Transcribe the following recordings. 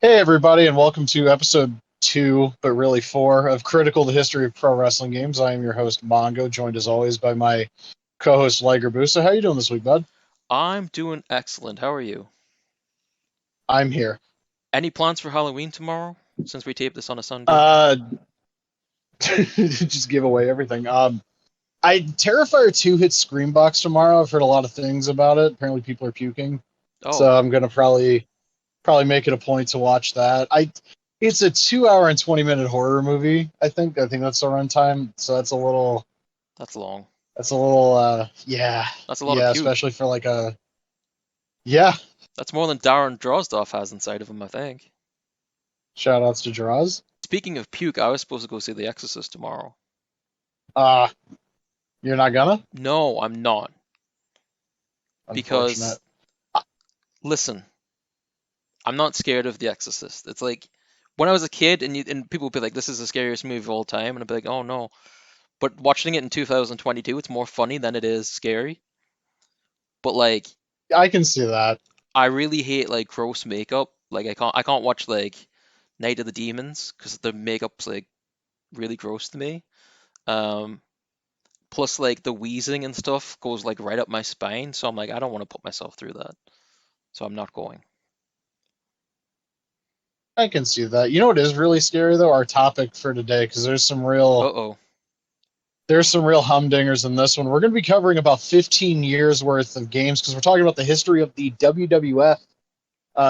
Hey, everybody, and welcome to episode two, but really four, of Critical: The History of Pro Wrestling Games. I am your host, Mongo, joined as always by my co-host, Liger Busa. How you doing this week, bud? I'm doing excellent. How are you? I'm here. Any plans for Halloween tomorrow, since we tape this on a Sunday? Uh, just give away everything. Terrifier 2 hits Screambox tomorrow. I've heard a lot of things about it. Apparently, people are puking, Oh, so I'm gonna probably make it a point to watch that. It's a 2 hour and 20 minute horror movie. I think that's the runtime. So that's long. yeah, That's a lot of yeah, puke. especially for like a yeah. That's more than Darren Drozdov has inside of him, I think. Shout outs to Draws. Speaking of puke, I was supposed to go see The Exorcist tomorrow. Uh you're not gonna? No, I'm not. Unfortunate. Because, listen, I'm not scared of The Exorcist. It's like, when I was a kid and people would be like, this is the scariest movie of all time, and I'd be like, oh no. But watching it in 2022, it's more funny than it is scary. But like, I can see that. I really hate like gross makeup. Like I can't watch like Night of the Demons because the makeup's like really gross to me. Um, Plus like the wheezing and stuff goes like right up my spine, so I'm like I don't want to put myself through that. So I'm not going. I can see that. You know what is really scary though? Our topic for today, because Uh-oh. there's some real humdingers in this one. We're going to be covering about 15 years worth of games because we're talking about the history of the WWF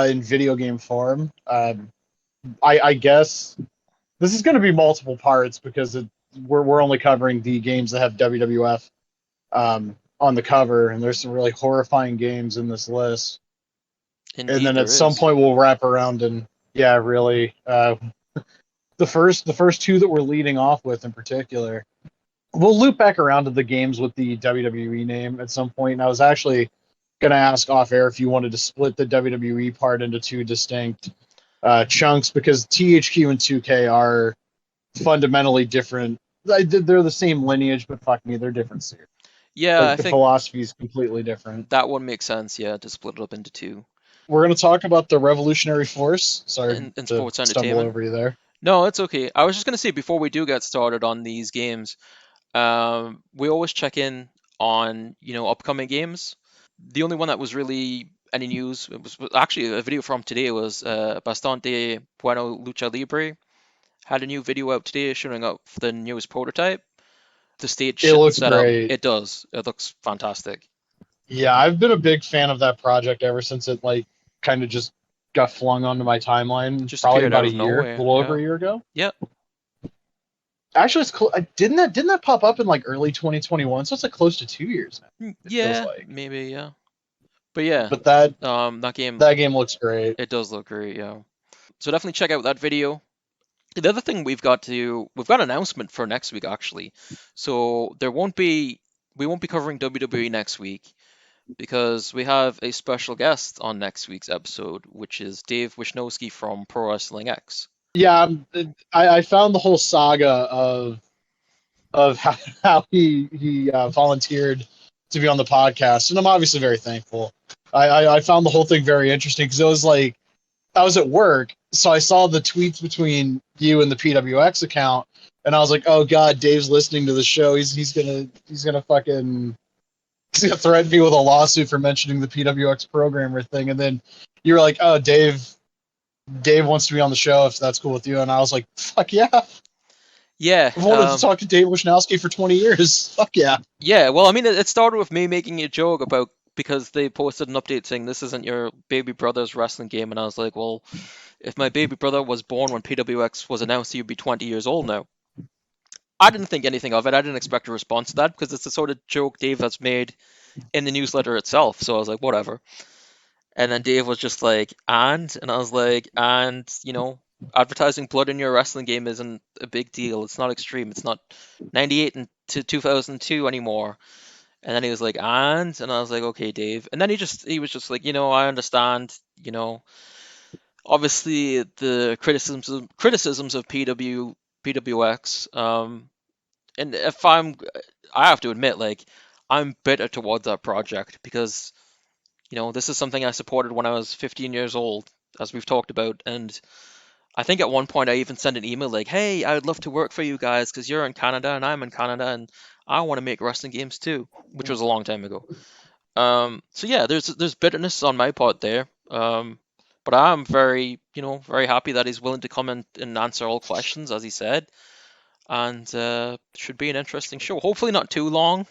in video game form. I guess this is going to be multiple parts because we're only covering the games that have WWF on the cover, and there's some really horrifying games in this list. And Indeed then at there some is. point we'll wrap around and yeah, really, the first two that we're leading off with in particular. We'll loop back around to the games with the WWE name at some point. And I was actually going to ask off air if you wanted to split the WWE part into two distinct chunks because THQ and 2K are fundamentally different. They're the same lineage, but fuck me, they're different series. Yeah, Like I the think philosophy is completely different. that one makes sense, yeah, to split it up into two. We're going to talk about the Revolutionary Force. Sorry In to sports stumble entertainment. over you there. No, it's okay. I was just gonna say before we do get started on these games, we always check in on, upcoming games. The only one that was really any news, it was actually a video from today, was Bastante Bueno Lucha Libre. Had a new video out today showing up the newest prototype. The stage It shit and looks setup, great. it does. It looks fantastic. Yeah, I've been a big fan of that project ever since it like kind of just got flung onto my timeline Just probably appeared about out a of year, a nowhere. little over Yeah. a year ago. Yeah. Actually, it's cool. Didn't that pop up in like early 2021? So it's like close to 2 years now. It feels Yeah, like. maybe, yeah. But yeah, But that that game, that game looks great. it does look great, yeah. So definitely check out that video. The other thing we've got an announcement for next week actually. So we won't be covering WWE next week because we have a special guest on next week's episode, which is Dave Wisnowski from Pro Wrestling X. Yeah, I found the whole saga of how he volunteered to be on the podcast, and I'm obviously very thankful. I found the whole thing very interesting because it was like I was at work, so I saw the tweets between you and the PWX account, and I was like, "Oh God, Dave's listening to the show. He's gonna threaten me with a lawsuit for mentioning the PWX programmer thing." And then you were like, "Oh, Dave wants to be on the show if that's cool with you." And I was like, "Fuck yeah! I've Yeah, wanted to talk to Dave Wisnowski for 20 years. Fuck yeah!" yeah. Well, I mean, it started with me making a joke about because they posted an update saying this isn't your baby brother's wrestling game, and I was like, well, if my baby brother was born when PWX was announced, he would be 20 years old now. I didn't think anything of it. I didn't expect a response to that because it's the sort of joke Dave has made in the newsletter itself. So I was like, whatever. And then Dave was just like, and I was like, advertising blood in your wrestling game isn't a big deal. It's not extreme. It's not 98 and to 2002 anymore. And then he was like, and I was like, okay, Dave. And then he was just like, I understand, obviously the criticisms of PWX. And if I have to admit, like, I'm bitter towards that project because this is something I supported when I was 15 years old, as we've talked about. And I think at one point I even sent an email like, "Hey, I would love to work for you guys because you're in Canada and I'm in Canada and I want to make wrestling games too," which was a long time ago. So yeah, there's bitterness on my part there. But I'm very, very happy that he's willing to come in and answer all questions, as he said. And should be an interesting show. Hopefully not too long,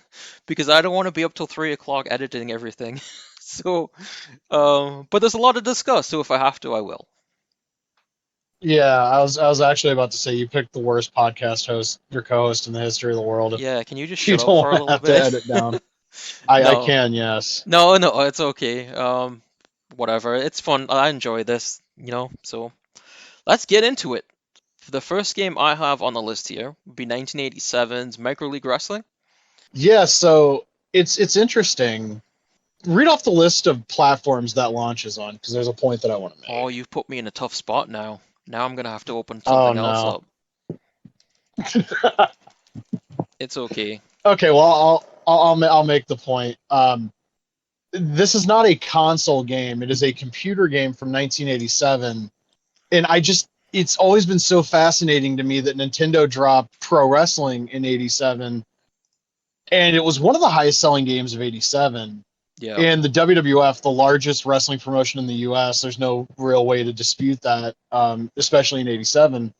because I don't want to be up till 3 o'clock editing everything. So, but there's a lot to discuss. So if I have to, I will. Yeah, I was actually about to say you picked the worst podcast host, your co-host in the history of the world. If Yeah, can you just you shut up don't for a want to little have to bit? edit down, I No, can, yes. no, it's okay. Whatever. It's fun. I enjoy this. So let's get into it. The first game I have on the list here would be 1987's Micro League Wrestling. Yeah, so it's interesting. Read off the list of platforms that launches on, because there's a point that I want to Oh, make. you've put me in a tough spot now. Now I'm gonna have to open Oh something else no. up. It's okay. Okay, well I'll make the point. This is not a console game. It is a computer game from 1987, and it's always been so fascinating to me that Nintendo dropped Pro Wrestling in 87, and it was one of the highest selling games of 87. Yeah, And the WWF, the largest wrestling promotion in the US, there's no real way to dispute that, especially in 87.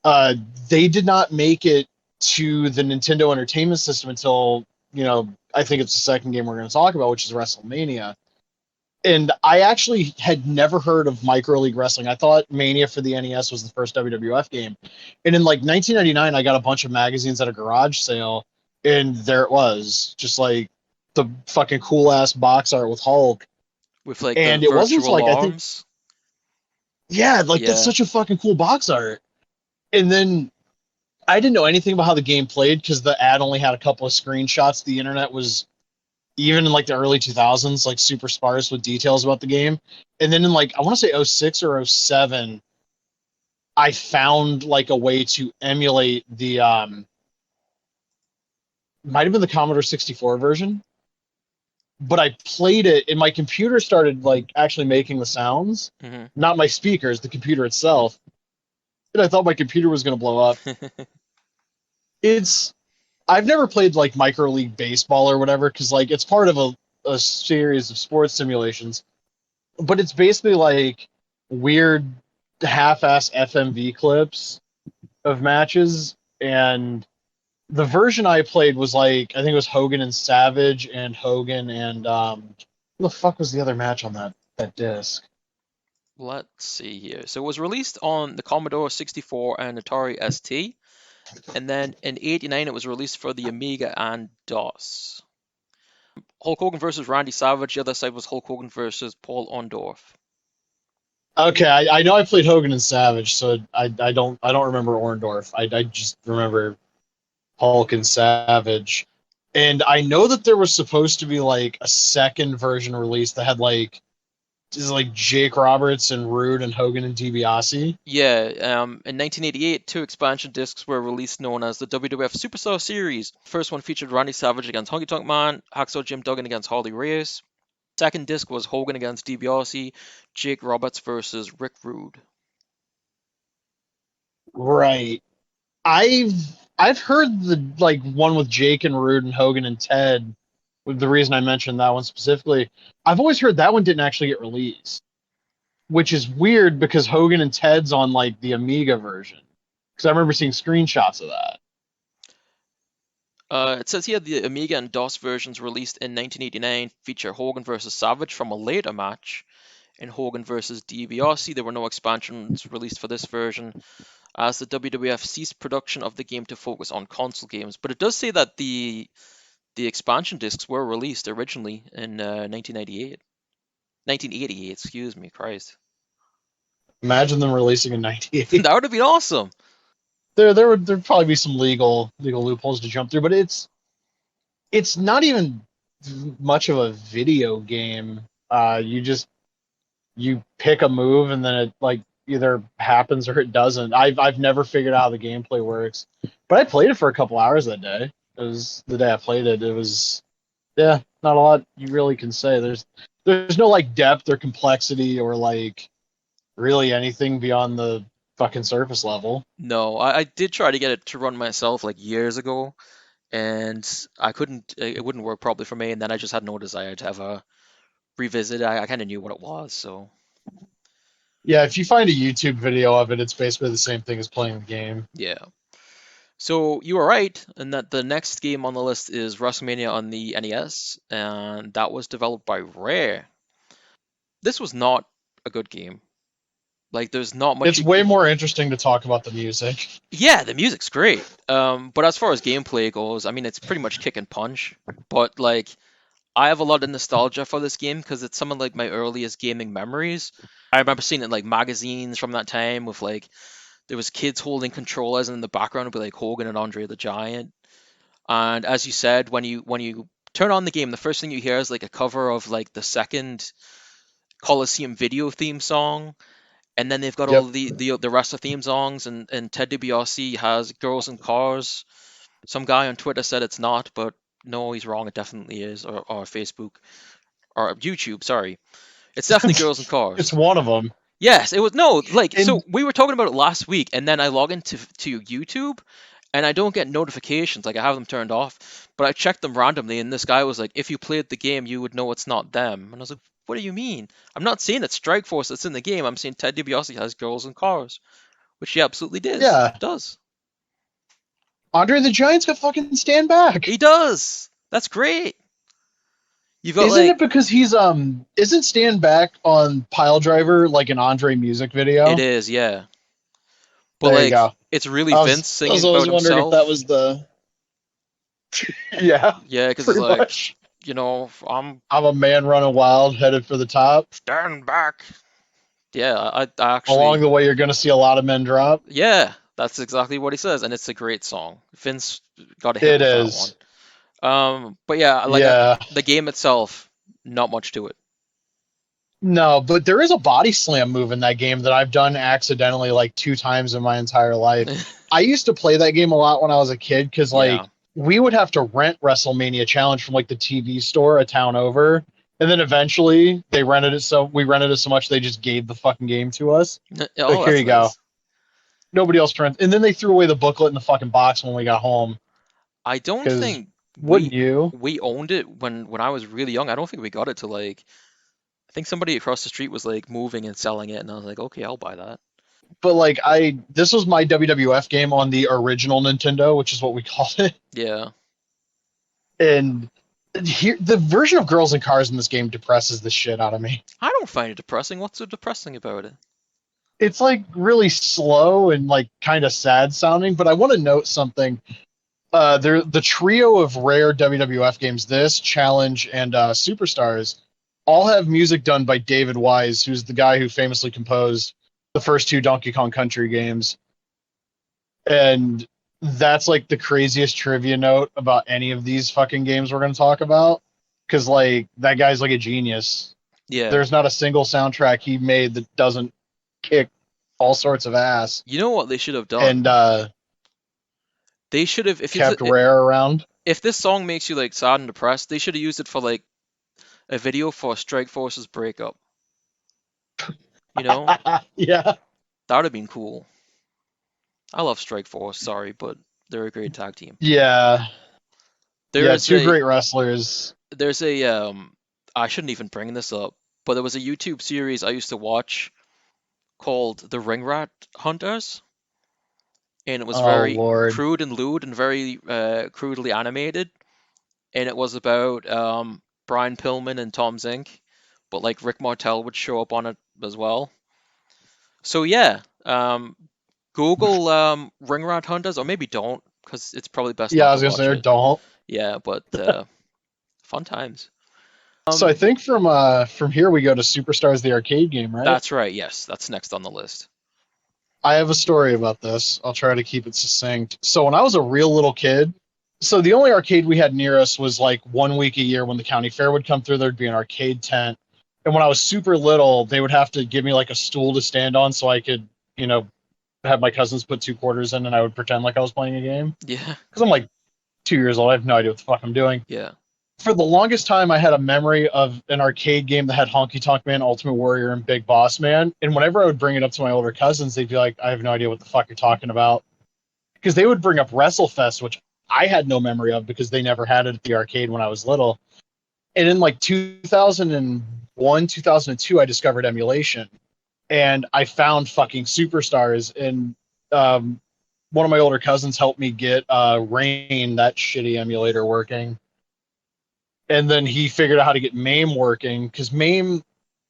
Uh, they did not make it to the Nintendo Entertainment System until, I think it's the second game we're going to talk about, which is WrestleMania. And I actually had never heard of Micro League Wrestling. I thought Mania for the NES was the first WWF game. And in like 1999, I got a bunch of magazines at a garage sale, and there it was, just like the fucking cool ass box art with Hulk. with like the And it wasn't until virtual like, I think, arms. yeah, like that's Yeah, such a fucking cool box art. And then I didn't know anything about how the game played because the ad only had a couple of screenshots. The internet was, even in like the early 2000s, like super sparse with details about the game. And then in like, I want to say '06 or '07, I found like a way to emulate the, might have been the Commodore 64 version, but I played it and my computer started like actually making the sounds, hmm not my speakers, the computer itself. And I thought my computer was going to blow up. It's, I've never played like Micro League Baseball or whatever because like it's part of a series of sports simulations, but it's basically like weird half-ass FMV clips of matches. And the version I played was like, I think it was Hogan and Savage and Hogan and what the fuck was the other match on that disc? Let's see here. So it was released on the Commodore 64 and Atari ST, and then in '89 it was released for the Amiga and DOS. Hulk Hogan versus Randy Savage. The other side was Hulk Hogan versus Paul Orndorff. Okay, I know I played Hogan and Savage, so I don't remember Orndorff. I just remember Hulk and Savage. And I know that there was supposed to be like a second version released that had like, is it like Jake Roberts and Rude and Hogan and DiBiase. Yeah, in 1988, two expansion discs were released known as the WWF Superstar Series. First one featured Randy Savage against Honky Tonk Man, Hacksaw Jim Duggan against Harley Race. Second disc was Hogan against DiBiase, Jake Roberts versus Rick Rude. Right. I've I've heard the like one with Jake and Rude and Hogan and Ted. With the reason I mentioned that one specifically, I've always heard that one didn't actually get released, which is weird because Hogan and Ted's on like the Amiga version. Because I remember seeing screenshots of that. It says here the Amiga and DOS versions released in 1989 feature Hogan versus Savage from a later match. In Hogan versus DiBiase, there were no expansions released for this version, as the WWF ceased production of the game to focus on console games. But it does say that the expansion discs were released originally in 1998. 1988, excuse me, Christ. Imagine them releasing in '98. That would have been awesome. There'd probably be some legal loopholes to jump through, but it's not even much of a video game. You pick a move and then it like either happens or it doesn't. I've never figured out how the gameplay works, but I played it for a couple hours that day. It was the day I played it. It was, yeah, not a lot you really can say. There's no like depth or complexity or like really anything beyond the fucking surface level. No, I did try to get it to run myself like years ago, and I couldn't. It wouldn't work properly for me, and then I just had no desire to ever revisit it. I kind of knew what it was, so Yeah, if you find a YouTube video of it, it's basically the same thing as playing the game. yeah. So you were right in that the next game on the list is WrestleMania on the NES, and that was developed by Rare. This was not a good game. Like, there's not much It's you. way more interesting to talk about the music. Yeah, the music's great. But as far as gameplay goes, I mean, it's pretty much kick and punch. But like, I have a lot of nostalgia for this game because it's some of like my earliest gaming memories. I remember seeing it in like magazines from that time with like there was kids holding controllers and in the background would be like Hogan and Andre the Giant. And as you said, when you turn on the game, the first thing you hear is like a cover of like the second Coliseum video theme song, and then they've got all Yep. the rest of theme songs, and Ted DiBiase has Girls and Cars. Some guy on Twitter said it's not, but no, he's wrong. It definitely is, or Facebook or YouTube. Sorry, it's definitely Girls and It's Cars. one of them. Yes, it was no like so And we were talking about it last week, and then I log into YouTube, and I don't get notifications. Like I have them turned off, but I checked them randomly, and this guy was like, "If you played the game, you would know it's not them." And I was like, "What do you mean? I'm not saying it's Strikeforce that's in the game. I'm saying Ted DiBiase has Girls and Cars, which he absolutely yeah, does. Andre the Giant's got fucking stand back. He does. That's great. You've got Isn't like it because he's isn't stand back on Pile Driver like an Andre music it video? is, yeah, but There you like go. it's really I Vince was I singing was always about wondering if that himself. was the yeah, Yeah, because he's pretty like, much. I'm I'm a man running wild, headed for the top. stand back. Yeah, I Along actually, the way, you're going to see a lot of men drop. yeah, that's exactly what he says, and it's a great song. Vince got a hit It with that one. is. But yeah, like Yeah. the game itself, not much to it. No, but there is a body slam move in that game that I've done accidentally like 2 times in my entire life. I used to play that game a lot when I was a kid because Yeah. like we would have to rent WrestleMania Challenge from like the TV store a town over. And then eventually they rented it so we rented it so much they just gave the fucking game to us. Like, Oh, here that's you go. nice. Nobody else rent. And then they threw away the booklet in the fucking box when we got home. I don't Because think wouldn't we you? we owned it when I was really young. I don't think we got it to like. I think somebody across the street was like moving and selling it, and I was like, okay, I'll buy that. But like this was my WWF game on the original Nintendo, which is what we called it. Yeah. And here the version of Girls and Cars in this game depresses the shit out of me. I don't find it depressing. What's so depressing about it? It's like really slow and like kind of sad sounding, but I want to note something. The trio of rare WWF games, this Challenge and Superstars, all have music done by David Wise, who's the guy who famously composed the first 2 Donkey Kong Country games. And that's like the craziest trivia note about any of these fucking games we're going to talk about. Because like that guy's like a genius. Yeah. There's not a single soundtrack he made that doesn't kick all sorts of ass. You know what they should have done? And They should have kept Rare around. if this song makes you like sad and depressed, they should have used it for like a video for Strike Force's breakup. You know? Yeah. That would have been cool. I love Strike Force, sorry, but they're a great tag team. Yeah. Yeah, There's two a great wrestlers. there's a I shouldn't even bring this up, but there was a YouTube series I used to watch called The Ring Rat Hunters, and it was Oh very Lord. crude and lewd and very crudely animated, and it was about Brian Pillman and Tom Zink, but like Rick Martel would show up on it as well. So yeah, Google Ring Rat Hunters, or maybe don't, because it's probably best Yeah, not I to was gonna watch say it. don't. Yeah, but fun times. So I think from here we go to Superstars the arcade game, right? That's right. Yes, that's next on the list. I have a story about this. I'll try to keep it succinct. So when I was a real little kid, so the only arcade we had near us was like 1 week a year when the county fair would come through, there'd be an arcade tent. And when I was super little, they would have to give me like a stool to stand on so I could, have my cousins put 2 quarters in and I would pretend like I was playing a game. Yeah, Because I'm like 2 years old. I have no idea what the fuck I'm doing. yeah. for the longest time, I had a memory of an arcade game that had Honky Tonk Man, Ultimate Warrior, and Big Boss Man. And whenever I would bring it up to my older cousins, they'd be like, "I have no idea what the fuck you're talking about," because they would bring up WrestleFest, which I had no memory of because they never had it at the arcade when I was little. And in like 2001, 2002, I discovered emulation, and I found fucking Superstars. And one of my older cousins helped me get Rain, that shitty emulator, working. And then he figured out how to get MAME working, because MAME,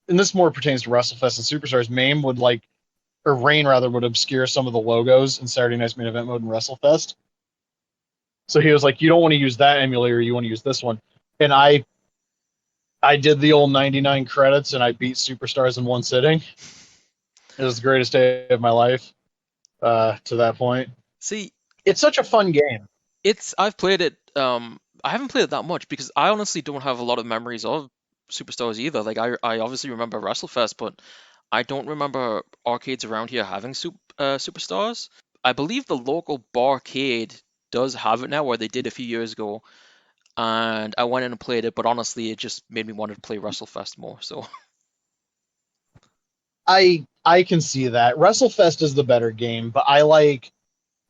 and this more pertains to WrestleFest and Superstars, MAME would like, or Rain rather, would obscure some of the logos in Saturday Night's Main Event mode in WrestleFest. So he was like, "You don't want to use that emulator, you want to use this one." And I did the old 99 credits and I beat Superstars in one sitting. It was the greatest day of my life to that point. See, It's such a fun game. I've played it. I haven't played it that much because I honestly don't have a lot of memories of Superstars either. Like I obviously remember WrestleFest, but I don't remember arcades around here having Superstars. I believe the local barcade does have it now, or they did a few years ago, and I went in and played it. But honestly, it just made me want to play WrestleFest more. So I can see that. WrestleFest is the better game, but I like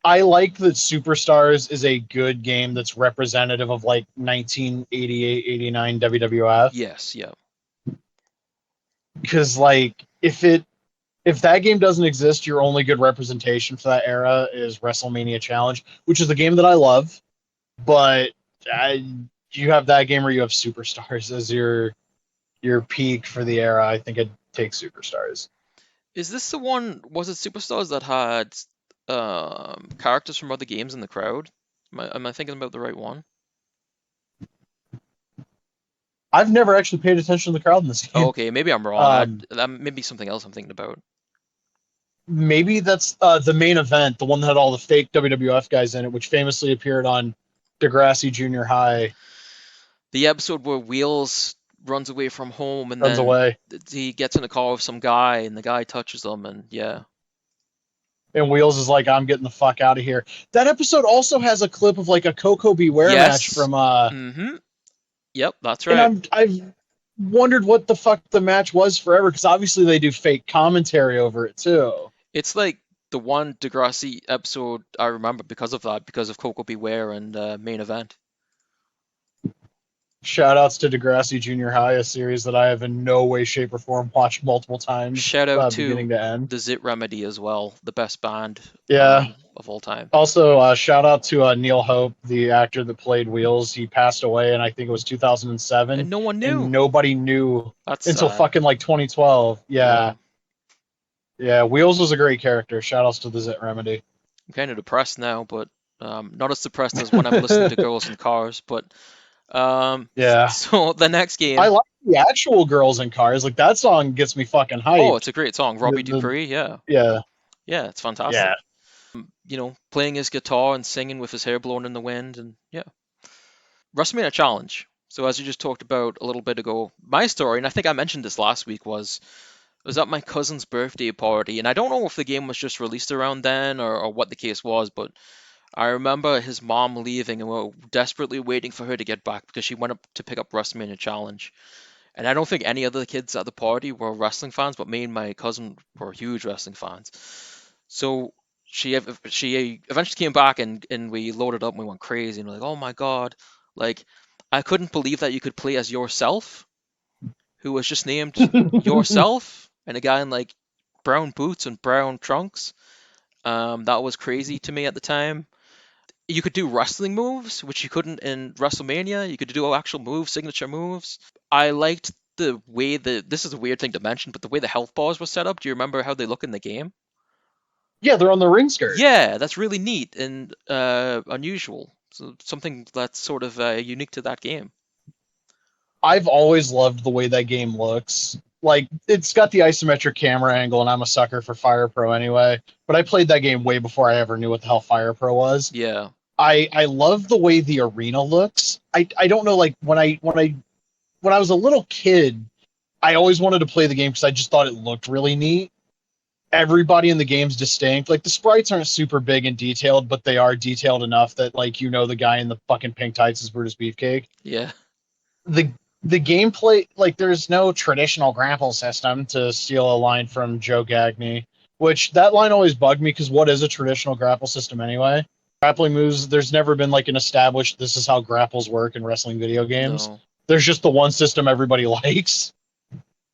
that Superstars is a good game that's representative of like 1988, 89 WWF. yes, yeah. Because like if that game doesn't exist, your only good representation for that era is WrestleMania Challenge, which is the game that I love. But I, you have that game or you have Superstars as your peak for the era. I think I'd take Superstars. Is this the one? Was it Superstars that had characters from other games in the crowd? Am I thinking about the right one? I've never actually paid attention to the crowd in this Oh, game. okay, maybe I'm wrong. Um, That may be something else I'm thinking about. Maybe that's the main event, the one that had all the fake WWF guys in it, which famously appeared on Degrassi Junior High. The episode where Wheels runs away from home and Runs then away. he gets in a car with some guy and the guy touches him and yeah. And Wheels is like, "I'm getting the fuck out of here." That episode also has a clip of like a Coco Beware match Yes. from Mm-hmm. Yep, that's and right. I've wondered what the fuck the match was forever, because obviously they do fake commentary over it too. It's like the one Degrassi episode I remember because of that, because of Coco Beware and main event. Shout outs to Degrassi Junior High, a series that I have in no way, shape, or form watched multiple times, Shout out beginning to to end. the Zit Remedy as well, the best band Yeah. of all time. Also, shout out to Neil Hope, the actor that played Wheels. He passed away, and I think it was 2007, And no one knew. and nobody knew That's until sad. fucking like 2012. Yeah. Yeah. Wheels was a great character. Shout outs to the Zit Remedy. I'm kind of depressed now, but not as depressed as when I'm listening to Girls in Cars. But Yeah. so the next I game. like the actual Girls in Cars. Like that song gets me fucking Oh, hyped. it's a great song, Robbie Dupree. Yeah, Yeah. yeah, it's Yeah. fantastic. Playing his guitar and singing with his hair blowing in the wind, and yeah. WrestleMania Challenge. So as you just talked about a little bit ago, my story, and I think I mentioned this last week, was at my cousin's birthday party, and I don't know if the game was just released around then or what the case was, but I remember his mom leaving and we were desperately waiting for her to get back because she went up to pick up WrestleMania Challenge. And I don't think any other kids at the party were wrestling fans, but me and my cousin were huge wrestling fans. So she eventually came back and we loaded up and we went crazy and we're like, oh my god, like I couldn't believe that you could play as yourself, who was just named yourself, and a guy in like brown boots and brown trunks. That was crazy to me at the time. You could do wrestling moves, which you couldn't in WrestleMania. You could do actual moves, signature moves. I liked the way this is a weird thing to mention, but the way the health bars were set up. Do you remember how they look in the game? Yeah, they're on the ring skirt. Yeah, that's really neat and unusual. So something that's sort of unique to that game. I've always loved the way that game looks. Like it's got the isometric camera angle, and I'm a sucker for Fire Pro anyway. But I played that game way before I ever knew what the hell Fire Pro was. Yeah, I love the way the arena looks. I don't know, like when I was a little kid, I always wanted to play the game because I just thought it looked really neat. Everybody in the game's distinct. Like the sprites aren't super big and detailed, but they are detailed enough that like the guy in the fucking pink tights is Brutus Beefcake. yeah. the the gameplay, like, there's no traditional grapple system, to steal a line from Joe Gagney, which that line always bugged me, because what is a traditional grapple system anyway? Grappling moves, there's never been like an established this is how grapples work in wrestling video games. No, There's just the one system everybody likes.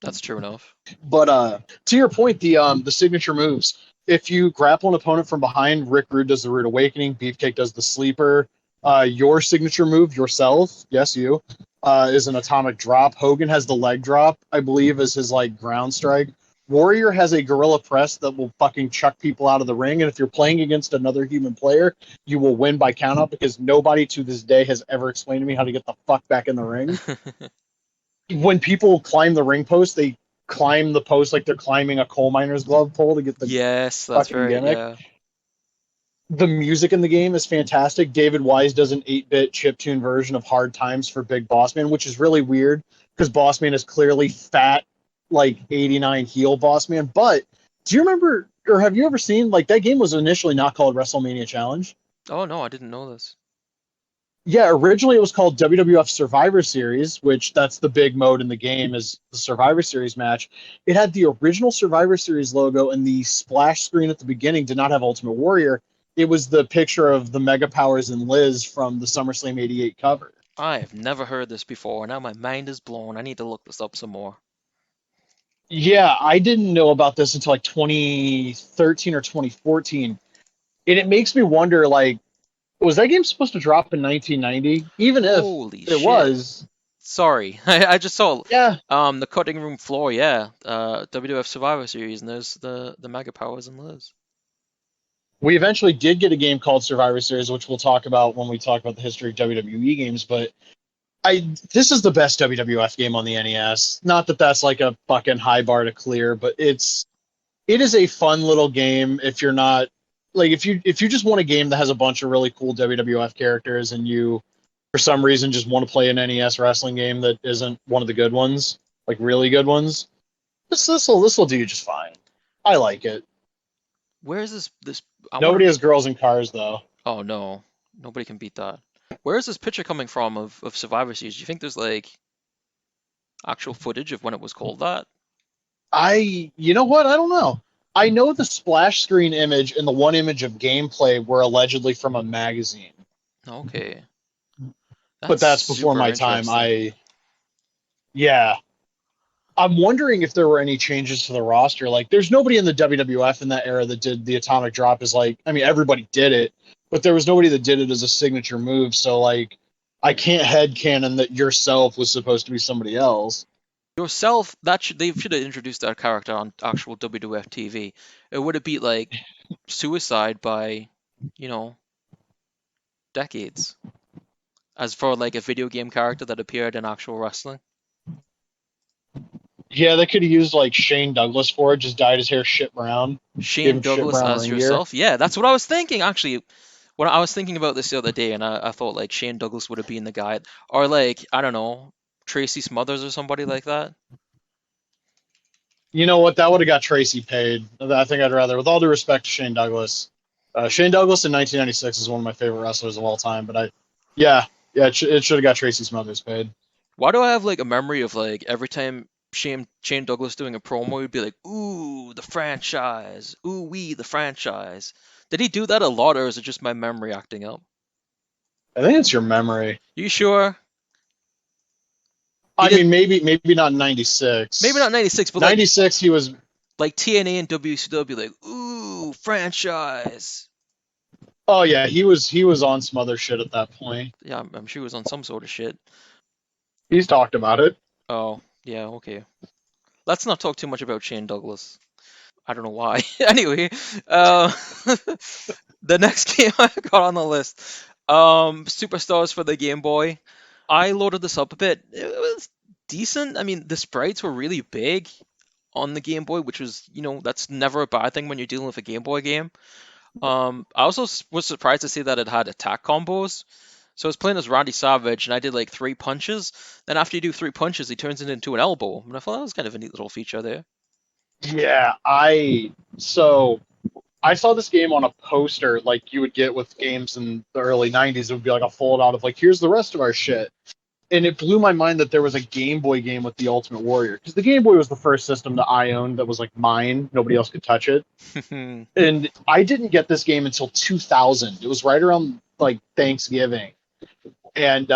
that's true enough. But to your point, the signature moves. If you grapple an opponent from behind, Rick Rude does the Rude Awakening, Beefcake does the Sleeper. Your signature move, yourself, yes, you, is an atomic drop. Hogan has the leg drop, I believe, as his like ground strike. Warrior has a gorilla press that will fucking chuck people out of the ring, and if you're playing against another human player, you will win by countout, because nobody to this day has ever explained to me how to get the fuck back in the ring. When people climb the ring post, they climb the post like they're climbing a coal miner's glove pole to get the Yes, that's fucking right. gimmick. Yeah. The music in the game is fantastic. David Wise does an 8-bit chiptune version of Hard Times for Big Boss Man, which is really weird because Boss Man is clearly fat, like 89 heel Boss Man. But do you remember, or have you ever seen, like, that game was initially not called WrestleMania Challenge? Oh no, I didn't know this. Yeah, originally it was called WWF Survivor Series, which that's the big mode in the game is the Survivor Series match. It had the original Survivor Series logo, and the splash screen at the beginning did not have Ultimate Warrior. It was the picture of the Mega Powers and Liz from the SummerSlam '88 cover. I have never heard this before. Now my mind is blown. I need to look this up some more. Yeah, I didn't know about this until like 2013 or 2014. And it makes me wonder, like, was that game supposed to drop in 1990? Even if Holy it shit. was, Sorry, I just saw yeah, the cutting room floor. Yeah, WWF Survivor Series, and there's the Mega Powers and Liz. we eventually did get a game called Survivor Series, which we'll talk about when we talk about the history of WWE games. But this is the best WWF game on the NES. Not that that's like a fucking high bar to clear, but it is a fun little game. If you're not like if you just want a game that has a bunch of really cool WWF characters, and you for some reason just want to play an NES wrestling game that isn't one of the good ones, like really good ones, this will do you just fine. I like it. Where is this? I want Nobody to. has girls in cars though. Oh no, nobody can beat that. Where is this picture coming from of Survivor Series? Do you think there's like actual footage of when it was called that? You know what? I don't know. I know the splash screen image and the one image of gameplay were allegedly from a magazine, Okay, but that's that's before super my time. interesting. Yeah, I'm wondering if there were any changes to the roster. Like, there's nobody in the WWF in that era that did the atomic drop as like, I mean, everybody did it, but there was nobody that did it as a signature move. So, like, I can't headcanon that yourself was supposed to be somebody else. Yourself, they should have introduced that character on actual WWF TV. It would have beat like Suicide by, you know, decades. As for like a video game character that appeared in actual wrestling. Yeah, they could have used like Shane Douglas for it, just dyed his hair shit brown, gave Shane him shit Douglas brown as ring gear. yourself. Yeah, that's what I was thinking actually. When I was thinking about this the other day, and I thought like Shane Douglas would have been the guy, or like I don't know, Tracy Smothers or somebody like that. You know what? That would have got Tracy paid. I think I'd rather, with all due respect to Shane Douglas in 1996 is one of my favorite wrestlers of all time. But yeah, it should have got Tracy Smothers paid. Why do I have like a memory of like every time Shane Douglas doing a promo, he'd be like, "Ooh, the franchise, ooh wee, the franchise." Did he do that a lot, or is it just my memory acting up? I think it's your memory. You sure? He I did mean, maybe not maybe '96. not '96, but '96, he was. like TNA and WCW, like, "Ooh, franchise." Oh yeah, he was on some other shit at that point. Yeah, I'm sure he was on some sort of shit. He's talked about it. Oh, yeah, okay. Let's not talk too much about Shane Douglas. I don't know why. Anyway, uh, the next game I got on the list, Superstars for the Game Boy. I loaded this up a bit. It was decent. I mean, the sprites were really big on the Game Boy, which was, that's never a bad thing when you're dealing with a Game Boy game. I also was surprised to see that it had attack combos. So I was playing as Randy Savage, and I did like 3 punches. Then after you do 3 punches, he turns it into an elbow. And I thought that was kind of a neat little feature there. Yeah, so I saw this game on a poster like you would get with games in the early '90s. It would be like a fold out of like, here's the rest of our shit. and it blew my mind that there was a Game Boy game with the Ultimate Warrior, because the Game Boy was the first system that I owned that was like mine. Nobody else could touch it, and I didn't get this game until 2000. It was right around like Thanksgiving, and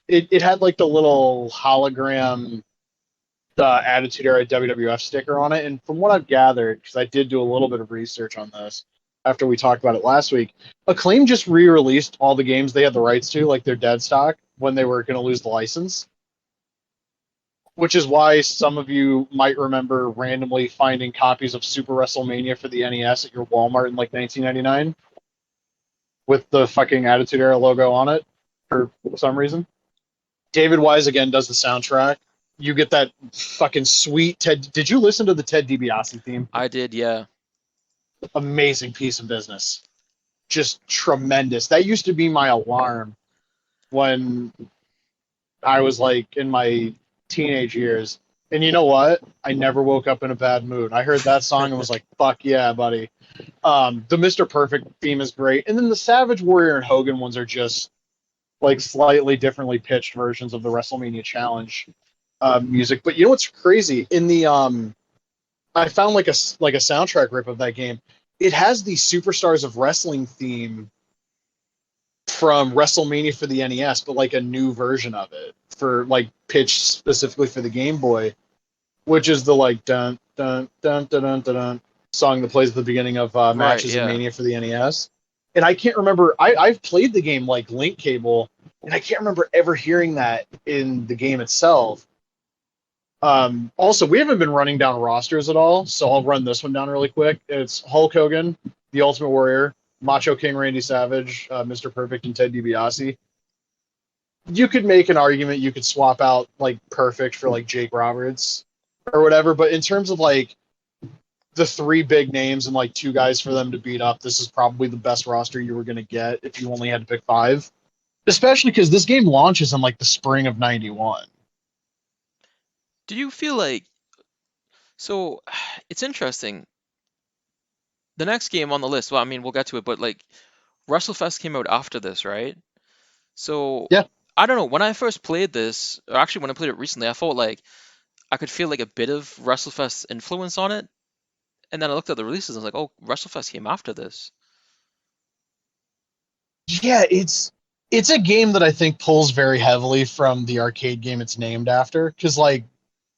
it had like the little hologram Attitude Era WWF sticker on it. And from what I've gathered, because I did do a little bit of research on this after we talked about it last week, Acclaim just re-released all the games they had the rights to, like their dead stock, when they were going to lose the license. Which is why some of you might remember randomly finding copies of Super WrestleMania for the NES at your Walmart in like 1999 with the fucking Attitude Era logo on it for some reason. David Wise again does the soundtrack. You get that fucking sweet Ted. Did you listen to the Ted DiBiase theme? I did, yeah. Amazing piece of business. Just tremendous. That used to be my alarm when I was like in my teenage years. And you know what? I never woke up in a bad mood. I heard that song and was like, fuck yeah, buddy. The Mr. Perfect theme is great. And then the Savage Warrior and Hogan ones are just like slightly differently pitched versions of the WrestleMania Challenge music. But you know what's crazy? In the I found like a soundtrack rip of that game. It has the Superstars of Wrestling theme from WrestleMania for the NES, but like a new version of it for like pitched specifically for the Game Boy, which is the like dun dun dun dun dun dun, dun song that plays at the beginning of Right, matches of yeah. Mania for the NES. And I can't remember. I've played the game like Link Cable, and I can't remember ever hearing that in the game itself. Also, we haven't been running down rosters at all, so I'll run this one down really quick. It's Hulk Hogan, The Ultimate Warrior, Macho King Randy Savage, Mr. Perfect, and Ted DiBiase. You could make an argument you could swap out like Perfect for like Jake Roberts or whatever, but in terms of like the three big names and like two guys for them to beat up, this is probably the best roster you were going to get if you only had to pick five. Especially because this game launches in like the spring of '91. Do you feel like so it's interesting. The next game on the list, well, I mean, we'll get to it, but like WrestleFest came out after this, right? So Yeah, I don't know. When I first played this, or actually when I played it recently, I felt like I could feel like a bit of WrestleFest influence on it. And then I looked at the releases and I was like, oh, WrestleFest came after this. yeah, it's a game that I think pulls very heavily from the arcade game it's named after, because like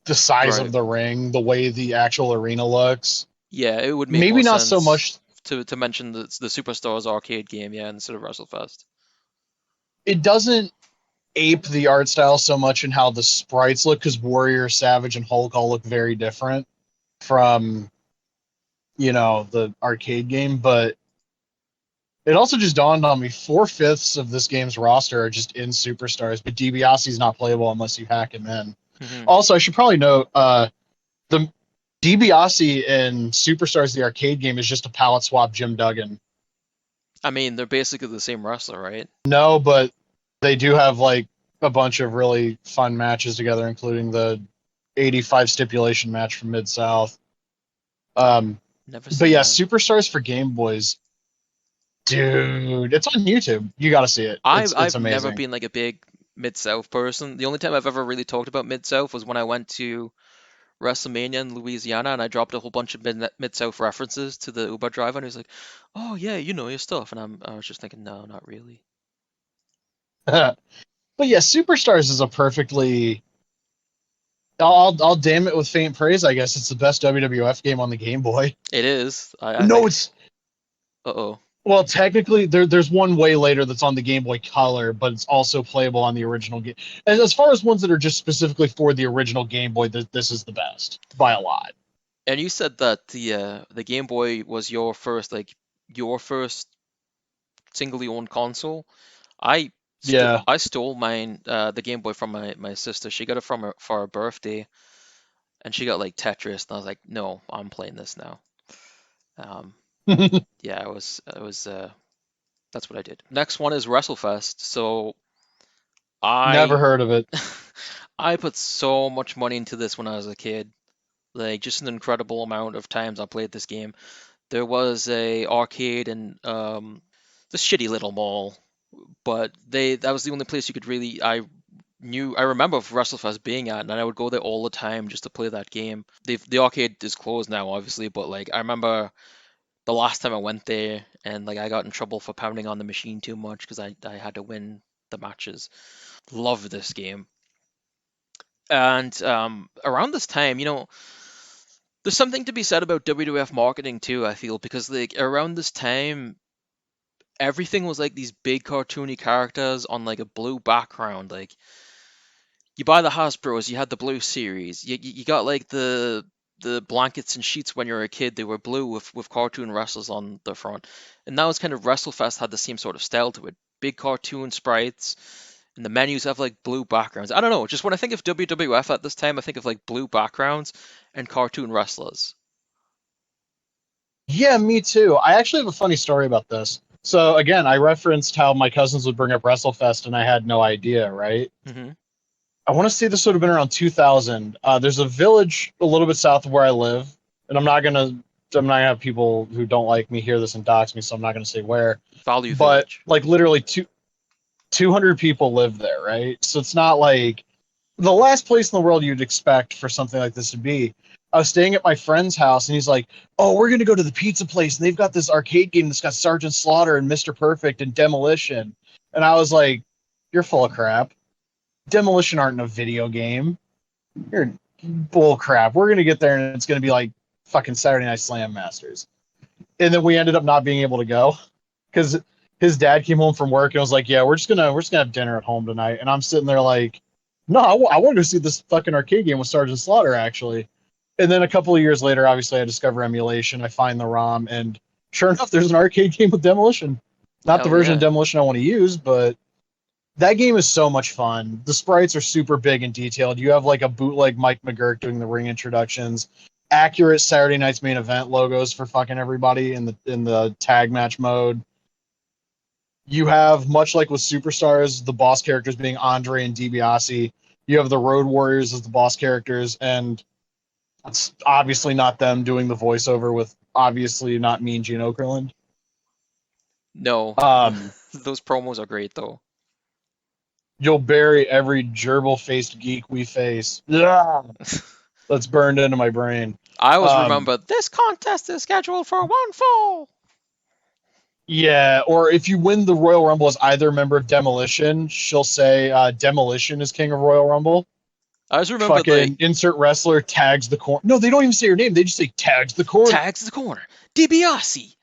the size Right. of the ring, the way the actual arena looks. Yeah, it would make more Maybe not so sense much. to mention the Superstars arcade game, yeah, instead of WrestleFest. It doesn't ape the art style so much in how the sprites look, because Warrior, Savage, and Hulk all look very different from the arcade game. But it also just dawned on me: 4/5 of this game's roster are just in Superstars, but DiBiase's not playable unless you hack him in. Hmm. Also, I should probably note the DiBiase in Superstars, the arcade game, is just a palette swap Jim Duggan. I mean, they're basically the same wrestler, right? No, but they do have like a bunch of really fun matches together, including the 85 stipulation match from Mid South. Um, Never but seen yeah, that. Superstars for Game Boys, dude, it's on YouTube. You got to see it. It's I've never amazing. been like a big Mid-South person. The only time I've ever really talked about Mid-South was when I went to WrestleMania in Louisiana and I dropped a whole bunch of Mid-South references to the Uber driver and he was like, "Oh yeah, you know your stuff." And I was just thinking, "No, not really." But yeah, Superstars is a perfectly. I'll damn it with faint praise. I guess it's the best WWF game on the Game Boy. It is. I No, think. it's Uh-oh. well, technically, there's one way later that's on the Game Boy Color, but it's also playable on the original game. And as far as ones that are just specifically for the original Game Boy, this is the best by a lot. And you said that the Game Boy was your first singly owned console. Yeah. I stole mine the Game Boy from my sister. She got it from her for her birthday, and she got like Tetris, and I was like, no, I'm playing this now. Um, yeah, I was that's what I did. Next one is WrestleFest. So Never I heard of it. I put so much money into this when I was a kid. Like just an incredible amount of times I played this game. There was a arcade in this shitty little mall, but they that was the only place you could really I I remember WrestleFest being at, and I would go there all the time just to play that game. The arcade is closed now, obviously, but like I remember the last time I went there, and like I got in trouble for pounding on the machine too much because I had to win the matches. Love this game. And around this time, there's something to be said about WWF marketing too, I feel, because like around this time, everything was like these big cartoony characters on like a blue background. Like you buy the Hasbros, you had the blue series. You got like the blankets and sheets when you were a kid. They were blue with cartoon wrestlers on the front, and now it's kind of WrestleFest had the same sort of style to it. Big cartoon sprites, and the menus have like blue backgrounds. I don't know. Just when I think of WWF at this time, I think of like blue backgrounds and cartoon wrestlers. Yeah, me too. I actually have a funny story about this. So again, I referenced how my cousins would bring up WrestleFest, and I had no idea, right? Hmm. I want to say this would have been around 2000. There's a village a little bit south of where I live, and I'm not gonna have people who don't like me hear this and dox me, so I'm not gonna say where. Value But Village. like literally 200 people live there, right? So it's not like the last place in the world you'd expect for something like this to be. I was staying at my friend's house, and he's like, "Oh, we're gonna go to the pizza place, and they've got this arcade game that's got Sergeant Slaughter and Mr. Perfect and Demolition." And I was like, "You're full of crap. Demolition aren't in a video game. You're bull crap. We're gonna get there, and it's gonna be like fucking Saturday Night Slam Masters." And then we ended up not being able to go because his dad came home from work and was like, "Yeah, we're just gonna have dinner at home tonight." And I'm sitting there like, "No, I want to go see this fucking arcade game with Sergeant Slaughter actually." And then a couple of years later, obviously, I discover emulation. I find the ROM, and sure enough, there's an arcade game with Demolition. Not the Hell version of yeah. Demolition I want to use, but that game is so much fun. The sprites are super big and detailed. You have like a bootleg Mike McGurk doing the ring introductions, accurate Saturday Night's Main Event logos for fucking everybody in the tag match mode. You have, much like with Superstars, the boss characters being Andre and DiBiase. You have the Road Warriors as the boss characters, and it's obviously not them doing the voiceover with obviously not Mean Gene Okerlund. No, Um, those promos are great though. you'll bury every gerbil-faced geek we face. Yeah, that's burned into my brain. I always Um, remember this contest is scheduled for one fall. yeah, or if you win the Royal Rumble as either member of Demolition, she'll say Demolition is king of Royal Rumble. I always remember like Fucking insert wrestler tags the corner. No, they don't even say your name. They just say tags the corner. tags the corner. DiBiase.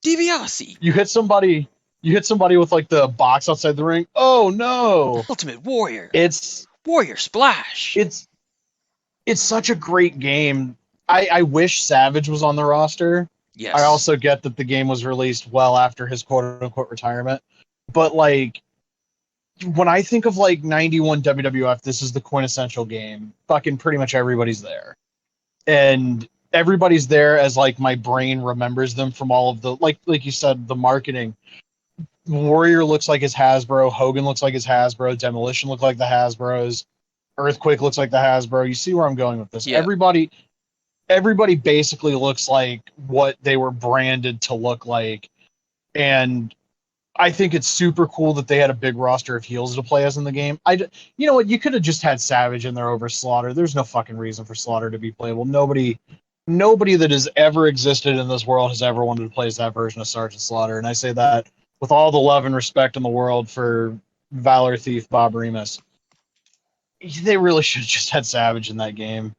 DiBiase. You hit somebody. You hit somebody with like the box outside the ring. Oh no! Ultimate Warrior. It's Warrior Splash. it's it's such a great game. I wish Savage was on the roster. I Yes. also get that the game was released well after his quote unquote retirement. But like when I think of like 91 WWF, this is the quintessential game. Fucking pretty much everybody's there. And everybody's there as like my brain remembers them from all of the like you said, the marketing. Warrior looks like his Hasbro, Hogan looks like his Hasbro, Demolition look like the Hasbros, Earthquake looks like the Hasbro. You see where I'm going with this. Yeah. Everybody basically looks like what they were branded to look like. And I think it's super cool that they had a big roster of heels to play as in the game. You know what? You could have just had Savage in there over Slaughter. There's no fucking reason for Slaughter to be playable. Nobody that has ever existed in this world has ever wanted to play as that version of Sergeant Slaughter. And I say that with all the love and respect in the world for Valor Thief Bob Remus. They really should have just had Savage in that game.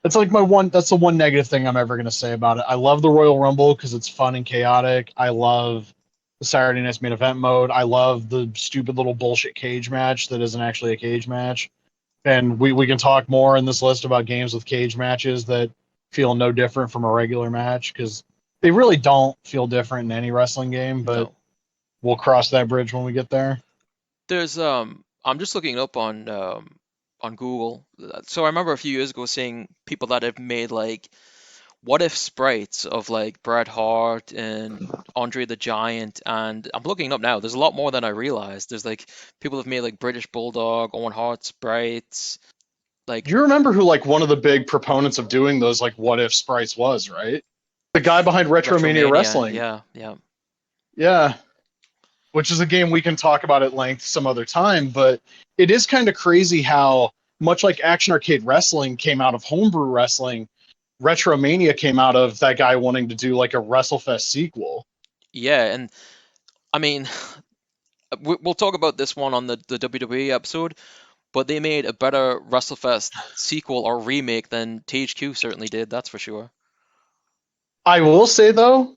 That's the one negative thing I'm ever going to say about it. I love the Royal Rumble because it's fun and chaotic. I love the Saturday Night's Main Event mode. I love the stupid little bullshit cage match that isn't actually a cage match. And we can talk more in this list about games with cage matches that feel no different from a regular match because they really don't feel different in any wrestling game, but No. we'll cross that bridge when we get there. There's I'm just looking up on Google. So I remember a few years ago seeing people that have made like what if sprites of like Bret Hart and Andre the Giant, and I'm looking up now. There's a lot more than I realized. There's like people have made like British Bulldog, Owen Hart sprites, like You remember who like one of the big proponents of doing those like what if sprites was, right? The guy behind Retromania Retromania. Wrestling. Yeah, yeah. Yeah. which is a game we can talk about at length some other time. But it is kind of crazy how much like Action Arcade Wrestling came out of homebrew wrestling, Retromania came out of that guy wanting to do like a WrestleFest sequel. Yeah, and I mean, we'll talk about this one on the WWE episode, but they made a better WrestleFest sequel or remake than THQ certainly did, that's for sure. I will say though,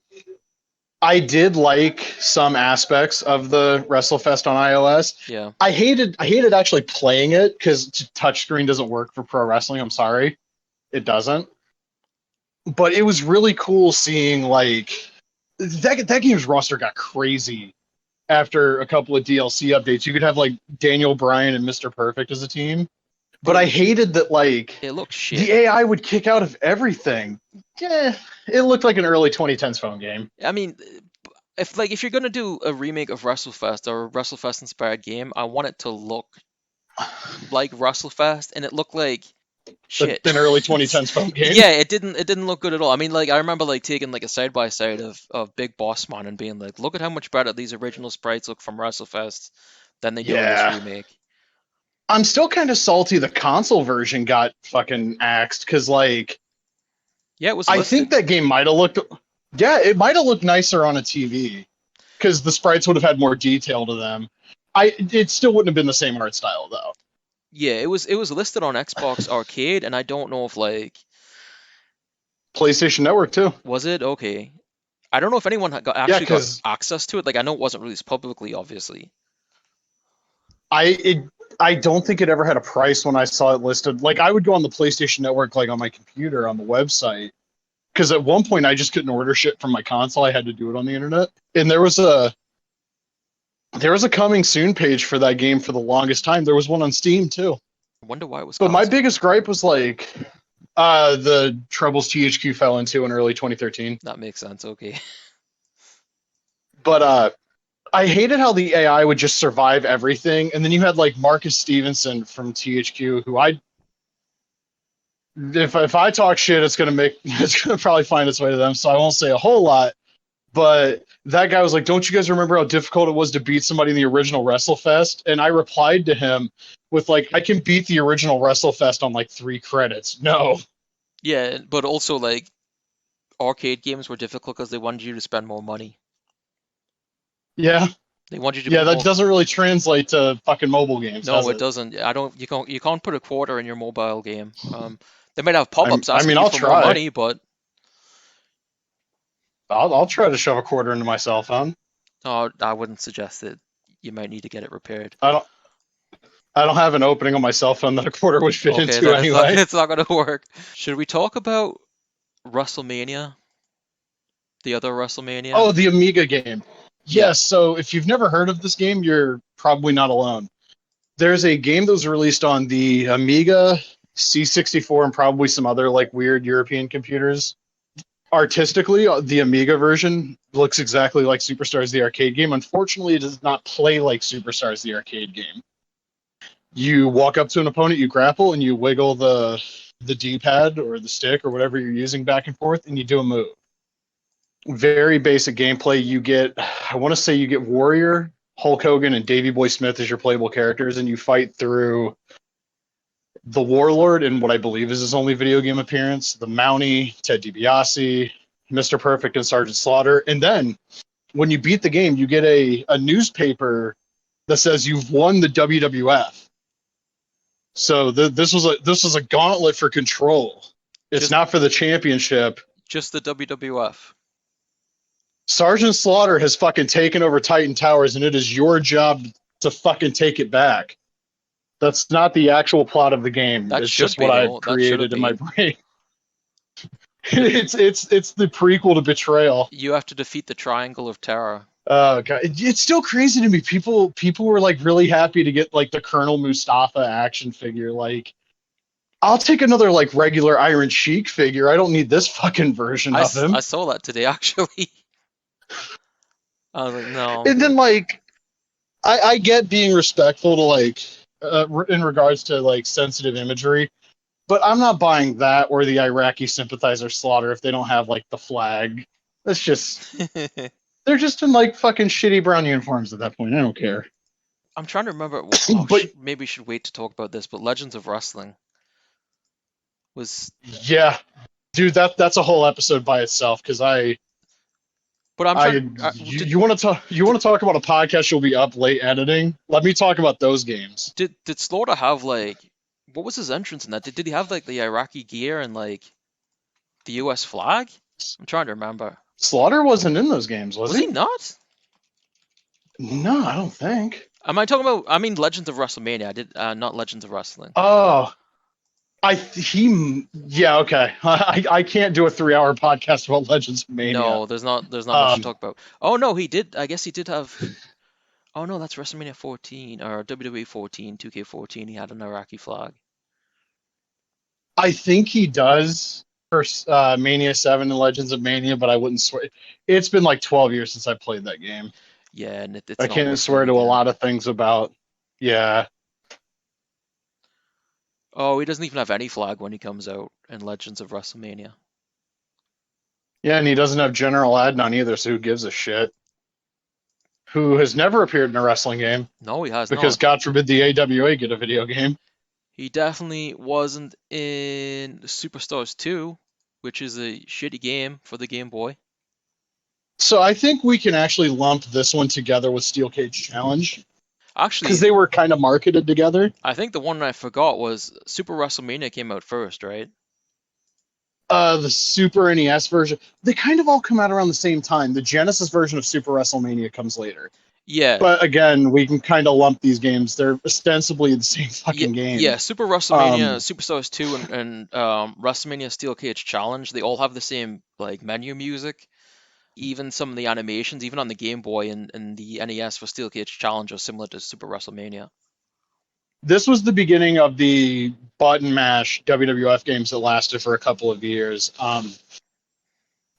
I did like some aspects of the WrestleFest on iOS. Yeah. I hated actually playing it because touchscreen doesn't work for pro wrestling. I'm sorry, it doesn't. But it was really cool seeing like that game's roster got crazy after a couple of DLC updates. You could have like Daniel Bryan and Mr. Perfect as a team. But I hated that like It looks shit. the AI would kick out of everything. Yeah, it looked like an early 2010s phone game. I mean, if you're gonna do a remake of WrestleFest or a WrestleFest inspired game, I want it to look like WrestleFest, and it looked like shit. An early 2010s phone game. Yeah, it didn't look good at all. I mean, like I remember like taking like a side by side of Big Boss Man and being like, look at how much better these original sprites look from WrestleFest than they do in this remake. I'm still kind of salty the console version got fucking axed because like yeah, it was. I think that game might have looked. Yeah, it might have looked nicer on a TV because the sprites would have had more detail to them. It still wouldn't have been the same art style though. Yeah, it was listed on Xbox Arcade, and I don't know if like PlayStation Network too. Was it? Okay. I don't know if anyone got access to it. Like I know it wasn't released publicly, obviously. I don't think it ever had a price when I saw it listed. Like I would go on the PlayStation Network like on my computer on the website because at one point I just couldn't order shit from my console. I had to do it on the internet. And there was a coming soon page for that game for the longest time. There was one on Steam too. I wonder why it was. But my biggest gripe was like the troubles THQ fell into in early 2013. That makes sense. Okay. But I hated how the AI would just survive everything, and then you had like Marcus Stevenson from THQ, who if I talk shit, it's gonna probably find its way to them, so I won't say a whole lot. But that guy was like, "Don't you guys remember how difficult it was to beat somebody in the original WrestleFest?" And I replied to him with like, "I can beat the original WrestleFest on like 3 credits." No. Yeah, but also like arcade games were difficult because they wanted you to spend more money. Yeah. They want you to. Yeah, that doesn't really translate to fucking mobile games. No, it doesn't. You can't put a quarter in your mobile game. They might have pop-ups asking you for more money, but I'll try to shove a quarter into my cell phone. Oh, I wouldn't suggest it. You might need to get it repaired. I don't have an opening on my cell phone that a quarter would fit into anyway. It's not going to work. Should we talk about WrestleMania? The other WrestleMania? Oh, the Amiga game. Yes, so if you've never heard of this game, you're probably not alone. There's a game that was released on the Amiga, C64, and probably some other like weird European computers. Artistically, the Amiga version looks exactly like Superstars the arcade game. Unfortunately, it does not play like Superstars the arcade game. You walk up to an opponent, you grapple, and you wiggle the D-pad or the stick or whatever you're using back and forth, and you do a move. Very basic gameplay. I want to say you get Warrior, Hulk Hogan, and Davey Boy Smith as your playable characters, and you fight through the Warlord in what I believe is his only video game appearance, the Mountie, Ted DiBiase, Mr. Perfect, and Sergeant Slaughter. And then when you beat the game, you get a newspaper that says you've won the WWF. So this was a gauntlet for control. It's not for the championship. Just the WWF. Sergeant Slaughter has fucking taken over Titan Towers, and it is your job to fucking take it back. That's not the actual plot of the game. It's just what I've created in my brain. It's the prequel to Betrayal. You have to defeat the Triangle of Terror. Oh god, it's still crazy to me. People were like really happy to get like the Colonel Mustafa action figure. Like, I'll take another like regular Iron Sheik figure. I don't need this fucking version of him. I saw that today actually. I was like, no. And then like, I get being respectful to like in regards to like sensitive imagery, but I'm not buying that or the Iraqi sympathizer slaughter if they don't have like the flag. That's just They're just in like fucking shitty brown uniforms at that point. I don't care. I'm trying to remember. Oh, But maybe we should wait to talk about this. But Legends of Wrestling was. yeah, dude, that's a whole episode by itself because But I'm I trying. you want to talk about a podcast you'll be up late editing? Let me talk about those games. Did Slaughter have like what was his entrance in that? Did he have like the Iraqi gear and like the U.S. flag? I'm trying to remember. Slaughter wasn't in those games, was Was he he? not? No, I don't think. Am I talking about? I mean Legends of WrestleMania. I did not Legends of Wrestling. Oh, yeah, okay. I can't do a 3 hour podcast about Legends of Mania. No, there's not much to Um, talk about. Oh no, he did. I guess he did have. Oh no, that's WrestleMania 14 or WWE 14, 2K14. He had an Iraqi flag. I think he does for Mania 7 and Legends of Mania, but I wouldn't swear. It's been like 12 years since I played that game. Yeah, and it's I not can't worth doing swear to a again. lot of things about. Yeah. Oh, he doesn't even have any flag when he comes out in Legends of WrestleMania. Yeah, and he doesn't have General Adnan either, so who gives a shit? Who has never appeared in a wrestling game No, he has because not. God forbid the AWA get a video game. He definitely wasn't in Superstars 2, which is a shitty game for the Game Boy. So I think we can actually lump this one together with Steel Cage Challenge because Actually, they were kind of marketed together. I think the one I forgot was Super WrestleMania came out first, right? The Super NES version, they kind of all come out around the same time. The Genesis version of Super WrestleMania comes later. Yeah, But again, we can kind of lump these games. They're ostensibly the same yeah, fucking game. yeah. Super WrestleMania, Um, Superstars 2, and WrestleMania Steel Cage Challenge, they all have the same like menu music. Even some of the animations, even on the Game Boy and the NES for Steel Cage Challenge, are similar to Super WrestleMania. this was the beginning of the button mash WWF games that lasted for a couple of years.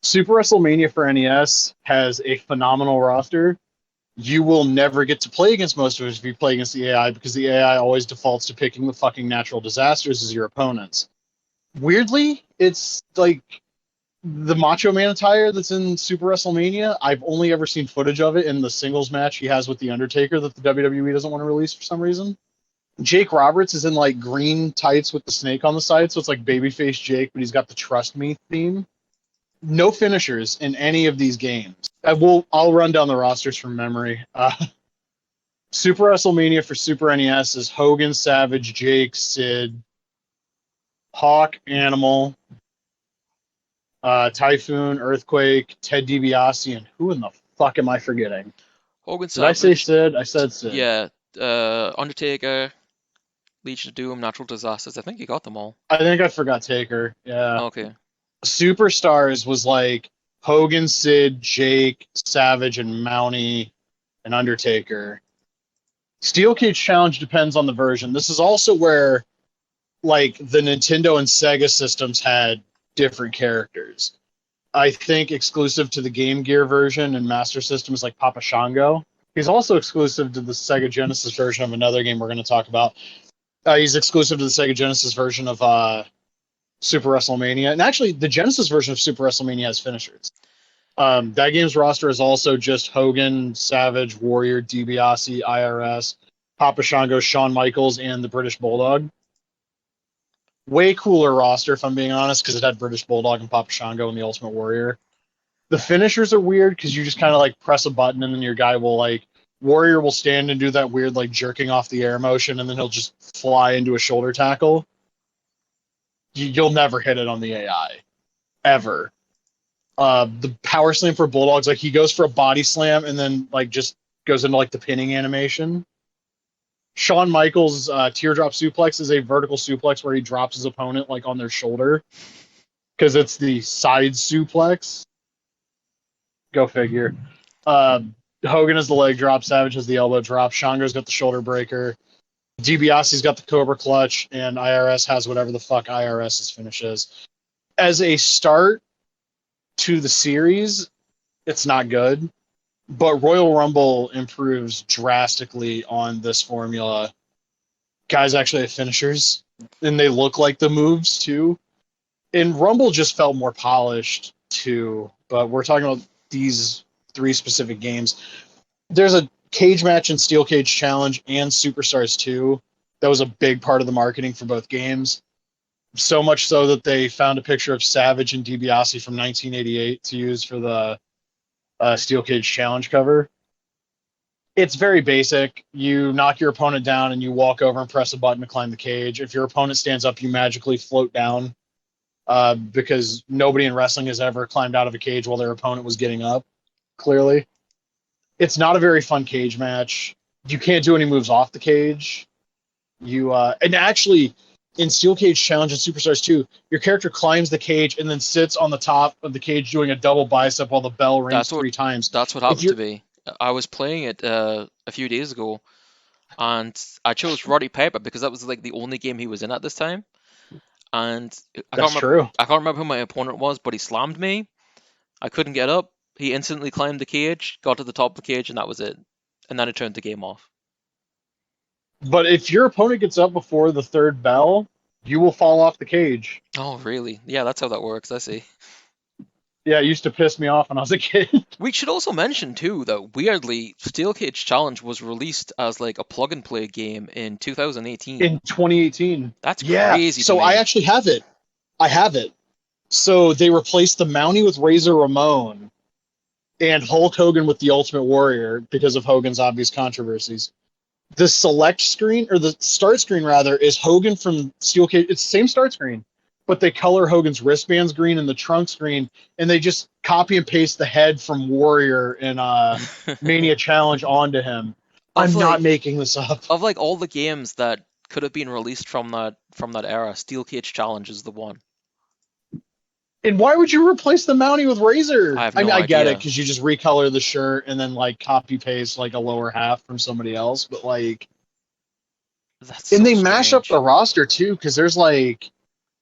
Super WrestleMania for NES has a phenomenal roster. You will never get to play against most of it if you play against the AI because the AI always defaults to picking the fucking natural disasters as your opponents. Weirdly, it's like the Macho Man attire that's in Super WrestleMania. I've only ever seen footage of it in the singles match he has with The Undertaker that the WWE doesn't want to release for some reason. Jake Roberts is in like green tights with the snake on the side, so it's like babyface Jake, but he's got the Trust Me theme. No finishers in any of these games. I'll run down the rosters from memory. Super WrestleMania for Super NES is Hogan, Savage, Jake, Sid, Hawk, Animal, Typhoon, Earthquake, Ted DiBiase, and who in the fuck am I forgetting? Hogan Did I say Savage, Sid? I said Sid. yeah, Undertaker, Legion of Doom, Natural Disasters. I think you got them all. I think I forgot Taker. Yeah. Okay. Superstars was like Hogan, Sid, Jake, Savage, and Mountie, and Undertaker. Steel Cage Challenge depends on the version. This is also where like the Nintendo and Sega systems had different characters. I think exclusive to the Game Gear version and Master Systems like Papa Shango. He's also exclusive to the Sega Genesis version of another game we're going to talk about. He's exclusive to the Sega Genesis version of Super WrestleMania. And actually, the Genesis version of Super WrestleMania has finishers. That game's roster is also just Hogan, Savage, Warrior, DiBiase, IRS, Papa Shango, Shawn Michaels, and the British Bulldog. Way cooler roster, if I'm being honest, because it had British Bulldog and Papa Shango and the Ultimate Warrior. The finishers are weird because you just kind of like press a button and then your guy will like Warrior will stand and do that weird like jerking off the air motion and then he'll just fly into a shoulder tackle. You'll never hit it on the AI ever. The power slam for Bulldogs, like he goes for a body slam and then like just goes into like the pinning animation. Shawn Michaels' teardrop suplex is a vertical suplex where he drops his opponent like on their shoulder because it's the side suplex. Go figure. Hogan has the leg drop, Savage has the elbow drop, Shango's got the shoulder breaker, DiBiase's got the Cobra Clutch, and IRS has whatever the fuck IRS's finish is. As a start to the series, it's not good, but Royal Rumble improves drastically on this formula. Guys actually have finishers, and they look like the moves too. And Rumble just felt more polished too, but we're talking about these 3 specific games. There's a cage match in Steel Cage Challenge and Superstars 2. That was a big part of the marketing for both games. So much so that they found a picture of Savage and DiBiase from 1988 to use for the Steel Cage Challenge cover. It's very basic. You knock your opponent down and you walk over and press a button to climb the cage. If your opponent stands up, you magically float down because nobody in wrestling has ever climbed out of a cage while their opponent was getting up, clearly. It's not a very fun cage match. You can't do any moves off the cage. And actually, in Steel Cage Challenge and Superstars 2, your character climbs the cage and then sits on the top of the cage doing a double bicep while the bell rings That's what 3 times. that's what If happened to you're me. I was playing it a few days ago, and I chose Roddy Piper because that was like the only game he was in at this time. And That's true. I can't remember who my opponent was, but he slammed me. I couldn't get up. He instantly climbed the cage, got to the top of the cage, and that was it. And then I turned the game off. But if your opponent gets up before the third bell, you will fall off the cage. Oh, really? Yeah, that's how that works. I see. Yeah, it used to piss me off when I was a kid. We should also mention too that weirdly, Steel Cage Challenge was released as like a plug and play game in 2018. In 2018. That's Yeah. crazy to So I me. actually have it. I have it. So they replaced the Mountie with Razor Ramon and Hulk Hogan with the Ultimate Warrior because of Hogan's obvious controversies. The select screen, or the start screen rather, is Hogan from Steel Cage. It's the same start screen, but they color Hogan's wristbands green and the trunk screen, and they just copy and paste the head from Warrior in Mania Challenge onto him. of I'm not like making this up. of like all the games that could have been released from that era, Steel Cage Challenge is the one. And why would you replace the Mountie with I Razor? have I mean, no I get it idea. because you just recolor the shirt and then like copy paste like a lower half from somebody else, but like, That's and so they mash up the strange. roster too because there's like,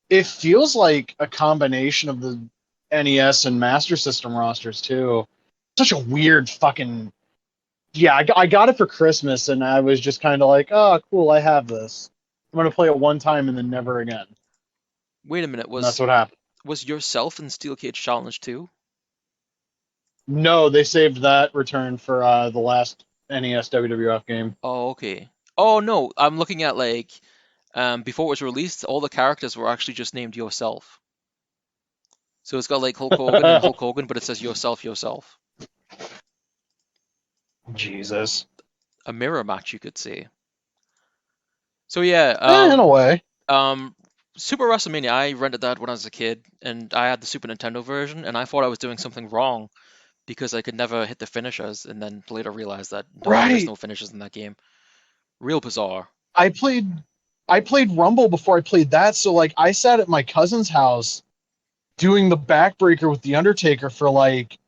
it feels like a combination of the NES and Master System rosters too. Such a weird fucking. Yeah, I got it for Christmas and I was just kind of like, oh, cool, I have this. I'm gonna play it one time and then never again. Wait a minute, And that's what happened. was yourself in Steel Cage Challenge too? No, they saved that return for the last NES WWF game. Oh, okay. Oh no, I'm looking at like before it was released, all the characters were actually just named yourself. So it's got like Hulk Hogan and Hulk Hogan, but it says yourself, yourself. Jesus. A mirror match, you could say. So yeah, In a way. um, Super WrestleMania, I rented that when I was a kid, and I had the Super Nintendo version, and I thought I was doing something wrong because I could never hit the finishers, and then later realized that no, there is Right. no finishers in that game. Real bizarre. I played I played Rumble before I played that, so like I sat at my cousin's house doing the backbreaker with the Undertaker for like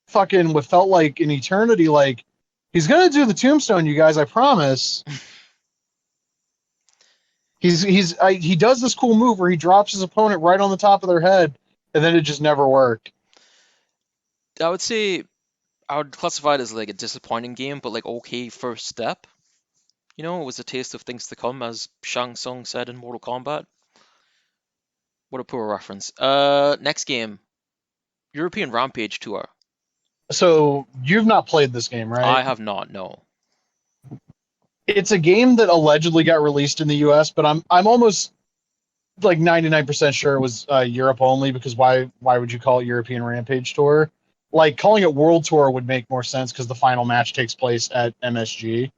fucking what felt like an eternity. Like he's gonna do the tombstone, you guys, I promise. He does this cool move where he drops his opponent right on the top of their head, and then it just never worked. I would say I would classify it as like a disappointing game, but like okay first step. You know, it was a taste of things to come, as Shang Tsung said in Mortal Kombat. What a poor reference. Next game, European Rampage Tour. So you've not played this game, I right? have not, no. It's a game that allegedly got released in the US, but I'm almost like 99% sure it was Europe only because why would you call it European Rampage Tour? Like calling it World Tour would make more sense because the final match takes place at MSG.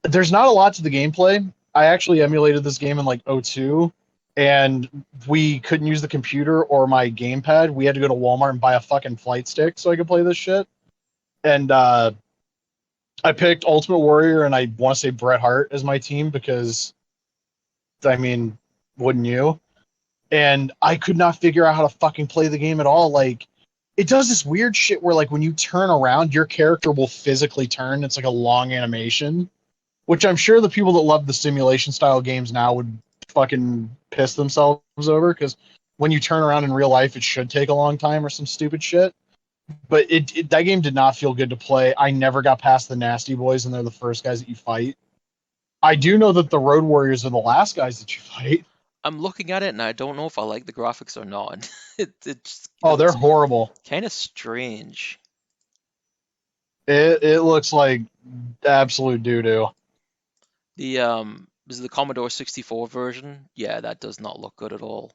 There's not a lot to the gameplay. I actually emulated this game in like '02, and we couldn't use the computer or my gamepad. We had to go to Walmart and buy a fucking flight stick so I could play this shit. And I picked Ultimate Warrior and I want to say Bret Hart as my team because, I mean, wouldn't you? And I could not figure out how to fucking play the game at all. Like, it does this weird shit where, like, when you turn around, your character will physically turn. It's like a long animation, which I'm sure the people that love the simulation style games now would fucking piss themselves over because when you turn around in real life, it should take a long time or some stupid shit. But that game did not feel good to play. I never got past the Nasty Boys, and they're the first guys that you fight. I do know that the Road Warriors are the last guys that you fight. I'm looking at it and I don't know if I like the graphics or not. It Oh, they're looks horrible. kind of strange. It looks like absolute doo doo. Is it the Commodore 64 version? Yeah, that does not look good at all.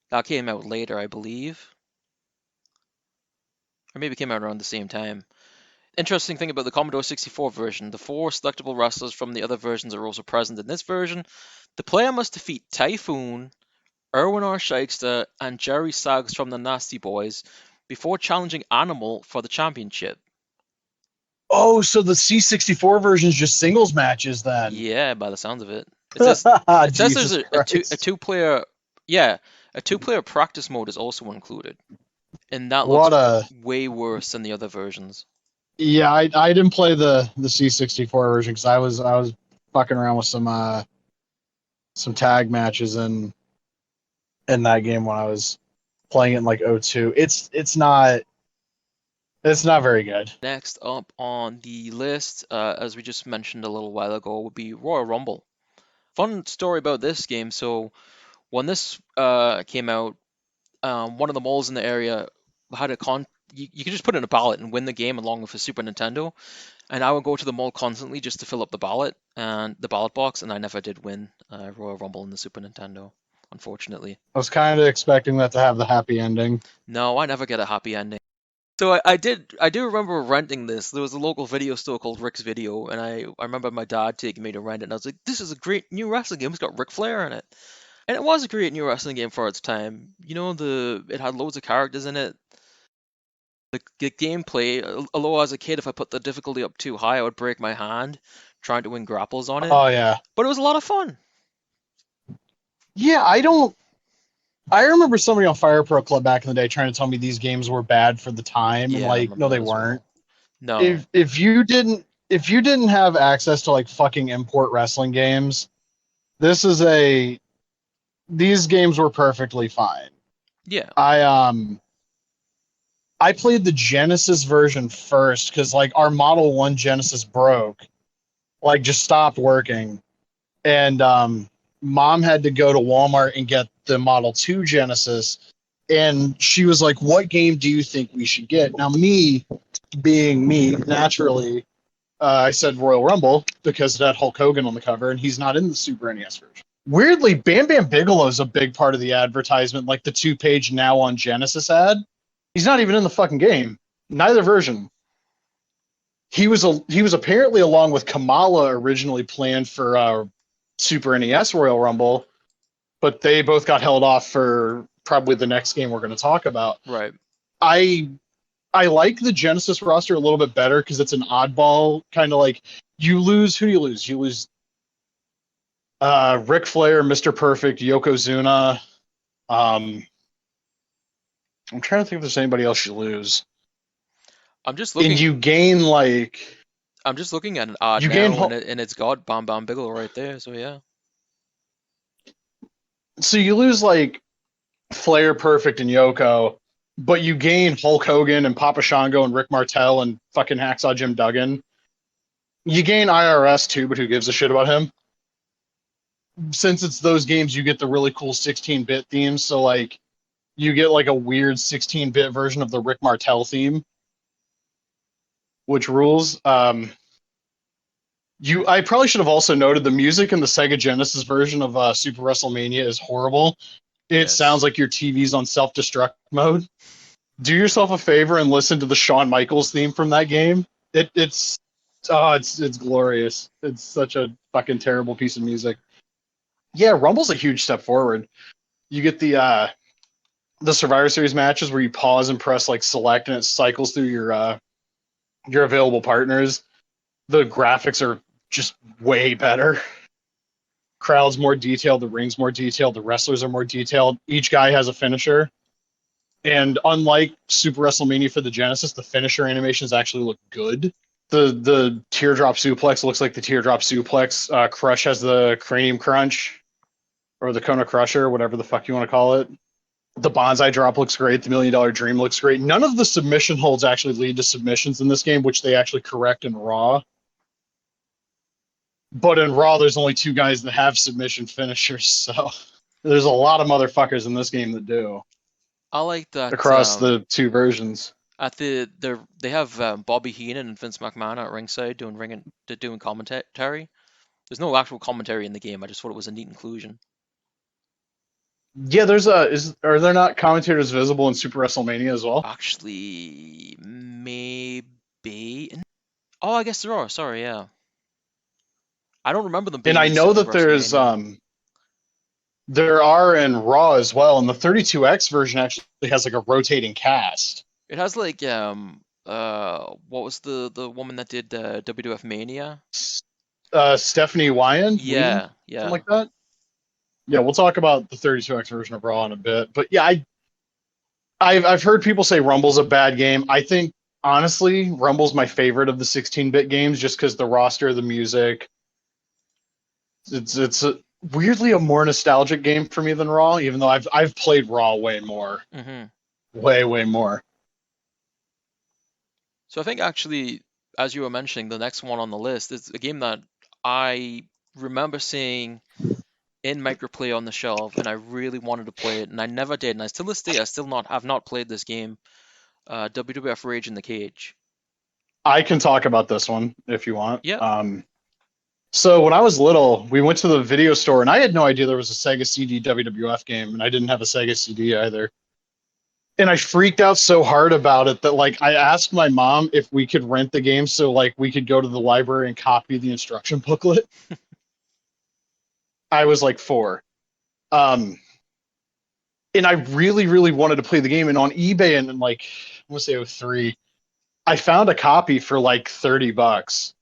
That came out later, I believe, or maybe it came out around the same time. Interesting thing about the Commodore 64 version, the 4 selectable wrestlers from the other versions are also present in this version. The player must defeat Typhoon, Erwin R. Shyster, and Jerry Saggs from the Nasty Boys before challenging Animal for the championship. Oh, so the C64 version is just singles matches then? Yeah, by the sounds of it. It says there's Jesus a Christ! two-player, yeah, a two-player practice mode is also included, and that looks What a way worse than the other versions. yeah. I didn't play the C64 version because I was fucking around with some tag matches in that game when I was playing it in like '02. It's not very good. Next up on the list, as we just mentioned a little while ago, would be Royal Rumble. Fun story about this game. So when this came out, one of the malls in the area had you could just put in a ballot and win the game along with a Super Nintendo. And I would go to the mall constantly just to fill up the ballot box, and I never did win Royal Rumble in the Super Nintendo, unfortunately. I was kind of expecting that to have the happy ending. No, I never get a happy ending. So I do remember renting this. There was a local video store called Rick's Video, and I remember my dad taking me to rent it, and I was like, this is a great new wrestling game. It's got Ric Flair in it. And it was a great new wrestling game for its time. You know, it had loads of characters in it. The gameplay, although as a kid, if I put the difficulty up too high, I would break my hand trying to win grapples on it. Oh yeah, But it was a lot of fun. yeah. I remember somebody on Fire Pro Club back in the day trying to tell me these games were bad for the time, and Yeah, I like, no, remember they that as weren't. well. No. If you didn't have access to like fucking import wrestling games, this is a these games were perfectly fine. Yeah. I played the Genesis version first because like our Model 1 Genesis broke, like just stopped working. And mom had to go to Walmart and get the Model 2 Genesis. And she was like, what game do you think we should get? Now, me being me, naturally, I said Royal Rumble because it had Hulk Hogan on the cover, and he's not in the Super NES version. Weirdly, Bam Bam Bigelow is a big part of the advertisement, like the 2-page Now on Genesis ad. He's not even in the fucking game. Neither version. He was apparently along with Kamala originally planned for Super NES Royal Rumble, but they both got held off for probably the next game we're going to talk about. Right. I I like the Genesis roster a little bit better because it's an oddball kind of like you lose. Who do you lose? You lose Ric Flair, Mr. Perfect, Yokozuna. I'm trying to think if there's anybody else you lose. I'm just And looking you gain like I'm just looking at an ad you gain now, and it's got Bam Bam Bigelow right there. So yeah. so you lose like Flair, Perfect, and Yoko, but you gain Hulk Hogan and Papa Shango and Rick Martel and fucking Hacksaw Jim Duggan. You gain IRS too, but who gives a shit about him? Since it's those games, you get the really cool 16-bit themes. So like, you get like a weird 16-bit version of the Rick Martel theme, which rules. I probably should have also noted the music in the Sega Genesis version of Super WrestleMania is horrible. It sounds Yes. like your TV's on self-destruct mode. Do yourself a favor and listen to the Shawn Michaels theme from that game. It's glorious. It's such a fucking terrible piece of music. Yeah, Rumble's a huge step forward. You get the Survivor Series matches where you pause and press like select and it cycles through your available partners. The graphics are just way better. Crowd's more detailed, the ring's more detailed, the wrestlers are more detailed. Each guy has a finisher. And unlike Super WrestleMania for the Genesis, the finisher animations actually look good. The teardrop suplex looks like the teardrop suplex. Crush has the cranium crunch or the Kona Crusher, whatever the fuck you want to call it. The Bonsai drop looks great. The $1 Million Dream looks great. None of the submission holds actually lead to submissions in this game, which they actually correct in Raw. But in Raw, there's only 2 guys that have submission finishers, so there's a lot of motherfuckers in this game that do I like that. across the 2 versions. At they have Bobby Heenan and Vince McMahon at ringside doing commentary. There's no actual commentary in the game. I just thought it was a neat inclusion. Yeah, are there not commentators visible in Super WrestleMania as well? Actually, maybe. Oh, I guess there are. Sorry, yeah. I don't remember them And being I in know Super that WrestleMania. there are in Raw as well, and the 32X version actually has like a rotating cast. It has like what was the woman that did WWF Mania? Stephanie Wyen, Yeah, something yeah. like that. Yeah, we'll talk about the 32X version of Raw in a bit. But yeah, I've heard people say Rumble's a bad game. I think honestly, Rumble's my favorite of the 16-bit games, just because the roster, the music, weirdly a more nostalgic game for me than Raw, even though I've played Raw way more, Hmm. way more. So I think actually, as you were mentioning, the next one on the list is a game that I remember seeing in Microplay on the shelf, and I really wanted to play it, and I never did. And I, till this day, I still not have not played this game. WWF Rage in the Cage. I can talk about this one if you want. Yep. So when I was little, we went to the video store, and I had no idea there was a Sega CD WWF game, and I didn't have a Sega CD either. And I freaked out so hard about it that like I asked my mom if we could rent the game so like we could go to the library and copy the instruction booklet. I was like 4. Um, and I really wanted to play the game. And on eBay and like I want to say 03, I found a copy for like $30,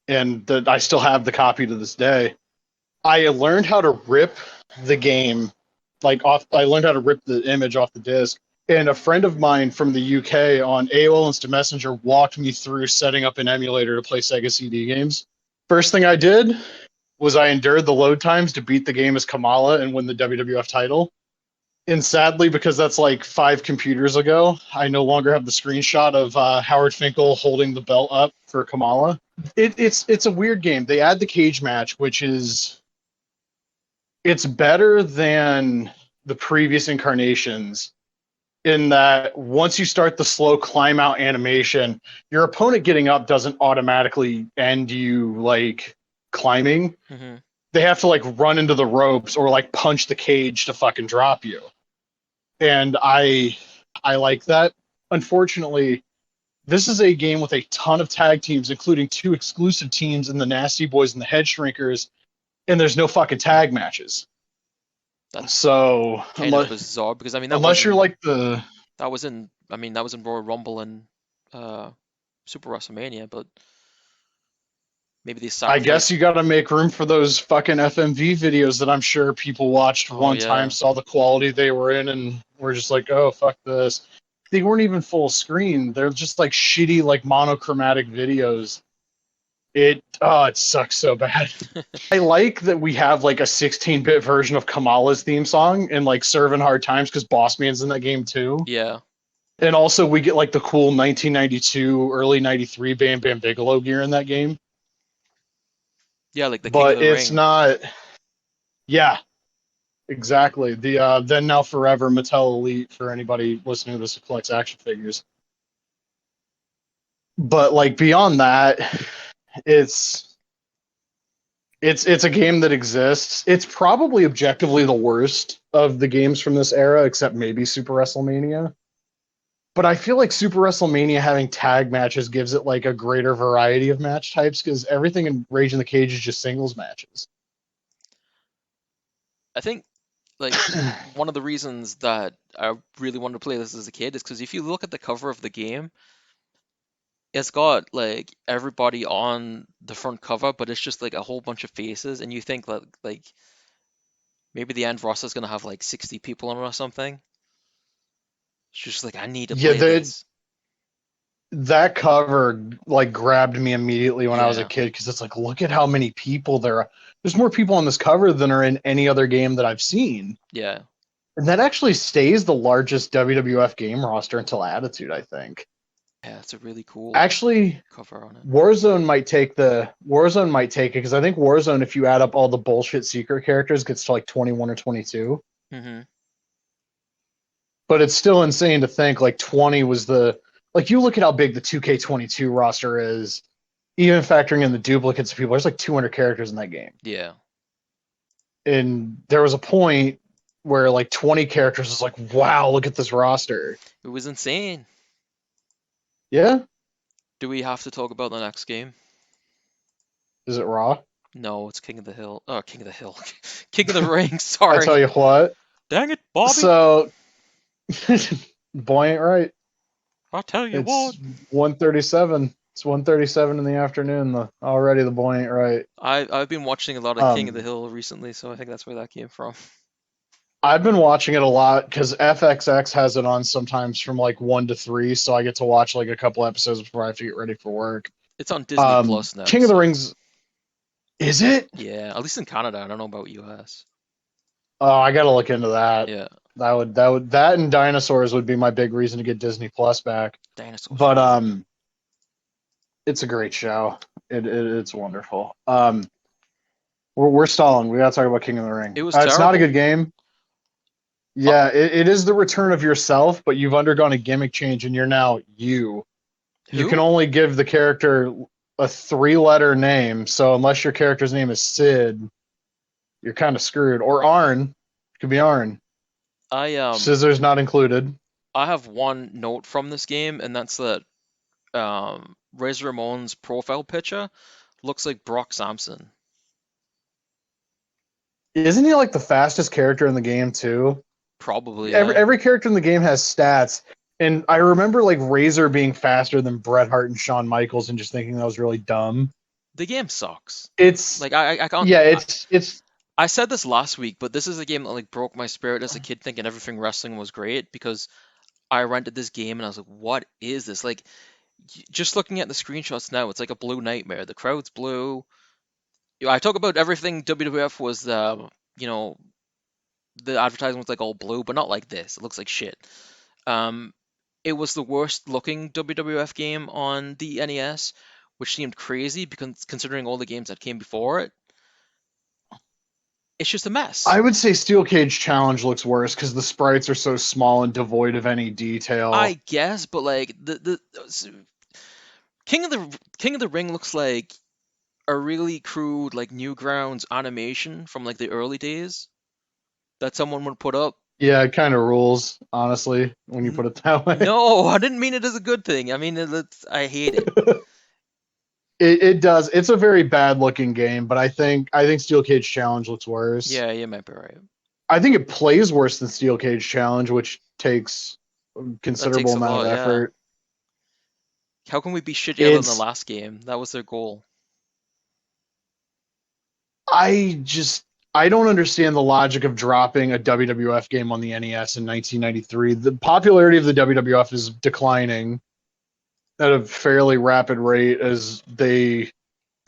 and that I still have the copy to this day. I learned how to rip the game like off. I learned how to rip the image off the disc. And a friend of mine from the UK on AOL Instant Messenger walked me through setting up an emulator to play Sega CD games. First thing I did was I endured the load times to beat the game as Kamala and win the WWF title. And sadly, because that's like 5 computers ago, I no longer have the screenshot of Howard Finkel holding the belt up for Kamala. It's a weird game. They add the cage match, which is it's better than the previous incarnations in that once you start the slow climb out animation, your opponent getting up doesn't automatically end you like climbing. Hmm. They have to like run into the ropes or like punch the cage to fucking drop you. And I like that. Unfortunately, this is a game with a ton of tag teams, including 2 exclusive teams in the Nasty Boys and the Head Shrinkers, and there's no fucking tag matches. That's So kind of bizarre because I mean unless you're like the that was in Royal Rumble and uh, Super WrestleMania, but maybe they I guess sacrificed. you got to make room for those fucking FMV videos that I'm sure people watched Oh one time, yeah, saw the quality they were in, and were just like, "Oh, fuck this." They weren't even full screen. They're just like shitty, like monochromatic videos. It sucks so bad. I like that we have like a 16-bit version of Kamala's theme song and like Serving Hard Times because Boss Man's in that game too. yeah, And also we get like the cool 1992, early 93 Bam Bam Bigelow gear in that game. yeah, like the King of But the it's Ring. not, yeah, exactly. The Then Now Forever Mattel Elite for anybody listening to this who collects action figures. But like beyond that, it's it's a game that exists. It's probably objectively the worst of the games from this era, except maybe Super WrestleMania. But I feel like Super WrestleMania having tag matches gives it like a greater variety of match types because everything in Rage in the Cage is just singles matches. I think like one of the reasons that I really wanted to play this as a kid is because if you look at the cover of the game, it's got like everybody on the front cover, but it's just like a whole bunch of faces, and you think that like maybe the end roster is gonna have like 60 people on it or something. It's just like I need to Yeah, play this. that cover like grabbed me immediately when I was a Yeah, kid because it's like, look at how many people there are. There's more people on this cover than are in any other game that I've seen. yeah, And that actually stays the largest WWF game roster until Attitude, I think. yeah. It's a really cool Actually, cover on it. Warzone might take it because I think Warzone, if you add up all the bullshit secret characters, gets to like 21 or 22. Hmm. But it's still insane to think like 20 was the like you look at how big the 2K22 roster is, even factoring in the duplicates of people. There's like 200 characters in that game, Yeah. and there was a point where like 20 characters is like, wow, look at this roster. It was insane. Yeah, Do we have to talk about the next game? is it Raw? No, it's King of the Hill. Oh, King of the Hill. King of the Ring, I tell sorry. you what. Dang it, Bobby. So, boy ain't right. I'll tell you what. It's 1:37. It's 1:37 in the afternoon. Already the boy ain't right. I've been watching a lot of King of the Hill recently, so I think that's where that came from. I've been watching it a lot because FXX has it on sometimes from like 1 to 3, so I get to watch like a couple episodes before I have to get ready for work. It's on Disney Plus now. King of the Rings, is it? Yeah, at least in Canada. I don't know about US. Oh, I gotta look into that. Yeah, That and dinosaurs would be my big reason to get Disney Plus back. dinosaurs. But it's a great show. It's wonderful. We're stalling. We gotta talk about King of the Ring. It was It's not a terrible. good game. Yeah, it is the return of yourself, but you've undergone a gimmick change and you're now you. You Who? can only give the character a 3-letter name, so unless your character's name is Sid, you're kind of screwed. Or Arn. It could be Arn. Scissors not included. I have one note from this game, and that's that Razor Ramon's profile picture looks like Brock Sampson. Isn't he like the fastest character in the game too? Probably. Every character in the game has stats. And I remember like Razor being faster than Bret Hart and Shawn Michaels and just thinking that was really dumb. The game sucks. It's like I can't. Yeah, it's. I said this last week, but this is a game that like broke my spirit as a kid, thinking everything wrestling was great, because I rented this game and I was like, "What is this?" Like, just looking at the screenshots now, it's like a blue nightmare. The crowd's blue. I talk about everything WWF was, you know, the advertising was like all blue, but not like this. It looks like shit. Um, it was the worst looking WWF game on the NES, which seemed crazy because considering all the games that came before it. It's just a mess. I would say Steel Cage Challenge looks worse because the sprites are so small and devoid of any detail. I guess, but like the King of the Ring looks like a really crude like Newgrounds animation from like the early days that someone would put up. Yeah, it kind of rules, honestly, when you put it that way. No, I didn't mean it as a good thing. I mean, I hate it. It does. It's a very bad looking game, but I think Steel Cage Challenge looks worse. Yeah, you might be right. I think it plays worse than Steel Cage Challenge, which takes a considerable amount of effort. Yeah. How can we be shittier than the last game? That was their goal. I don't understand the logic of dropping a WWF game on the NES in 1993. The popularity of the WWF is declining at a fairly rapid rate as they're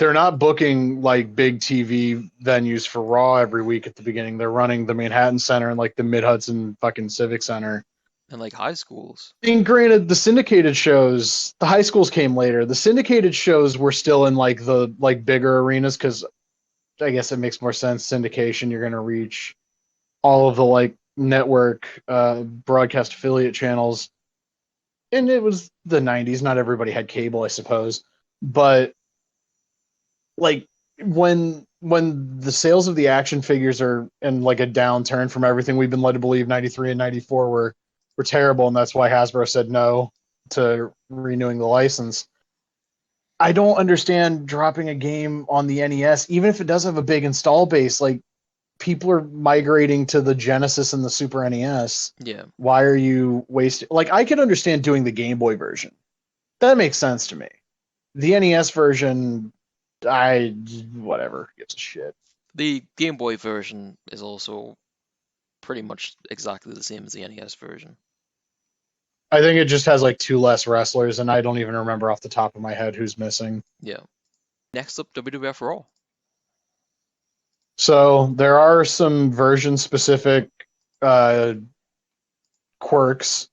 not booking like big TV venues for Raw every week at the beginning. They're running the Manhattan Center and like the Mid-Hudson fucking Civic Center. And like high schools. And granted, the syndicated shows, the high schools came later. The syndicated shows were still in like the like bigger arenas because I guess it makes more sense. Syndication, you're going to reach all of the like network broadcast affiliate channels. And it was the 90s. Not everybody had cable, I suppose. But like when the sales of the action figures are in like a downturn from everything we've been led to believe 93 and 94 were terrible, and that's why Hasbro said no to renewing the license. I don't understand dropping a game on the NES, even if it does have a big install base. Like, people are migrating to the Genesis and the Super NES. Yeah. Why are you wasting? Like, I could understand doing the Game Boy version. That makes sense to me. The NES version, whatever, gives a shit. The Game Boy version is also pretty much exactly the same as the NES version. I think it just has like 2 less wrestlers, and I don't even remember off the top of my head who's missing. Yeah. Next up, WWF Raw. So there are some version-specific quirks.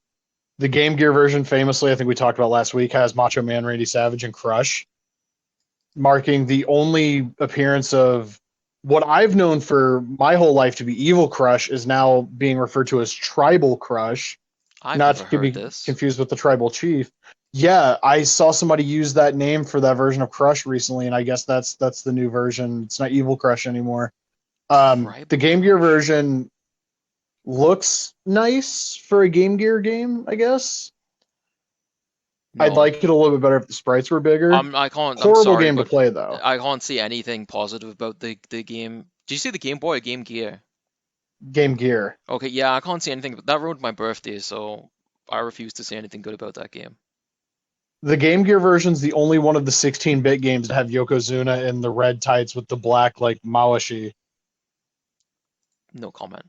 The Game Gear version, famously, I think we talked about last week, has Macho Man Randy Savage and Crush, marking the only appearance of what I've known for my whole life to be Evil Crush is now being referred to as Tribal Crush. I've not never to be heard this. confused with the Tribal Chief. Yeah, I saw somebody use that name for that version of Crush recently, and I guess that's the new version. It's not Evil Crush anymore. The Tribal Game Gear Crush. version looks nice for a Game Gear game, I guess. I'd No, like it a little bit better if the sprites were bigger. I can't. I'm Horrible sorry, game to but play though. I can't see anything positive about the game. Did you see the Game Boy or Game Gear? Game Gear. Okay, yeah, I can't see anything. But that ruined my birthday, so I refuse to say anything good about that game. The Game Gear version's the only one of the 16-bit games to have Yokozuna in the red tights with the black like Mawashi. No comment.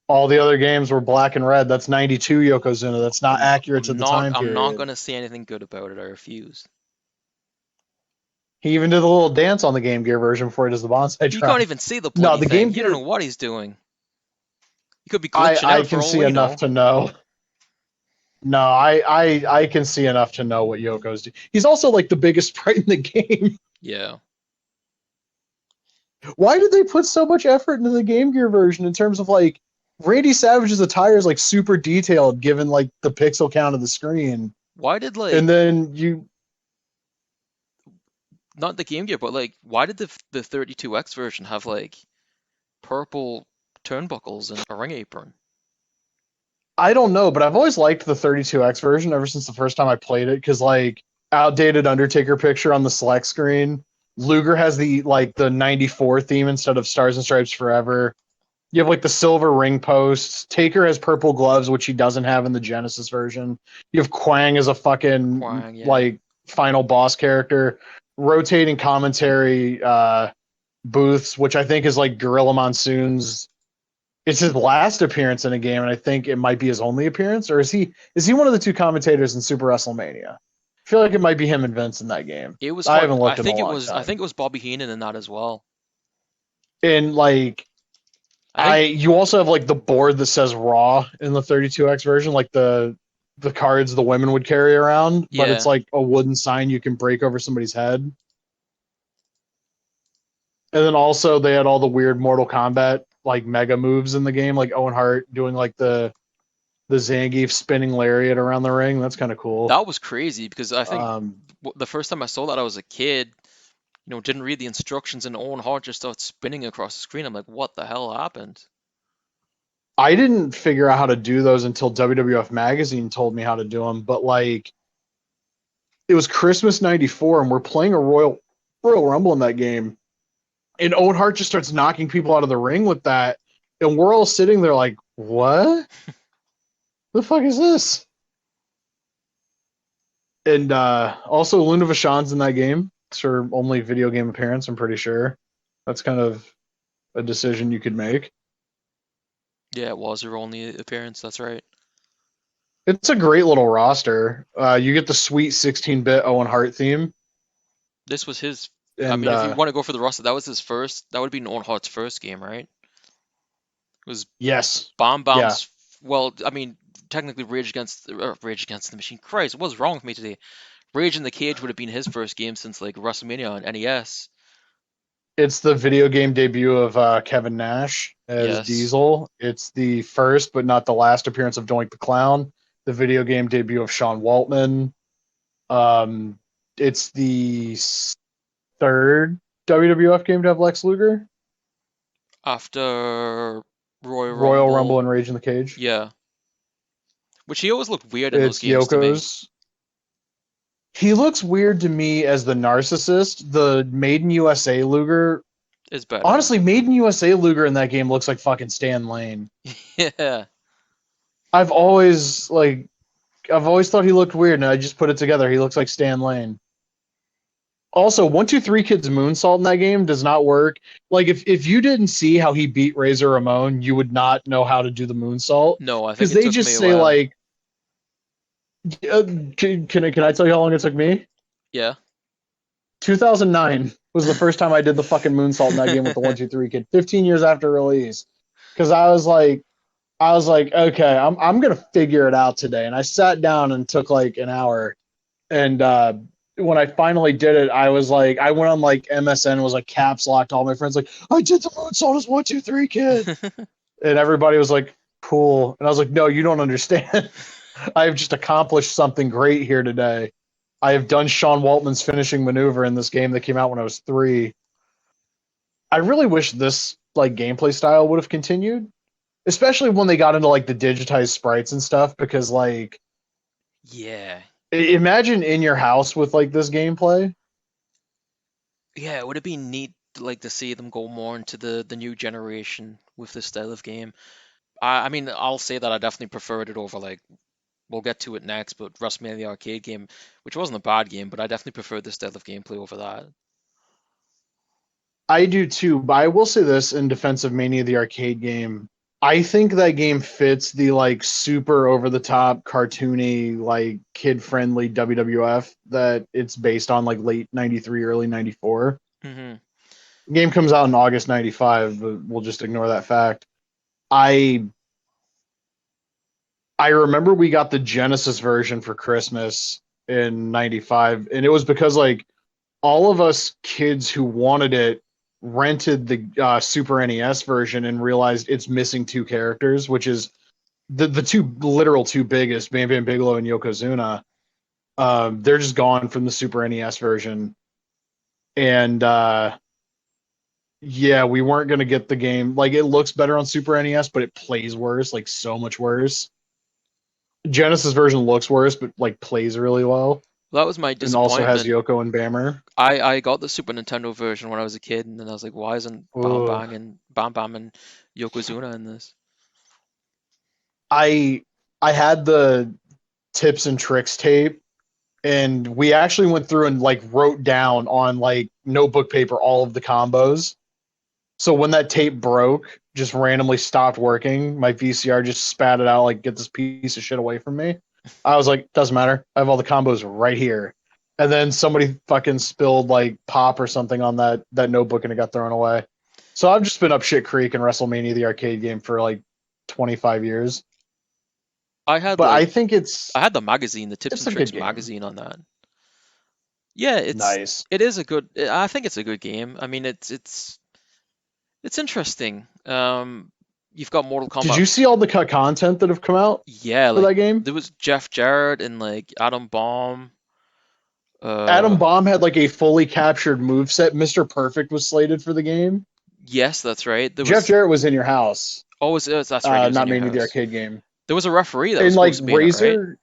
All the other games were black and red. That's 92 Yokozuna. That's not accurate to the time I'm not period. gonna say anything good about it. I refuse. He even did a little dance on the Game Gear version before he does the bonsai You can't drop. even see the No, bloody the thing. Game You don't know Gear, what he's doing. He could be I glitching I out for can all see we enough know. to know. No, I can see enough to know what Yoko's doing. He's also like the biggest sprite in the game. Yeah. Why did they put so much effort into the Game Gear version in terms of like Randy Savage's attire is like super detailed given like the pixel count of the screen. Why did And like then you not the Game Gear, but like why did the 32X version have like purple turnbuckles and a ring apron? I don't know, but I've always liked the 32X version ever since the first time I played it because like outdated Undertaker picture on the select screen. Luger has the like the 94 theme instead of Stars and Stripes Forever. You have like the silver ring posts. Taker has purple gloves, which he doesn't have in the Genesis version. You have Quang as a fucking Quang, yeah. like final boss character. Rotating commentary booths, which I think is like Gorilla Monsoon's. It's his last appearance in a game, and I think it might be his only appearance. Or is he one of the two commentators in Super WrestleMania? I feel like it might be him and Vince in that game. It was I quite haven't I looked in a think it long was I time. think it was Bobby Heenan in that as well. And like I think you also have like the board that says Raw in the 32X version, like the cards the women would carry around, but it's yeah. like a wooden sign you can break over somebody's head. And then also they had all the weird Mortal Kombat like mega moves in the game, like Owen Hart doing like the Zangief spinning lariat around the ring. That's kind of cool. That was crazy because I think Um, the first time I saw that I was a kid, didn't read the instructions and Owen Hart just started spinning across the screen. I'm like, what the hell happened? I didn't figure out how to do those until WWF Magazine told me how to do them. But like, it was Christmas '94, and we're playing a Royal Rumble in that game, and Owen Hart just starts knocking people out of the ring with that, and we're all sitting there like, what the fuck is this? And also Luna Vachon's in that game. It's her only video game appearance, I'm pretty sure. That's kind of a decision you could make. Yeah, it was her only appearance. That's right. It's a great little roster. You get the sweet 16-bit Owen Hart theme, This was his. I and mean, if you want to go for the roster, that was his first. That would be Owen Hart's first game, right? It was yes, Bomb yeah, Bomb's. Well, I mean, technically Rage Against the Machine. Christ, what's wrong with me today? Rage in the Cage would have been his first game since like WrestleMania on NES. it's the video game debut of Kevin Nash as Yes. Diesel. It's the first, but not the last appearance of Doink the Clown. The video game debut of Sean Waltman. Um, it's the third WWF game to have Lex Luger. After Royal Royal Rumble Rumble, and Rage in the Cage. yeah. Which he always looked weird in those It's games to me. Yoko's. He looks weird to me as the narcissist. The Made in USA Luger. Is better. Honestly, Made in USA Luger in that game looks like fucking Stan Lane. Yeah. I've always like I've always thought he looked weird, and I just put it together. He looks like Stan Lane. Also, 1-2-3 Kid's moonsault in that game does not work. Like if you didn't see how he beat Razor Ramon, you would not know how to do the moonsault No, I think because it they took me just a say while. like, can I tell you how long it took me? Yeah. 2009 was the first time I did the fucking moonsault in that game with the 1-2-3 Kid. 15 years after release, because I was like, okay, I'm gonna figure it out today, and I sat down and took like an hour. And when I finally did it, I was like, I went on like MSN, was like caps locked all my friends, like, I did the moonsault as 1-2-3 Kid, and everybody was like, cool, and I was like, no, you don't understand. I have just accomplished something great here today. I have done Sean Waltman's finishing maneuver in this game that came out when I was 3. I really wish this like gameplay style would have continued, especially when they got into like the digitized sprites and stuff. Because like, Yeah. imagine in your house with like this gameplay. Yeah, it would have been neat like to see them go more into the new generation with this style of game. I mean, I'll say that I definitely preferred it over like we'll get to it next, but WrestleMania the arcade game, which wasn't a bad game, but I definitely preferred this style of gameplay over that. I do too, but I will say this in defense of Mania the arcade game. I think that game fits the like super over the top cartoony like kid friendly WWF that it's based on like late 93 early 94. Hmm. Game comes out in August 95, but we'll just ignore that fact. I I remember we got the Genesis version for Christmas in 95, and it was because like all of us kids who wanted it rented the Super NES version and realized it's missing 2 characters, which is the two literal two biggest, Bam Bam Bigelow and Yokozuna. They're just gone from the Super NES version, and yeah, we weren't gonna get the game. Like it looks better on Super NES, but it plays worse, like so much worse. Genesis version looks worse, but like plays really well, That was my and also has disappointment. Yoko and Bammer. I got the Super Nintendo version when I was a kid, and then I was like, why isn't Ugh. Bam Bam and Yokozuna in this? I I had the tips and tricks tape, and we actually went through and like wrote down on like notebook paper all of the combos. So when that tape broke, just randomly stopped working, my VCR just spat it out like get this piece of shit away from me. I was like, doesn't matter. I have all the combos right here. And then somebody fucking spilled like pop or something on that notebook and it got thrown away. So I've just been up shit creek in WrestleMania the arcade game for like 25 years. I had But I like think I had the magazine, the Tips it's and a Tricks good game. magazine on that. Yeah, Nice. it is a good. I think it's a good game. I mean, it's interesting. You've got Mortal Did Kombat. you see all the cut content that have come out Yeah, for like that game? there was Jeff Jarrett and like Adam Bomb. Adam Uh, Bomb had like a fully captured moveset. Mr. Perfect was slated for the game. yes, that's right. There Jeff was. Jarrett was in your house, Oh, that's right. He was in not your mainly the house. arcade game. There was a referee that was And like supposed to be in it, right? Razor,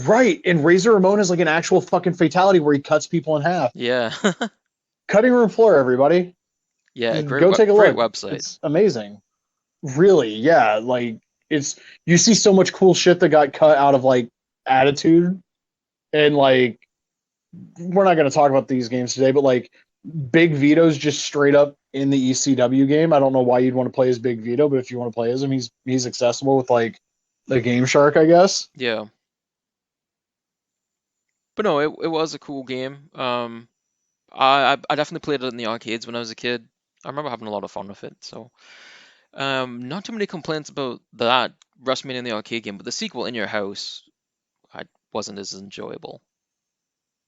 right? And Razor Ramon is like an actual fucking fatality where he cuts people in half. Yeah, Cutting room floor, everybody. yeah. Just go take a Great look. website. It's amazing. Really, yeah. Like it's you see so much cool shit that got cut out of like attitude and like we're not going to talk about these games today, but like Big Vito's just straight up in the ECW game. I don't know why you'd want to play as Big Vito, but if you want to play as him, he's accessible with like the Game Shark, I guess. Yeah, but no, it was a cool game. I definitely played it in the arcades when I was a kid. I remember having a lot of fun with it. So, not too many complaints about that WrestleMania in the arcade game, but the sequel in your house, I wasn't as enjoyable.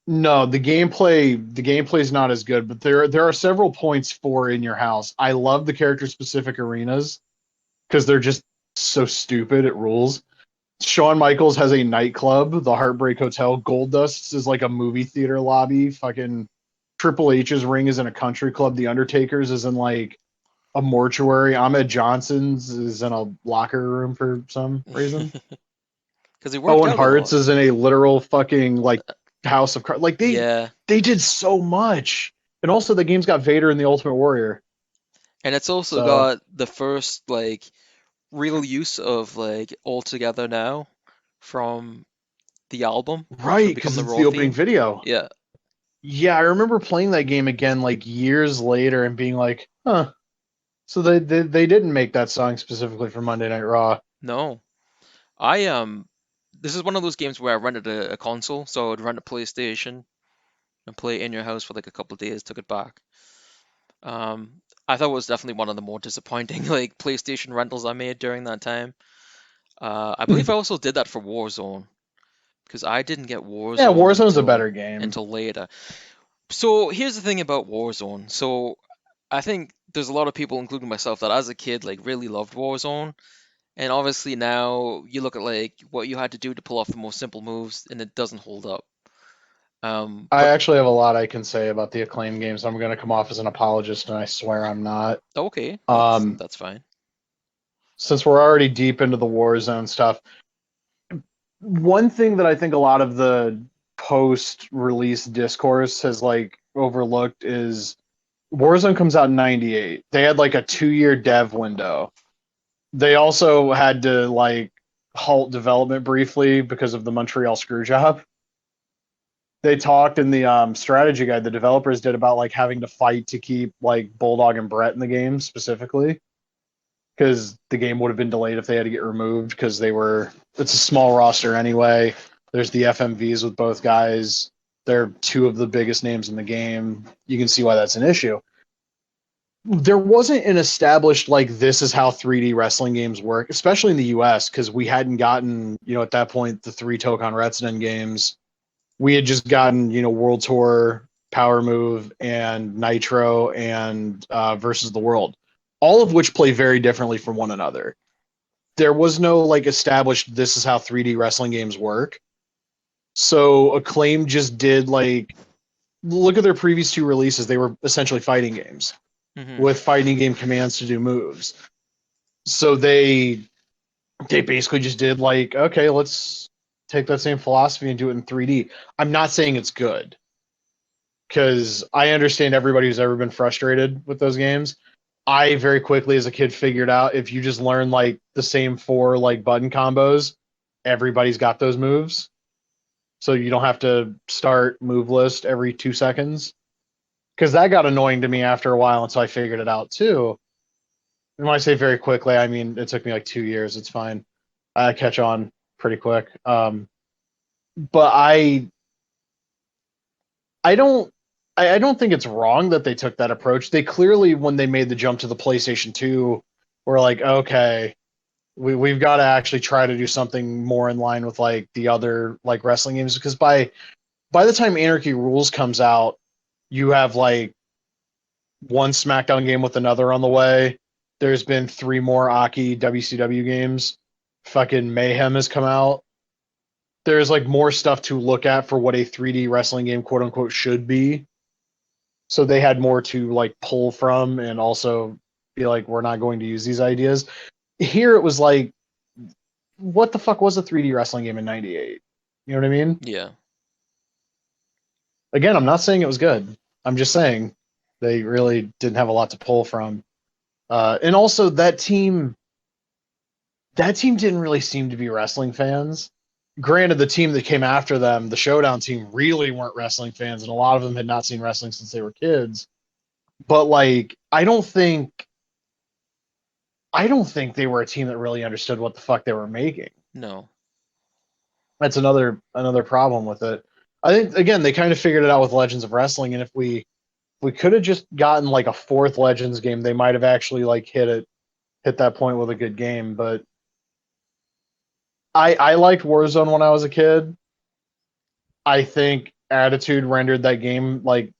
No, the gameplay is not as good, but there are several points for in your house. I love the character specific arenas because they're just so stupid. It rules. Shawn Michaels has a nightclub, the Heartbreak Hotel. Goldust's is like a movie theater lobby. Fucking Triple H's ring is in a country club. The Undertaker's is in like a mortuary. Ahmed Johnson's is in a locker room for some reason. Because he worked Owen out a Hart's lot. is in a literal fucking like house of cards. Like Yeah, they did so much. And also the game's got Vader and the Ultimate Warrior. and it's also So got the first like real use of like All Together Now from the album to right, become because the it's Raw the opening theme. video. Yeah. Yeah, I remember playing that game again like years later and being like, huh. So they didn't make that song specifically for Monday Night Raw. No. I this is one of those games where I rented a console, so I would rent a PlayStation and play it in your house for like a couple of days, took it back. I thought it was definitely one of the more disappointing like PlayStation rentals I made during that time. I believe I also did that for Warzone because I didn't get Yeah, Warzone Warzone's a better game. until later. So here's the thing about Warzone. So I think there's a lot of people, including myself, that as a kid like really loved Warzone, And obviously now you look at like what you had to do to pull off the most simple moves, and it doesn't hold up. I But actually have a lot I can say about the Acclaim games. I'm going to come off as an apologist, and I swear I'm not. okay, that's Um, that's fine. since we're already deep into the Warzone stuff, one thing that I think a lot of the post-release discourse has like overlooked is Warzone comes out in '98. They had like a 2-year dev window. They also had to like halt development briefly because of the Montreal Screwjob. They talked in the strategy guide the developers did about like having to fight to keep like Bulldog and Brett in the game specifically because the game would have been delayed if they had to get removed because they were it's a small roster anyway. There's the FMVs with both guys. They're two of the biggest names in the game. You can see why that's an issue. There wasn't an established like this is how 3D wrestling games work, especially in the US, because we hadn't gotten, at that point the three Tokon Retsuden games. We had just gotten, World Tour, Power Move, and Nitro and Versus the World, all of which play very differently from one another. There was no like established this is how 3D wrestling games work. So Acclaim just did like look at their previous two releases. They were essentially fighting games Hmm. with fighting game commands to do moves. So they basically just did like, okay, let's take that same philosophy and do it in 3D. I'm not saying it's good because I understand everybody who's ever been frustrated with those games. I very quickly as a kid figured out if you just learn like the same four like button combos, everybody's got those moves. So you don't have to start move list every 2 seconds. Because that got annoying to me after a while until I figured it out too. And when I say very quickly, I mean it took me like 2 years. It's fine. I catch on pretty quick. But I don't I don't think it's wrong that they took that approach. They clearly, when they made the jump to the PlayStation 2, were like, okay, we've got to actually try to do something more in line with like the other like wrestling games because by the time Anarchy Rules comes out, you have like one SmackDown game with another on the way. There's been three more Aki WCW games. Fucking Mayhem has come out. There's like more stuff to look at for what a 3D wrestling game quote unquote should be. So they had more to like pull from and also be like, we're not going to use these ideas. Here it was like, what the fuck was a 3D wrestling game in '98? You know what I mean? Yeah. Again, I'm not saying it was good. I'm just saying they really didn't have a lot to pull from. And also that team didn't really seem to be wrestling fans. Granted, the team that came after them, the Showdown team, really weren't wrestling fans, and a lot of them had not seen wrestling since they were kids. But like, I don't think they were a team that really understood what the fuck they were making. No. That's another problem with it. I think again they kind of figured it out with Legends of Wrestling, and if we could have just gotten like a fourth Legends game, they might have actually like hit that point with a good game. But I liked Warzone when I was a kid. I think Attitude rendered that game like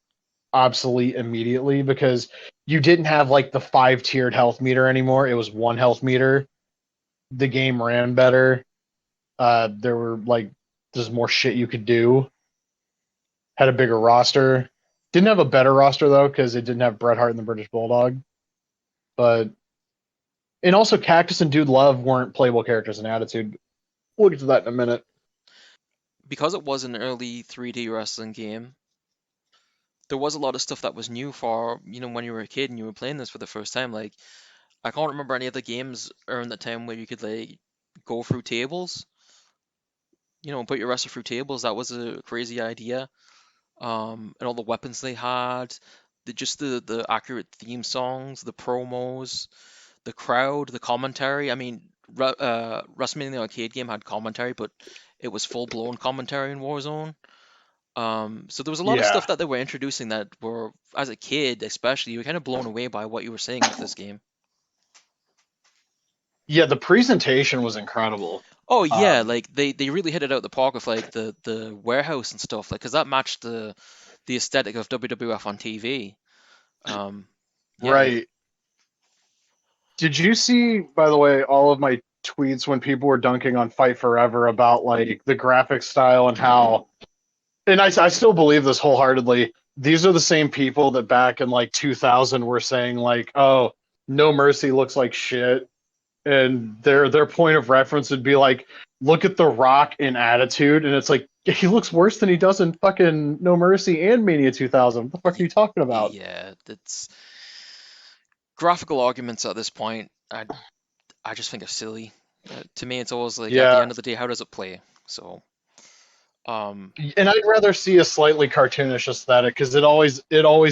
obsolete immediately because you didn't have like the 5 tiered health meter anymore. It was one health meter. The game ran better. There were like there's more shit you could do. Had a bigger roster. Didn't have a better roster though because it didn't have Bret Hart and the British Bulldog. But and also Cactus and Dude Love weren't playable characters in Attitude. We'll get to that in a minute. Because it was an early 3D wrestling game, there was a lot of stuff that was new for, when you were a kid and you were playing this for the first time. Like, I can't remember any other games around that time where you could, like, go through tables, put your wrestler through tables. That was a crazy idea. And all the weapons they had, just the accurate theme songs, the promos, the crowd, the commentary. I mean, WrestleMania the arcade game had commentary, but it was full blown commentary in Warzone. So there was a lot of stuff Yeah. that they were introducing that were, as a kid especially, you were kind of blown away by what you were seeing with this game. Yeah, the presentation was incredible. Oh yeah, Um, like they really hit it out the park with like the warehouse and stuff, like because that matched the aesthetic of WWF on TV. Um, yeah, right. Did you see, by the way, all of my tweets when people were dunking on Fight Forever about like the graphic style and how, and I still believe this wholeheartedly. These are the same people that back in like 2000 were saying like, oh, No Mercy looks like shit, and their point of reference would be like, look at The Rock in Attitude, and it's like he looks worse than he does in fucking No Mercy and Mania 2000. What the fuck are Y- you talking about? Yeah, that's graphical arguments at this point. I just think are silly. To me, it's always like at the Yeah, end of the day, how does it play? So, um, and I'd rather see a slightly cartoonish aesthetic because it always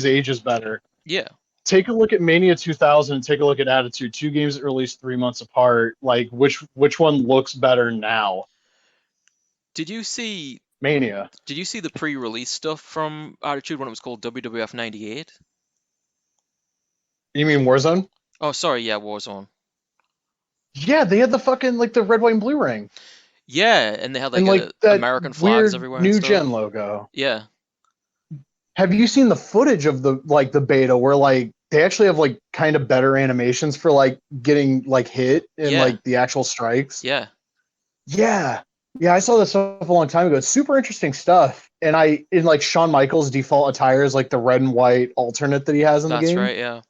ages better. yeah. Take a look at Mania 2000 and take a look at Attitude. Two games that released 3 months apart. Like which one looks better now? Did you see Mania. Did you see the pre-release stuff from Attitude when it was called WWF '98? You mean Warzone? Oh, sorry, yeah, Warzone. Yeah, they had the fucking like the red, white, and blue ring Yeah, and they had and like like a that American flags weird everywhere and new gen stuff. logo. Yeah, Have you seen the footage of the beta where like they actually have like kind of better animations for like getting like hit and yeah, like the actual strikes? yeah. Yeah. Yeah, I saw this stuff a long time ago. It's super interesting stuff. And I in like Shawn Michaels' default attire is like the red and white alternate that he has in the That's game. right. Yeah.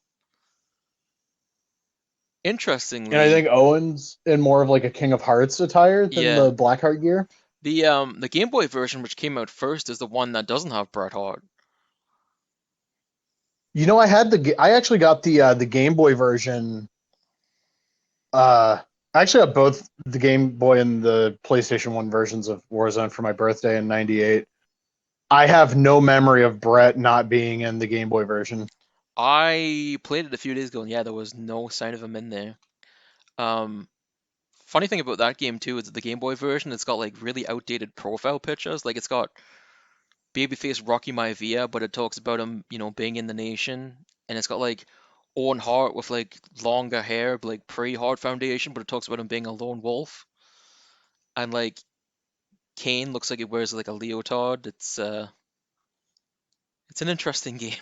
And I Interestingly, think Owen's in more of like a King of Hearts attire than yeah, the Blackheart gear. the Game Boy version, which came out first, is the one that doesn't have Bret Hart. You know, I actually got the Game Boy version. I actually got both the Game Boy and the PlayStation 1 versions of Warzone for my birthday in '98. I have no memory of Brett not being in the Game Boy version. I played it a few days ago, and yeah, there was no sign of him in there. Um, Funny thing about that game too is that the Game Boy version, it's got like really outdated profile pictures. Like it's got babyface Rocky Maivia, but it talks about him, being in the nation, and it's got like Owen Hart with like longer hair, like pre-Hart Foundation, but it talks about him being a lone wolf, and like Kane looks like he wears like a leotard. It's an interesting game.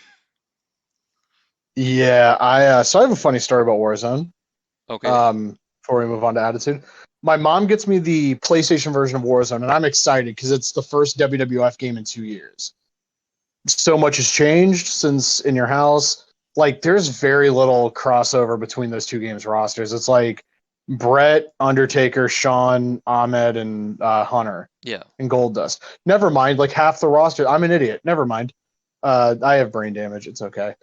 Yeah, I have a funny story about Warzone. Okay, Before we move on to Attitude, my mom gets me the PlayStation version of Warzone, and I'm excited because it's the first WWF game in 2 years. So much has changed since In Your House. Like, there's very little crossover between those two games rosters. It's like Brett, Undertaker, Shawn, Ahmed, and Hunter yeah, and Goldust. Never mind, like half the roster. I'm an idiot. Never mind. I have brain damage. It's okay.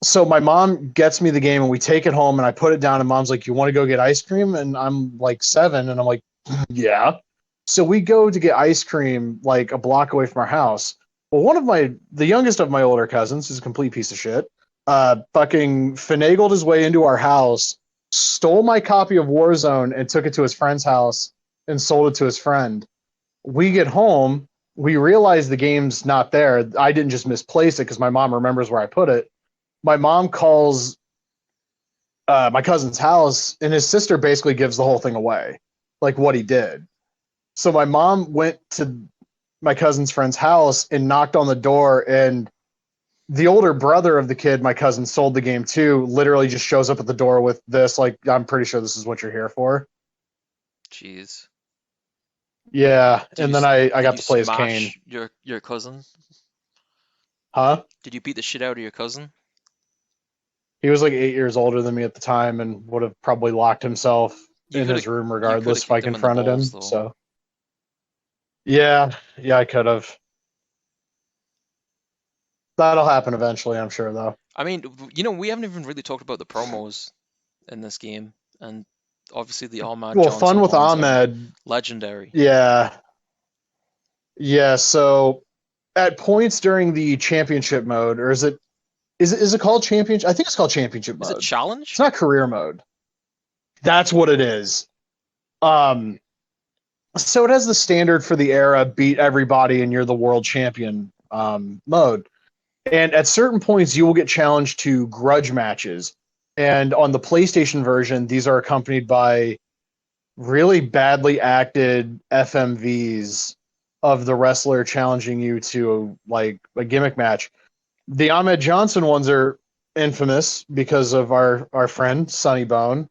So my mom gets me the game and we take it home and I put it down and mom's like, "You want to go get ice cream?" And I'm like 7 and I'm like, "Yeah." So we go to get ice cream like a block away from our house. Well, the youngest of my older cousins is a complete piece of shit. Fucking finagled his way into our house, stole my copy of Warzone and took it to his friend's house and sold it to his friend. We get home, we realize the game's not there. I didn't just misplace it because my mom remembers where I put it. My mom calls my cousin's house, and his sister basically gives the whole thing away, like what he did. So my mom went to my cousin's friend's house and knocked on the door, and the older brother of the kid my cousin sold the game to literally just shows up at the door with this, like, "I'm pretty sure this is what you're here for." jeez. Yeah, Did you and then I did got you to play as Kane. smash your cousin? Huh? Did you beat the shit out of your cousin? He was like 8 years older than me at the time and would have probably locked himself You in could have his room you could have regardless if I kicked him in the confronted balls him. though. So yeah, I could have. That'll happen eventually, I'm sure, though. I mean, we haven't even really talked about the promos in this game, and obviously the Ahmad Well, fun Johnson with ones are Ahmed. legendary. Yeah. Yeah. So at points during the championship mode, or is it called championship? I think it's called championship Is it mode. It's challenge? not career mode. That's what it is. Um, so it has the standard for the era, beat everybody and you're the world champion mode. And at certain points, you will get challenged to grudge matches. And on the PlayStation version, these are accompanied by really badly acted FMVs of the wrestler challenging you to like a gimmick match. The Ahmed Johnson ones are infamous because of our friend Sonny Bone.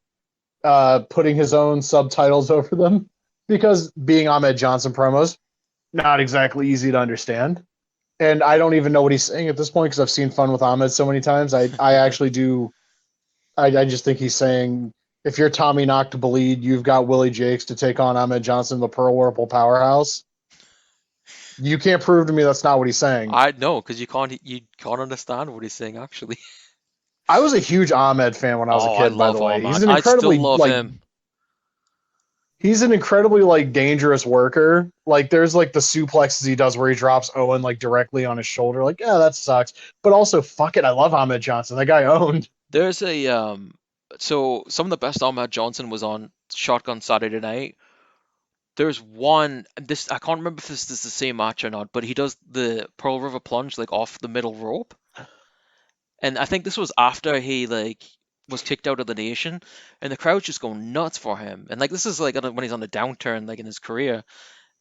putting his own subtitles over them because being Ahmed Johnson promos not exactly easy to understand. And I don't even know what he's saying at this point because I've seen Fun with Ahmed so many times. I actually do. I just think he's saying if you're Tommy Knock to bleed, you've got Willie Jakes to take on Ahmed Johnson, the Pearl Whirlpool powerhouse. You can't prove to me that's not what he's saying. I know, because you can't understand what he's saying actually. I was a huge Ahmed fan when I was a Oh, I kid, by the love way. Ahmad. I still love him. He's an incredibly like dangerous worker. Like there's like the suplexes he does where he drops Owen like directly on his shoulder. Like, yeah, that sucks. But also, fuck it, I love Ahmed Johnson. That guy owned. There's a so some of the best Ahmad Johnson was on Shotgun Saturday Night. There's one this I can't remember if this is the same match or not, but he does the Pearl River plunge like off the middle rope. And I think this was after he like was kicked out of the nation, and the crowd's just going nuts for him. And like this is like when he's on a downturn like in his career,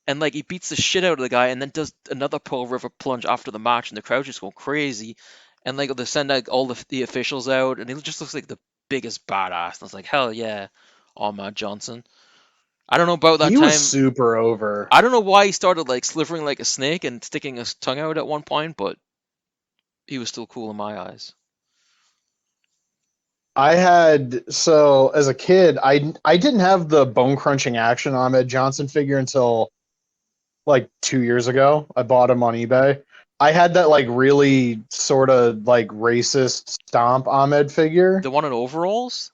and like he beats the shit out of the guy, and then does another Pearl River plunge after the match, and the crowd just go crazy. And like they send like all the officials out, and he just looks like the biggest badass. And I was like, hell yeah, Ahmad Johnson. I don't know about that He was time. super over. I don't know why he started like slithering like a snake and sticking his tongue out at one point, but he was still cool in my eyes. I had so as a kid, I didn't have the bone crunching action Ahmed Johnson figure until like 2 years ago. I bought him on eBay. I had that like really sort of like racist stomp Ahmed figure. The one in overalls?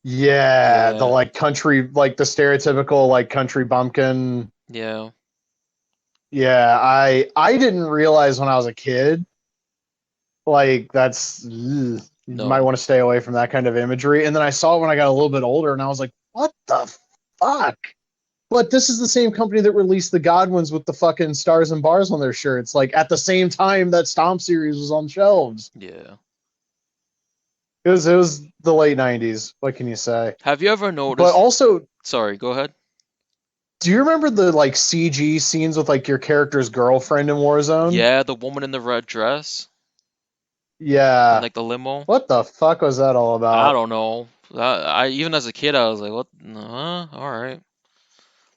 Yeah, the Yeah, like country, like the stereotypical like country bumpkin. yeah, Yeah, I didn't realize when I was a kid, like that's ugh, you might no, want to stay away from that kind of imagery. And then I saw it when I got a little bit older, and I was like, what the fuck? But this is the same company that released the Godwins with the fucking stars and bars on their shirts, like at the same time that Stomp series was on shelves. yeah. It was the late 90s. What can you say? Have you ever But noticed? also, Sorry, go ahead. do you remember the like CG scenes with like your character's girlfriend in Warzone? Yeah, the woman in the red dress in Yeah. like the limo. What the fuck was that all I about? don't know. I even as a kid, I was like, what? All right.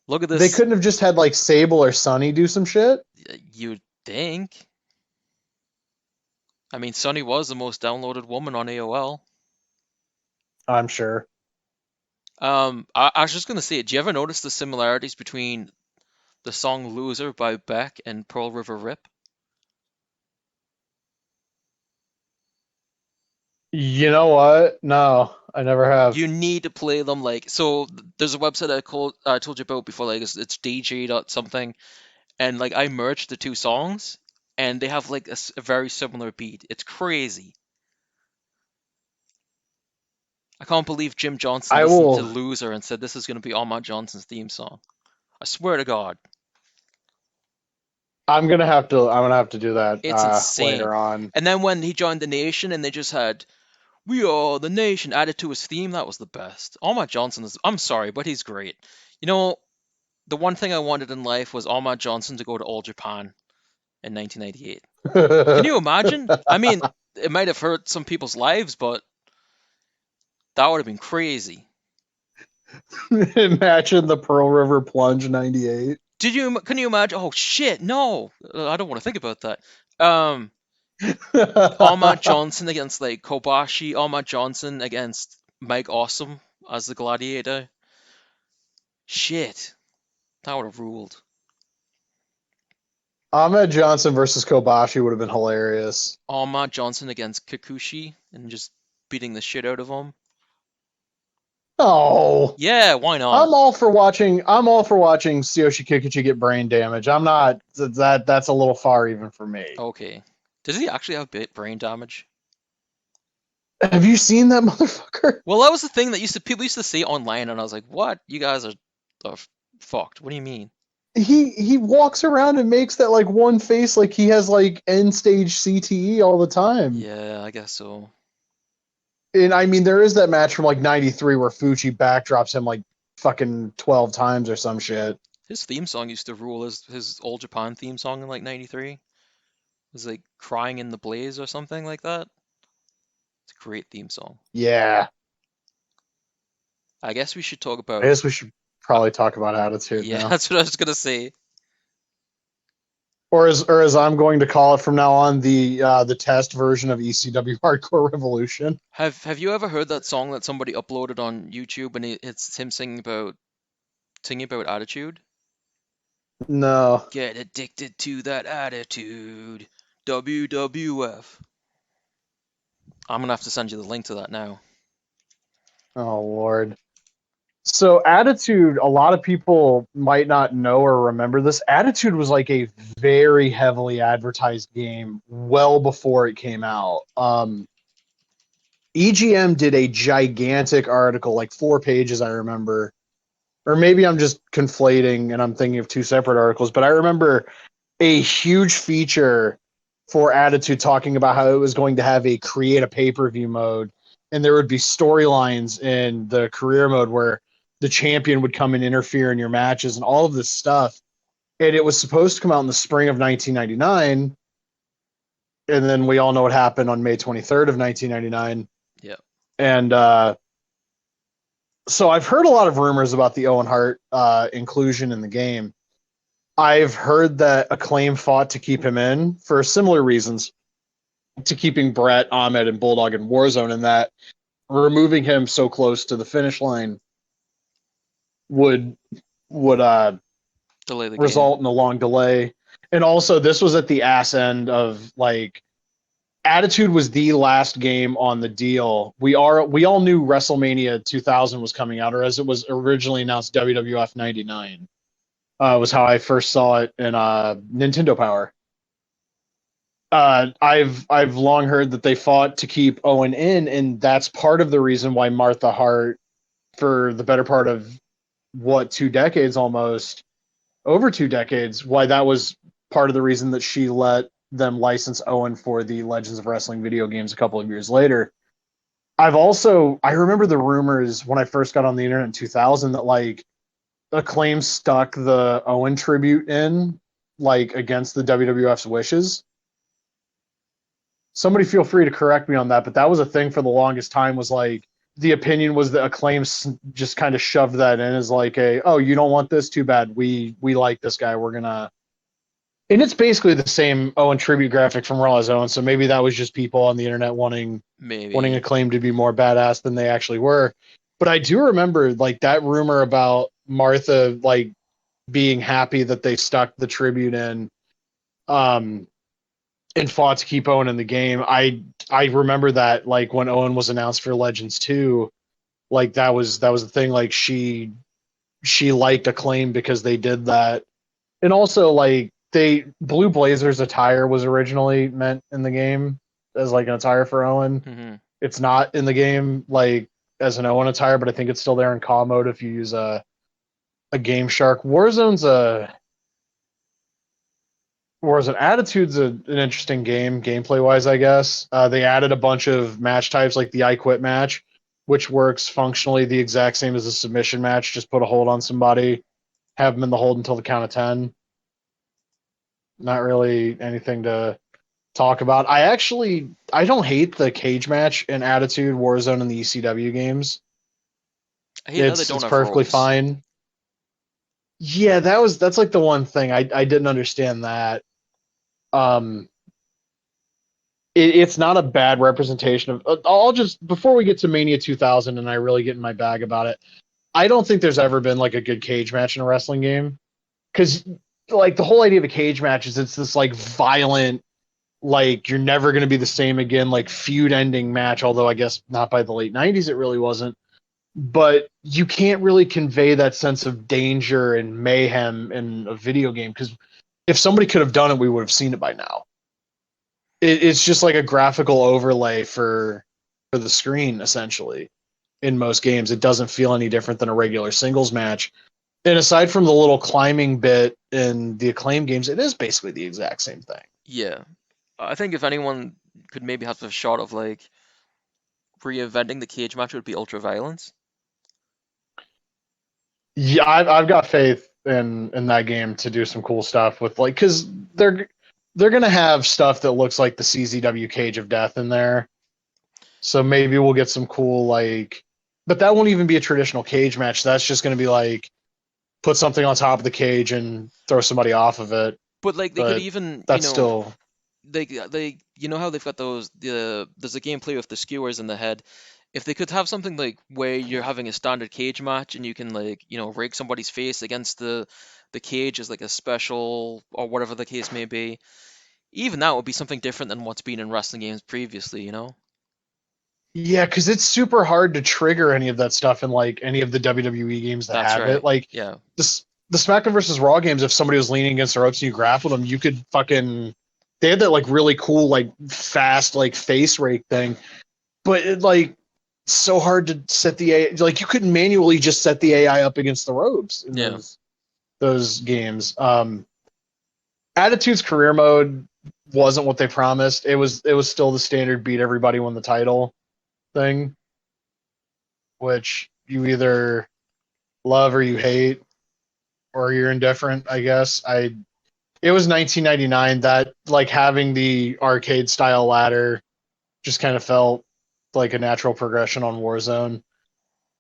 Look at They this. couldn't have just had like Sable or Sunny do some shit. You'd think. I mean, Sunny was the most downloaded woman on AOL. I'm sure. I was just gonna say, do you ever notice the similarities between the song "Loser" by Beck and Pearl River Rip? You know what? No, I never have. You need to play them like so. There's a website I told you about before, like it's DJ dot something, and like I merged the two songs, and they have like a very similar beat. It's crazy. I can't believe Jim Johnson I listened to will. "Loser" and said this is gonna be Ahmad Johnson's theme song. I swear to God, I'm gonna have to. I'm gonna have to do that it's insane. later on. And then when he joined the Nation, and they just had "We Are the Nation" added to his theme, that was the best. Ahmad Johnson is. I'm sorry, but he's great. You know, the one thing I wanted in life was Ahmad Johnson to go to All Japan in 1998. Can you imagine? I mean, it might have hurt some people's lives, but that would have been crazy. Imagine the Pearl River Plunge '98. Can you imagine? Oh shit, no. I don't want to think about that. Um Ahmad Johnson against like Kobashi, Ahmad Johnson against Mike Awesome as the gladiator. Shit, that would have ruled. Ahmed Johnson versus Kobashi would have been hilarious. Ahmad Johnson against Kikuchi and just beating the shit out of him. Oh, Yeah, why not? I'm all for watching. I'm all for watching Tsuyoshi Kikuchi get brain damage. I'm not that. That's a little far even for me. Okay. Does he actually have brain damage? Have you seen that motherfucker? Well, that was the thing that people used to say online, and I was like, "What? You guys are fucked. What do you mean?" He walks around and makes that like one face like he has like end stage CTE all the time. Yeah, I guess so. And I mean, there is that match from like '93 where Fuji backdrops him like fucking 12 times or some shit. His theme song used to rule. His Old Japan theme song in like '93 was like "Crying in the Blaze" or something like that. It's a great theme song. Yeah. I guess we should talk I about. guess we should probably talk about Attitude Yeah, now. that's what I was gonna say. Or as I'm going to call it from now on, the test version of ECW Hardcore Revolution. Have you ever heard that song that somebody uploaded on YouTube and it's him singing about attitude? No. Get addicted to that attitude. WWF. I'm gonna have to send you the link to that now. Oh Lord. So Attitude, a lot of people might not know or remember this. Attitude was like a very heavily advertised game well before it came out. EGM did a gigantic article, like 4 pages, I remember. Or maybe I'm just conflating and I'm thinking of two separate articles, but I remember a huge feature for Attitude talking about how it was going to have a create a pay-per-view mode, and there would be storylines in the career mode where the champion would come and interfere in your matches and all of this stuff. And it was supposed to come out in the spring of 1999, and then we all know what happened on May 23rd of 1999. Yeah. And so I've heard a lot of rumors about the Owen Hart inclusion in the game. I've heard that Acclaim fought to keep him in for similar reasons to keeping Brett, Ahmed, and Bulldog in Warzone, and that removing him so close to the finish line would would Delay the game. result in a long delay. And also, this was at the ass end of like Attitude was the last game on the deal. We all knew WrestleMania 2000 was coming out, or as it was originally announced, WWF 99 was how I first saw it in Nintendo Power. I've long heard that they fought to keep Owen in, and that's part of the reason why Martha Hart, for the better part of what 2 decades, almost over 2 decades, why that was part of the reason that she let them license Owen for the Legends of Wrestling video games a couple of years later. I remember the rumors when I first got on the internet in 2000 that like Acclaim stuck the Owen tribute in like against the WWF's wishes. Somebody feel free to correct me on that, but that was a thing for the longest time. Was like the opinion was that Acclaim just kind of shoved that in as like a, oh, you don't want this, too bad, we like this guy, we're gonna. And it's basically the same Owen tribute graphic from Raw as Owen, so maybe that was just people on the internet wanting Maybe. Acclaim to be more badass than they actually were. But I do remember like that rumor about Martha like being happy that they stuck the tribute in, um, and fought to keep Owen in the game. I remember that like when Owen was announced for Legends 2, like that was the thing. Like she liked Acclaim because they did that, and also like they Blue Blazers attire was originally meant in the game as like an attire for Owen. Hmm. It's not in the game like as an Owen attire, but I think it's still there in CAW mode if you use a Game Shark. Warzone Attitude's an interesting game, gameplay wise, I guess. They added a bunch of match types like the I Quit match, which works functionally the exact same as a submission match. Just put a hold on somebody, have them in the hold until the count of 10. Not really anything to talk about. I don't hate the cage match in Attitude, Warzone, and the ECW games. I hate how they don't It's have perfectly ropes. fine. Yeah, that's like the one thing I didn't understand that. Um, it's not a bad representation of. I'll just before we get to Mania 2000 and I really get in my bag about it. I don't think there's ever been like a good cage match in a wrestling game because like the whole idea of a cage match is it's this like violent, like you're never going to be the same again, like feud ending match. Although I guess not by the late 90s it really wasn't. But you can't really convey that sense of danger and mayhem in a video game because if somebody could have done it, we would have seen it by now. It's just like a graphical overlay for the screen essentially. In most games, it doesn't feel any different than a regular singles match. And aside from the little climbing bit in the Acclaim games, it is basically the exact same thing. Yeah. I think if anyone could maybe have a shot of like reinventing the cage match, it would be Ultra Violence. Yeah, I've got faith in that game to do some cool stuff with like because they're gonna have stuff that looks like the CZW Cage of Death in there. So maybe we'll get some cool like but that won't even be a traditional cage match. That's just going to be like put something on top of the cage and throw somebody off of it. But like they could But even, that's still they you know how they've got there's a gameplay with the skewers in the head. If they could have something like where you're having a standard cage match and you can like rig somebody's face against the cage as like a special or whatever the case may be, even that would be something different than what's been in wrestling games previously. yeah, because it's super hard to trigger any of that stuff in like any of the WWE games that That's have it. right. Like Yeah. this, the SmackDown versus Raw games, if somebody was leaning against the ropes and you grappled them, you could fucking. They had that like really cool, like fast, like face rake thing, but it like so hard to set the AI. Like you couldn't manually just set the AI up against the ropes in Yeah. those games. Attitude's career mode wasn't what they promised. It was still the standard beat everybody won the title thing, which you either love or you hate or you're indifferent, I guess. It was 1999 that like having the arcade style ladder just kind of felt like a natural progression on Warzone.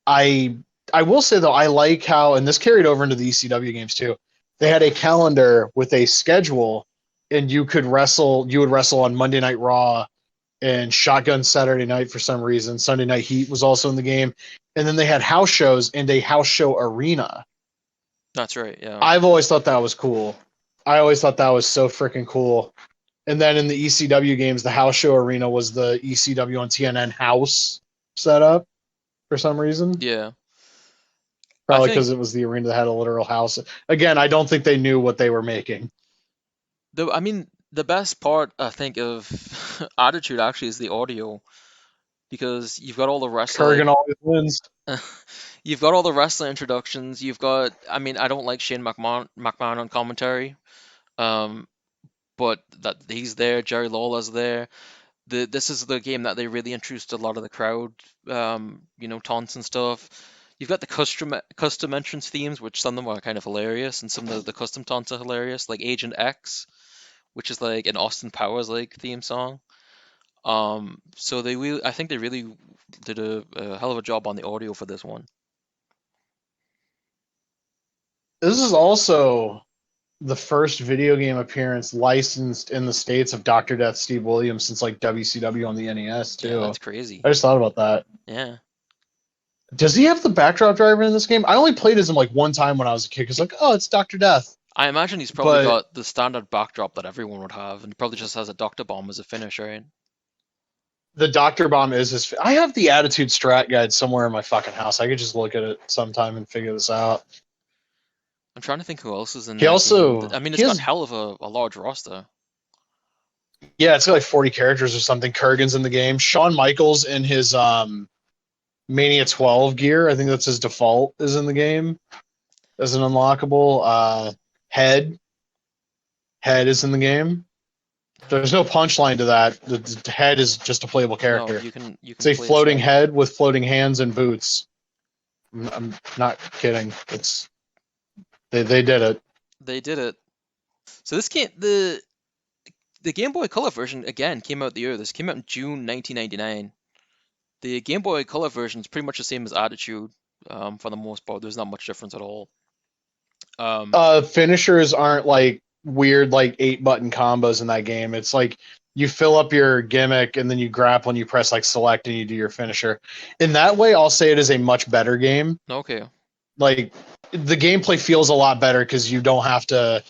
I I will say though I like how, and this carried over into the ECW games too. They had a calendar with a schedule, and you would wrestle on Monday Night Raw and Shotgun Saturday Night for some reason. Sunday Night Heat was also in the game, and then they had house shows and a house show arena. That's right. Yeah. I've always thought that was cool. I always thought that was so freaking cool. And then in the ECW games, the house show arena was the ECW on TNN house setup for some reason. Yeah. I Probably think because it was the arena that had a literal house. Again, I don't think they knew what they were making. the best part I think of Attitude actually is the audio because you've got all the wrestler Kurgan always wins. you've got all the wrestler introductions. You've got, I mean, I don't like Shane McMahon on commentary, um, but that he's there. Jerry Lawler's there. This is the game that they really introduced a lot of the crowd, taunts and stuff. You've got the custom entrance themes, which some of them are kind of hilarious, and some of the custom taunts are hilarious, like Agent X, which is like an Austin Powers like theme song. So I think they really did a hell of a job on the audio for this one. This is also the first video game appearance licensed in the States of Dr. Death Steve Williams since like WCW on the NES, Yeah, too. that's crazy. I just thought about that. Yeah. Does he have the backdrop driver in this game? I only played as him like one time when I was a kid because, like, oh, it's Dr. Death. I imagine he's probably But got the standard backdrop that everyone would have, and he probably just has a Doctor Bomb as a finish, right? the Dr. Bomb is his. I have the Attitude Strat Guide somewhere in my fucking house. I could just look at it sometime and figure this out. I'm trying to think who else is in He that game. also, I mean, it's he got has, hell of a large roster. yeah, it's got like 40 characters or something. Kurgan's in the game. Shawn Michaels in his Mania 12 gear, I think that's his default, is in the game as an unlockable. Head is in the game. There's no punchline to that. The head is just a playable No, character. you It's can a play as floating head. head with floating hands and boots. I'm not kidding. They did it. They did it. So this came the Game Boy Color version again came out the year. This came out in June 1999. The Game Boy Color version is pretty much the same as Attitude, for the most part. There's not much difference at all. Um, Finishers aren't like weird like 8 button combos in that game. It's like you fill up your gimmick and then you grapple and you press like select and you do your finisher. In that way, I'll say it is a much better game. okay. Like the gameplay feels a lot better because you don't have to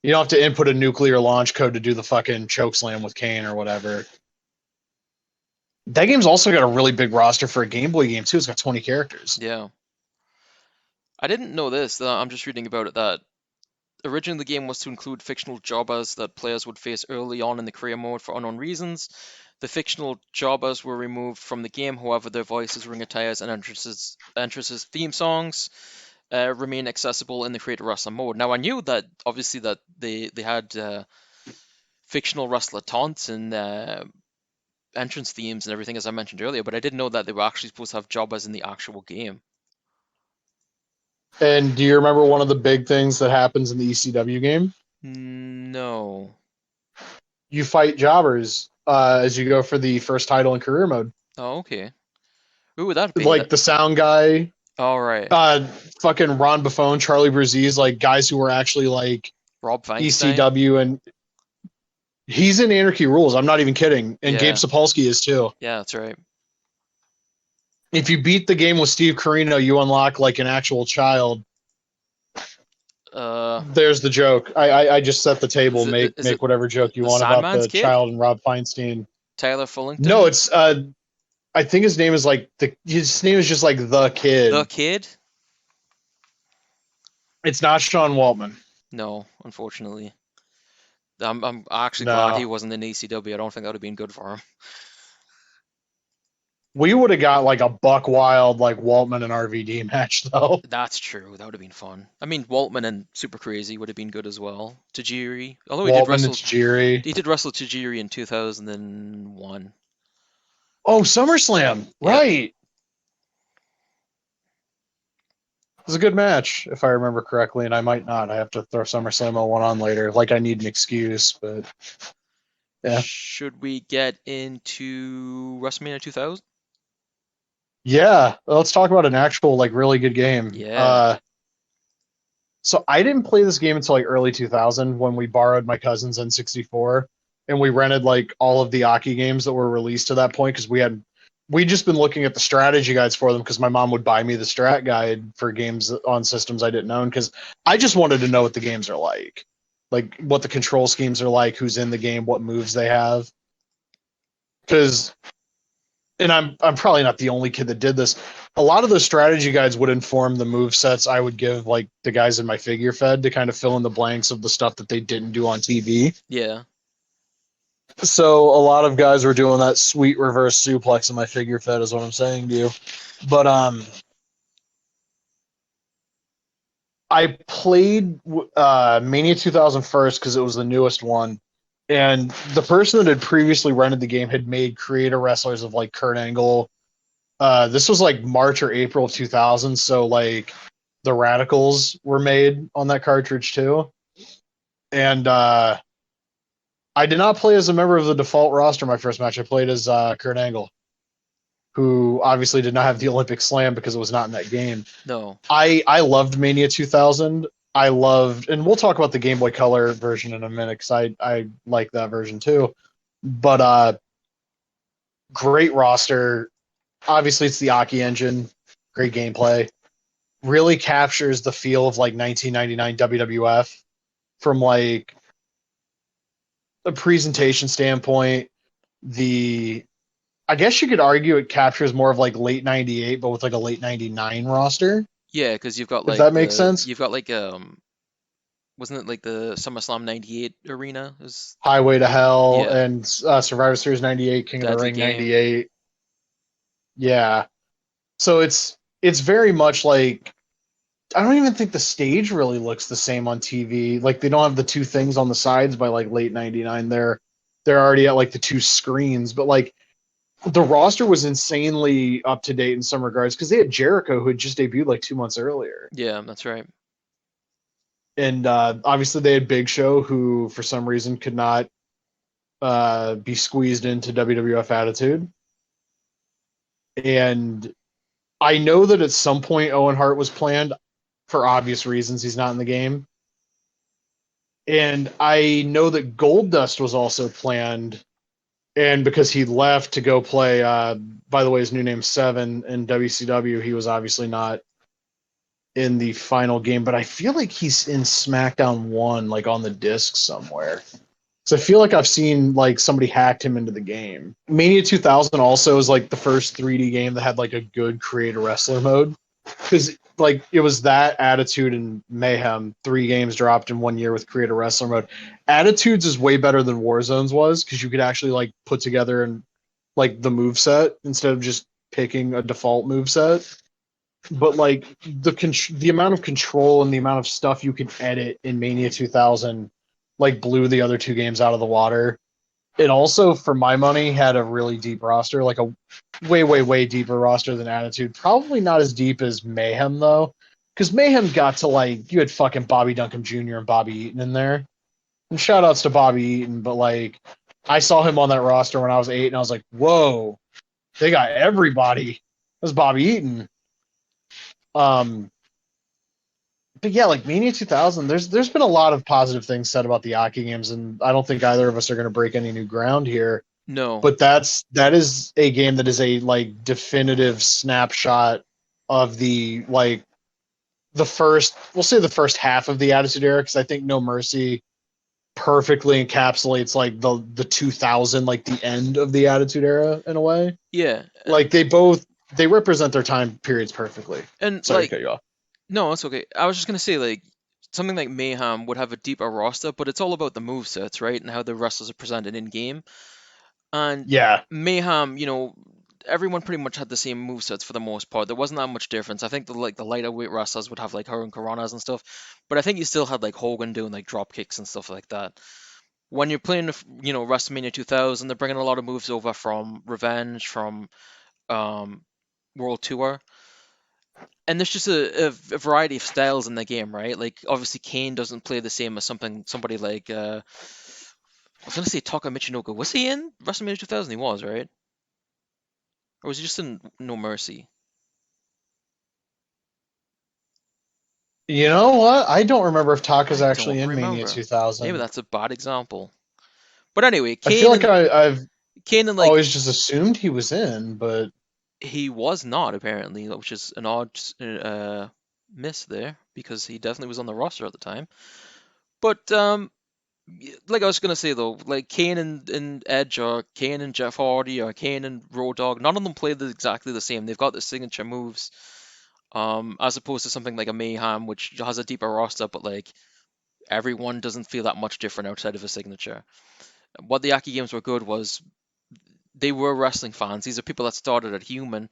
input a nuclear launch code to do the fucking choke slam with Kane or whatever. That game's also got a really big roster for a Game Boy game too. It's got 20 characters. Yeah. I didn't know this. I'm just reading about it that originally the game was to include fictional jobbers that players would face early on in the career mode for unknown reasons. The fictional jobbers were removed from the game, however, their voices, ring attires, and entrances theme songs remain accessible in the creator wrestler mode. Now I knew that obviously that they had fictional wrestler taunts and entrance themes and everything as I mentioned earlier, but I didn't know that they were actually supposed to have jobbers in the actual game. And do you remember one of the big things that happens in the ECW game? No. You fight jobbers as you go for the first title in career mode. Oh, okay. Who would that be? Like the sound guy, All right. uh, fucking Ron Buffon, Charlie Brzee, like guys who were actually like Rob Feinstein. ECW, and he's in Anarchy Rules. I'm not even kidding. And Gabe Yeah. Sapolsky is too. Yeah, that's right. If you beat the game with Steve Carino, you unlock like an actual child. Uh, There's the joke. I just set the table. is it Make whatever joke you the want about Sandman's the kid? child and Rob Feinstein. Tyler No, Fullington? it's I think his name is like his name is just like the The kid. kid? It's not Sean Waltman. No, unfortunately. I'm actually glad he No. wasn't in ECW. I don't think that would have been good for him. We would have got like a buck wild like Waltman and RVD match though. That's true. That would have been fun. I mean, Waltman and Super Crazy would have been good as well. Tajiri, although Waltman and Tajiri. he did wrestle Tajiri in 2001. Oh, SummerSlam. Yep. Right. It was a good match, if I remember correctly, and I might not. I have to throw SummerSlam 01 on later. Like I need an excuse, but yeah. Should we get into WrestleMania 2000? Yeah. Let's talk about an actual like really good game. Yeah. So I didn't play this game until like early 2000 when we borrowed my cousin's N64 and we rented like all of the Aki games that were released to that point because we'd just been looking at the strategy guides for them because my mom would buy me the strat guide for games on systems I didn't own because I just wanted to know what the games are like what the control schemes are like, who's in the game, what moves they have. Because and I'm probably not the only kid that did this. A lot of the strategy guides would inform the move sets I would give like the guys in my figure fed to kind of fill in the blanks of the stuff that they didn't do on TV. Yeah. So a lot of guys were doing that sweet reverse suplex in my figure fed is what I'm saying to you. But I played Mania 2000 first because it was the newest one. And the person that had previously rented the game had made creator wrestlers of like Kurt Angle. This was like March or April of 2000, so like the Radicals were made on that cartridge too. And I did not play as a member of the default roster my first match. I played as Kurt Angle, who obviously did not have the Olympic Slam because it was not in that game. No. I loved Mania 2000. I loved, and we'll talk about the Game Boy Color version in a minute because I like that version too. But great roster. Obviously, it's the Aki engine. Great gameplay. Really captures the feel of like 1999 WWF from like a presentation standpoint. I guess you could argue it captures more of like late 98 but with like a late 99 roster, Yeah, because you've got if like that makes sense. wasn't it like the SummerSlam '98 arena? Highway to Hell Yeah, and Survivor Series 98, King of the Deadly Ring Game. 98. Yeah. So it's very much like I don't even think the stage really looks the same on TV. Like they don't have the two things on the sides by like late 99. They're already at like the two screens, but like the roster was insanely up to date in some regards because they had Jericho who had just debuted like 2 months earlier. Yeah, that's right. And obviously they had Big Show who for some reason could not be squeezed into WWF Attitude. And I know that at some point Owen Hart was planned for obvious reasons. He's not in the game. And I know that Goldust was also planned. And because he left to go play, by the way, his new name's Seven in WCW, he was obviously not in the final game. But I feel like he's in SmackDown 1, like on the disc somewhere. So I feel like I've seen like somebody hacked him into the game. Mania 2000 also is like the first 3D game that had like a good create a wrestler mode because like it was that Attitude and Mayhem, 3 games dropped in 1 year with create a wrestler mode. Attitudes is way better than Warzone's was because you could actually like put together and like the move set instead of just picking a default move set. But like the amount of control and the amount of stuff you could edit in Mania 2000 like blew the other 2 games out of the water. It also, for my money, had a really deep roster, like a way deeper roster than Attitude. Probably not as deep as Mayhem though, because Mayhem got to like you had fucking Bobby Duncombe Jr. and Bobby Eaton in there. And shout outs to Bobby Eaton, but like I saw him on that roster when I was 8, and I was like, whoa, they got everybody. was Bobby Eaton. Um, but yeah, like Mania 2000, there's been a lot of positive things said about the Aki games, and I don't think either of us are going to break any new ground here. No. But that is a game that is a like definitive snapshot of the like the first, we'll say the first half of the Attitude Era, because I think No Mercy perfectly encapsulates like the 2000, like the end of the Attitude Era in a way. Yeah, Like they represent their time periods perfectly. and Sorry to like cut you off. no, it's okay. I was just gonna say like something like Mayhem would have a deeper roster, but it's all about the move sets, right, and how the wrestlers are presented in game. And Yeah, Mayhem, everyone pretty much had the same move sets for the most part. There wasn't that much difference. I think the lighter weight wrestlers would have like Hurricane Coronas and stuff, but I think you still had like Hogan doing like drop kicks and stuff like that. When you're playing, WrestleMania 2000, they're bringing a lot of moves over from Revenge, from um, World Tour, and there's just a variety of styles in the game, right? Like obviously Kane doesn't play the same as somebody like I was gonna say Taka Michinoku. Was he in WrestleMania 2000? He was, right? Or was he just in No Mercy? you know what? I don't remember if Taka's I actually don't in Mania remember. Maybe 2000. that's a bad example. But anyway, I feel like I've Kane and like always just assumed he was in, but he was not apparently, which is an odd miss there because he definitely was on the roster at the time. But like I was gonna say though, like Kane and Edge or Kane and Jeff Hardy or Kane and Road Dogg, none of them play exactly the same. They've got the signature moves, as opposed to something like a Mayhem, which has a deeper roster, but like everyone doesn't feel that much different outside of a signature. What the Aki games were good was they were wrestling fans. These are people that started at Human,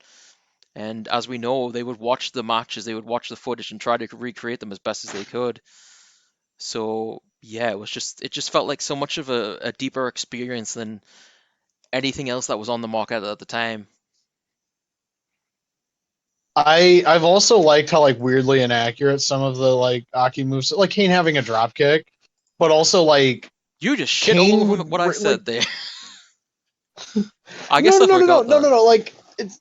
and as we know, they would watch the matches, they would watch the footage and try to recreate them as best as they could. So yeah, it just felt like so much of a deeper experience than anything else that was on the market at the time. I've also liked how like weirdly inaccurate some of the like Aki moves, like Kane having a drop kick, but also like You just shit all Kane over would what I like said there. I no guess no I no no no forgot no that. no no like it's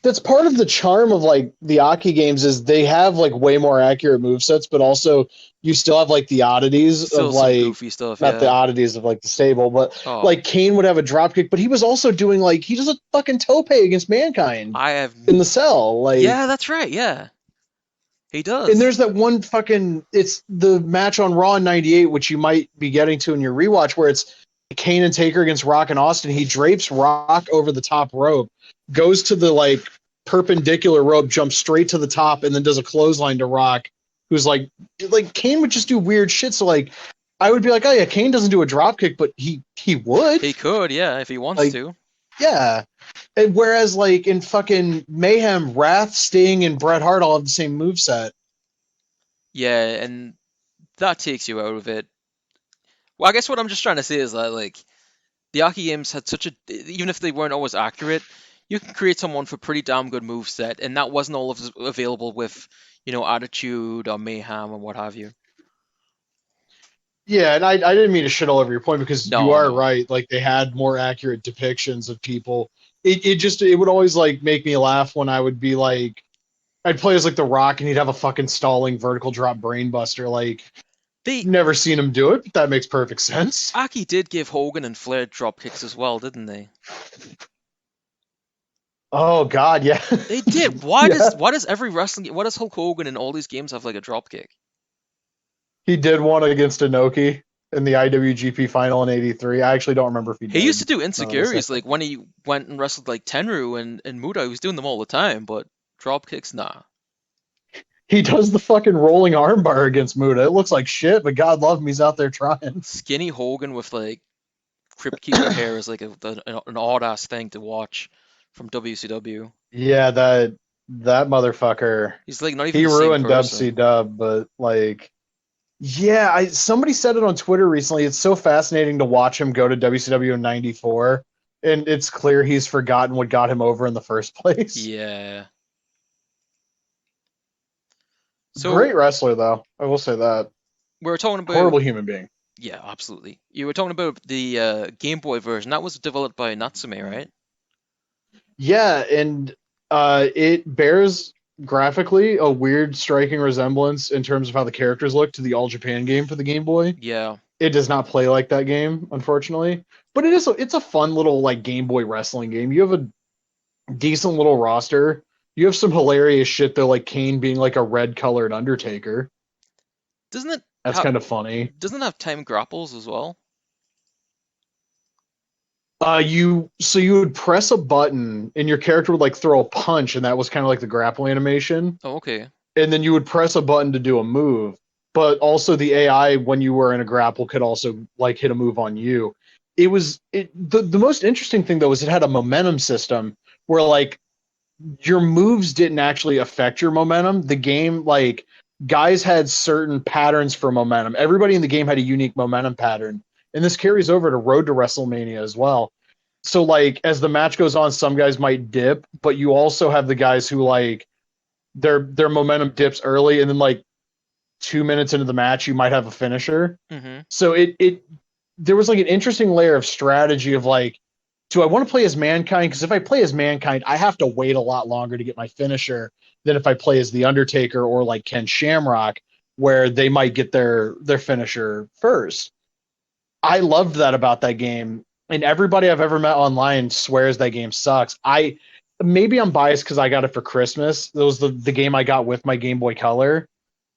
that's part of the charm of like the Aki games is they have like way more accurate move sets, but also you still have like the oddities of Still some like goofy stuff, not the yeah. oddities of like the stable, but Oh, like Kane would have a drop kick, but he was also doing like he does a fucking tope against Mankind I have. in the cell, like. Yeah, that's right. Yeah, he And does. there's that one fucking it's the match on Raw in '98, which you might be getting to in your rewatch, where it's Kane and Taker against Rock and Austin. He drapes Rock over the top rope, goes to the like perpendicular rope, jumps straight to the top, and then does a clothesline to Rock, who's like Kane would just do weird shit. So like I would be like, oh yeah, Kane doesn't do a drop kick, but he would. He could, yeah, if he wants Like, to. yeah. And whereas like in fucking Mayhem, Wrath, Sting, and Bret Hart all have the same move set. Yeah, and that takes you out of it. Well, I guess what I'm just trying to say is that like the Aki games had such a even if they weren't always accurate, you can create someone for pretty damn good move set, and that wasn't all of available with Attitude or Mayhem and what have you. Yeah, and I didn't mean to shit all over your point because you No, are no. right. Like they had more accurate depictions of people. It would always like make me laugh when I would be like I'd play as like the Rock and he'd have a fucking stalling vertical drop brainbuster. Like They never seen him do it, but that makes perfect sense. Aki did give Hogan and Flair drop kicks as well, didn't they? Oh God, yeah, They did. yeah. Why does every wrestling why does Hulk Hogan in all these games have like a drop kick? He did one against Inoki in the IWGP final in '83. I actually don't remember if he He used did. to do Now that I say insecurities, like when he went and wrestled like Tenru and Muda, he was doing them all the time, but drop kicks, nah. he does the fucking rolling armbar against Muda. It looks like shit, but God love him, he's out there trying. Skinny Hogan with like Crypt Keeper hair is like an odd ass thing to watch from WCW. Yeah, that motherfucker. He's like not even He the same ruined person. WCW, but like, yeah, I somebody said it on Twitter recently. It's so fascinating to watch him go to WCW in '94, and it's clear he's forgotten what got him over in the first place. Yeah. So Great wrestler, though. I will say that. we were talking about Horrible human being. yeah, absolutely. You were talking about the Game Boy version. That was developed by Natsume, right? Yeah, and It bears graphically a weird, striking resemblance in terms of how the characters look to the All Japan game for the Game Boy. Yeah. It does not play like that game, unfortunately, but it's a fun little like Game Boy wrestling game. You have a decent little roster. You have some hilarious shit though, like Kane being like a red colored Undertaker. Doesn't it That's have kind of funny. doesn't it have time grapples as well? You would press a button and your character would like throw a punch, and that was kind of like the grapple animation. Oh, okay. And then you would press a button to do a move. But also the AI when you were in a grapple could also like hit a move on you. The most interesting thing though is it had a momentum system where like your moves didn't actually affect your momentum. The game like guys had certain patterns for momentum. Everybody in the game had a unique momentum pattern. And this carries over to Road to WrestleMania as well. So like as the match goes on, some guys might dip, but you also have the guys who like their momentum dips early, and then like 2 minutes into the match, you might have a finisher. Mm-hmm. So it there was like an interesting layer of strategy of like, do I want to play as Mankind? Because if I play as Mankind, I have to wait a lot longer to get my finisher than if I play as the Undertaker or like Ken Shamrock, where they might get their finisher first. I loved that about that game, and everybody I've ever met online swears that game sucks. I maybe I'm biased because I got it for Christmas. That was the game I got with my Game Boy Color,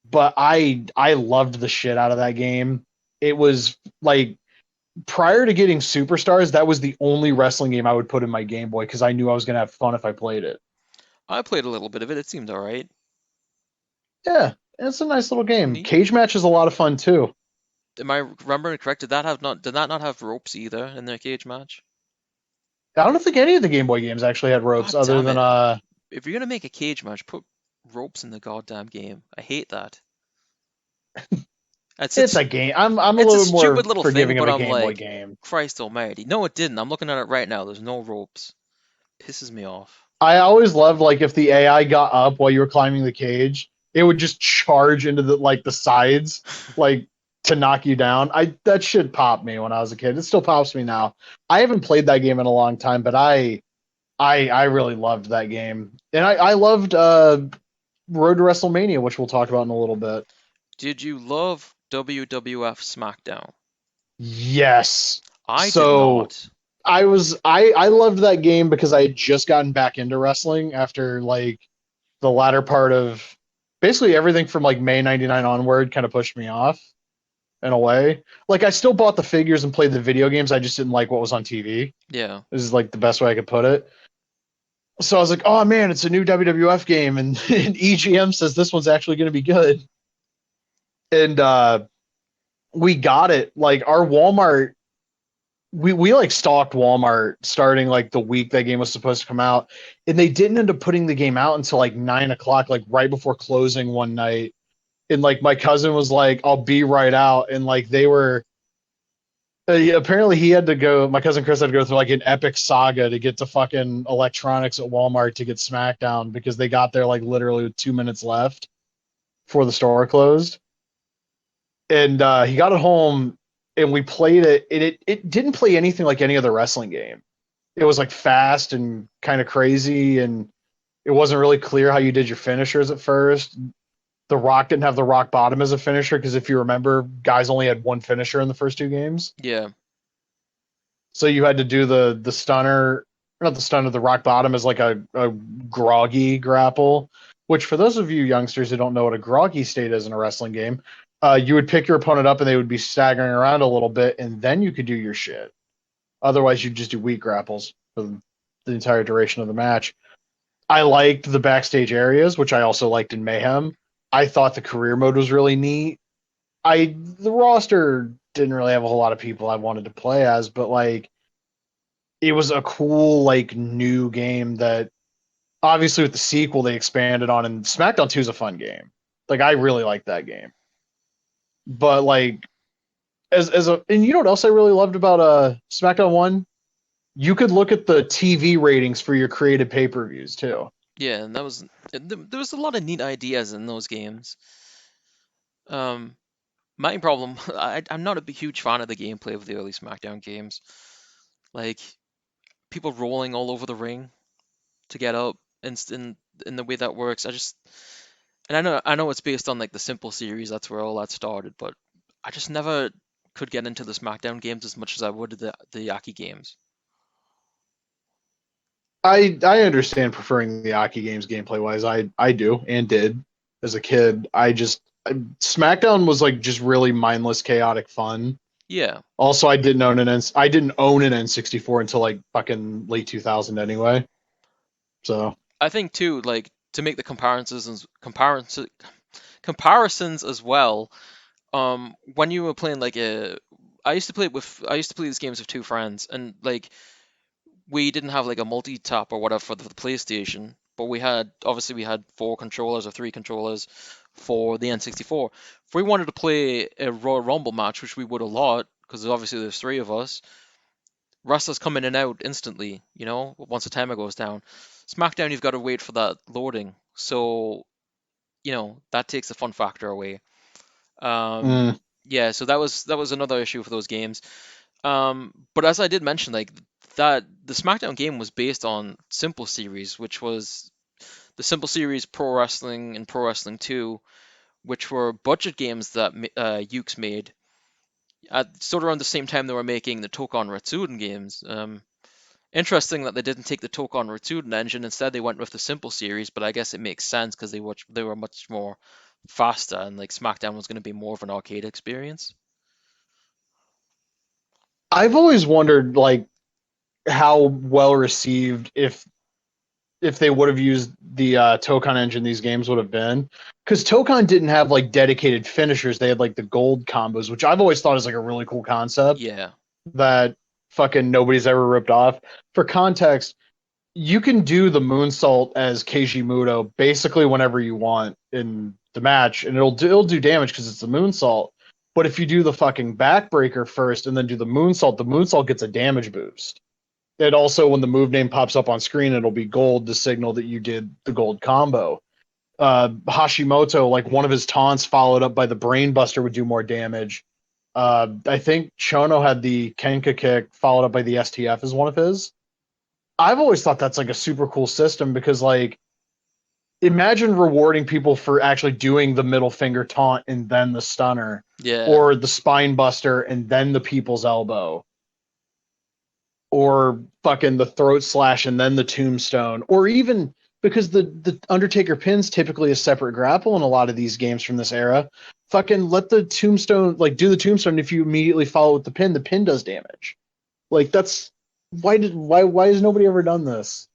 but I loved the shit out of that game. It was like prior to getting Superstars, that was the only wrestling game I would put in my Game Boy because I knew I was gonna have fun if I played it. I played a little bit of it. It seemed all right. Yeah, it's a nice little game. Neat. Cage Match is a lot of fun too. Am I remembering correct? Did that not have ropes either in their cage match? I don't think any of the Game Boy games actually had ropes God other damn than it! If you're gonna make a cage match, put ropes in the goddamn game. I hate that. It's it's it's a game. I'm a it's a little bit more stupid little thing, forgiving of but a I'm Game Boy like, game. Christ Almighty! No, it didn't. I'm looking at it right now. There's no ropes. Pisses me off. I always loved like if the AI got up while you were climbing the cage, it would just charge into the sides like to knock you down. I that shit popped me when I was a kid. It still pops me now. I haven't played that game in a long time, but I really loved that game. And I loved Road to WrestleMania, which we'll talk about in a little bit. Did you love WWF SmackDown? Yes. I did So not. I loved that game because I had just gotten back into wrestling after like the latter part of basically everything from like May 99 onward kind of pushed me off in a way. Like I still bought the figures and played the video games. I just didn't like what was on TV. Yeah. This is like the best way I could put it. So I was like, oh man, it's a new WWF game. And EGM says this one's actually going to be good. And we got it. Like our Walmart, we like stalked Walmart starting like the week that game was supposed to come out. And they didn't end up putting the game out until like 9 o'clock, like right before closing one night. And like my cousin was like, I'll be right out. And like they were, apparently he had to go, my cousin Chris had to go through like an epic saga to get to fucking electronics at Walmart to get SmackDown because they got there like literally with 2 minutes left before the store closed. And he got it home and we played it, and it didn't play anything like any other wrestling game. It was like fast and kind of crazy, and it wasn't really clear how you did your finishers at first. The Rock didn't have the Rock Bottom as a finisher because if you remember, guys only had one finisher in the first two games. Yeah. So you had to do the stunner, not the stunner, the Rock Bottom as like a groggy grapple, which for those of you youngsters who don't know what a groggy state is in a wrestling game, you would pick your opponent up and they would be staggering around a little bit, and then you could do your shit. Otherwise, you'd just do weak grapples for the entire duration of the match. I liked the backstage areas, which I also liked in Mayhem. I thought the career mode was really neat. The roster didn't really have a whole lot of people I wanted to play as, but like it was a cool like new game that obviously with the sequel they expanded on, and SmackDown 2 is a fun game. Like I really like that game. But like as a and you know what else I really loved about SmackDown 1? You could look at the TV ratings for your created pay-per-views too. Yeah, and there was a lot of neat ideas in those games. Um, my problem, I'm not a huge fan of the gameplay of the early SmackDown games. Like people rolling all over the ring to get up. in the way that works. And I know it's based on like the Simple series. That's where all that started, but I just never could get into the SmackDown games as much as I would the Yaki games. I understand preferring the Aki games gameplay wise. I do and did as a kid. SmackDown was like just really mindless, chaotic fun. Yeah, Also, I didn't own an N64 until like fucking late 2000 anyway. So I think too, like to make the comparisons as well. When you were playing like I used to play these games with two friends, and like we didn't have like a multi-tap or whatever for the PlayStation, but we had four controllers or three controllers for the N64. If we wanted to play a Royal Rumble match, which we would a lot, because obviously there's three of us, wrestlers come in and out instantly, once the timer goes down. SmackDown, you've got to wait for that loading, so that takes the fun factor away. Um, mm, yeah, so that was another issue for those games. But as I did mention, like that, the SmackDown game was based on Simple Series, which was the Simple Series Pro Wrestling and Pro Wrestling 2, which were budget games that Ukes made at sort of around the same time they were making the Tokon Retsuden games. Interesting that they didn't take the Tokon Retsuden engine. Instead, they went with the Simple Series, but I guess it makes sense because they were much more faster, and like SmackDown was going to be more of an arcade experience. I've always wondered like how well received if they would have used the Tokon engine these games would have been. Because Tokon didn't have like dedicated finishers. They had like the gold combos, which I've always thought is like a really cool concept Yeah, that fucking nobody's ever ripped off. For context, you can do the moonsault as Keiji Muto basically whenever you want in the match, and it'll do damage because it's the moonsault. But if you do the fucking backbreaker first and then do the moonsault gets a damage boost. It also, when the move name pops up on screen, it'll be gold to signal that you did the gold combo. Hashimoto, like one of his taunts followed up by the brain buster would do more damage. I think Chono had the Kenka kick followed up by the STF as one of his. I've always thought that's like a super cool system because like imagine rewarding people for actually doing the middle finger taunt and then the stunner yeah, or the spine buster and then the people's elbow or fucking the throat slash and then the tombstone or even because the Undertaker pins typically a separate grapple in a lot of these games from this era. Fucking let the tombstone like do the tombstone if you immediately follow with the pin does damage. Like that's why has nobody ever done this?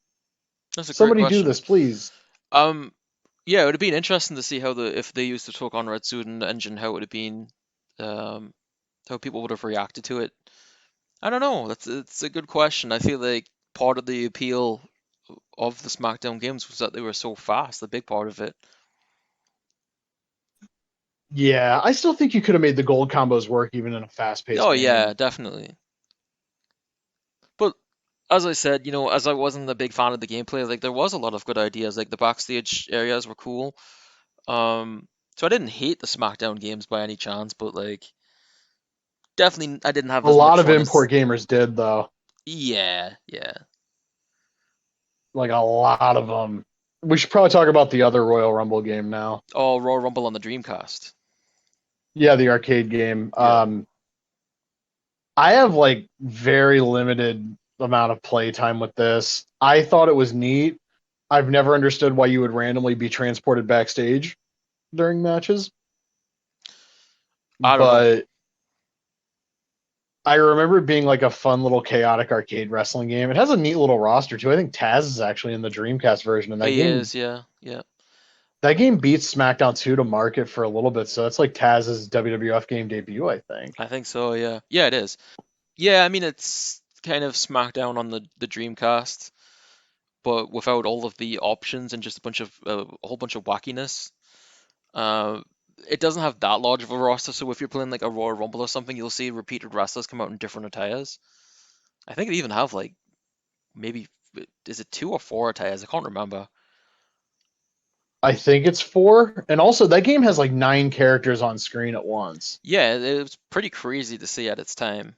that's a great Somebody do question. this, please. Um, yeah, it would have been interesting to see if they used the Tokon Retsuden engine, how it would have been, um, how people would have reacted to it. I don't know. It's a good question. I feel like part of the appeal of the SmackDown games was that they were so fast. The big part of it. Yeah, I still think you could have made the gold combos work even in a fast-paced Oh yeah, game. definitely. But as I said, as I wasn't a big fan of the gameplay, like there was a lot of good ideas. Like the backstage areas were cool. So I didn't hate the SmackDown games by any chance, but like definitely I didn't have A as much lot of fun as. import gamers did though, Yeah, yeah. like a lot of them. We should probably talk about the other Royal Rumble game now. Oh, Royal Rumble on the Dreamcast. Yeah, the arcade game. Yeah. I have like very limited amount of play time with this. I thought it was neat. I've never understood why you would randomly be transported backstage during matches, I don't know. but I remember it being like a fun little chaotic arcade wrestling game. It has a neat little roster too. I think Taz is actually in the Dreamcast version, and He is, yeah, yeah. that game beats SmackDown 2 to market for a little bit. So that's like Taz's WWF game debut, I think. I think so, yeah. Yeah, it is. Yeah, I mean it's kind of SmackDown on the Dreamcast, but without all of the options and just a whole bunch of wackiness. Uh, it doesn't have that large of a roster, so if you're playing like a Royal Rumble or something, you'll see repeated wrestlers come out in different attires. I think they even have like maybe is it two or four attires? I can't remember. I think it's 4, and also that game has like 9 characters on screen at once. Yeah, it was pretty crazy to see at its time.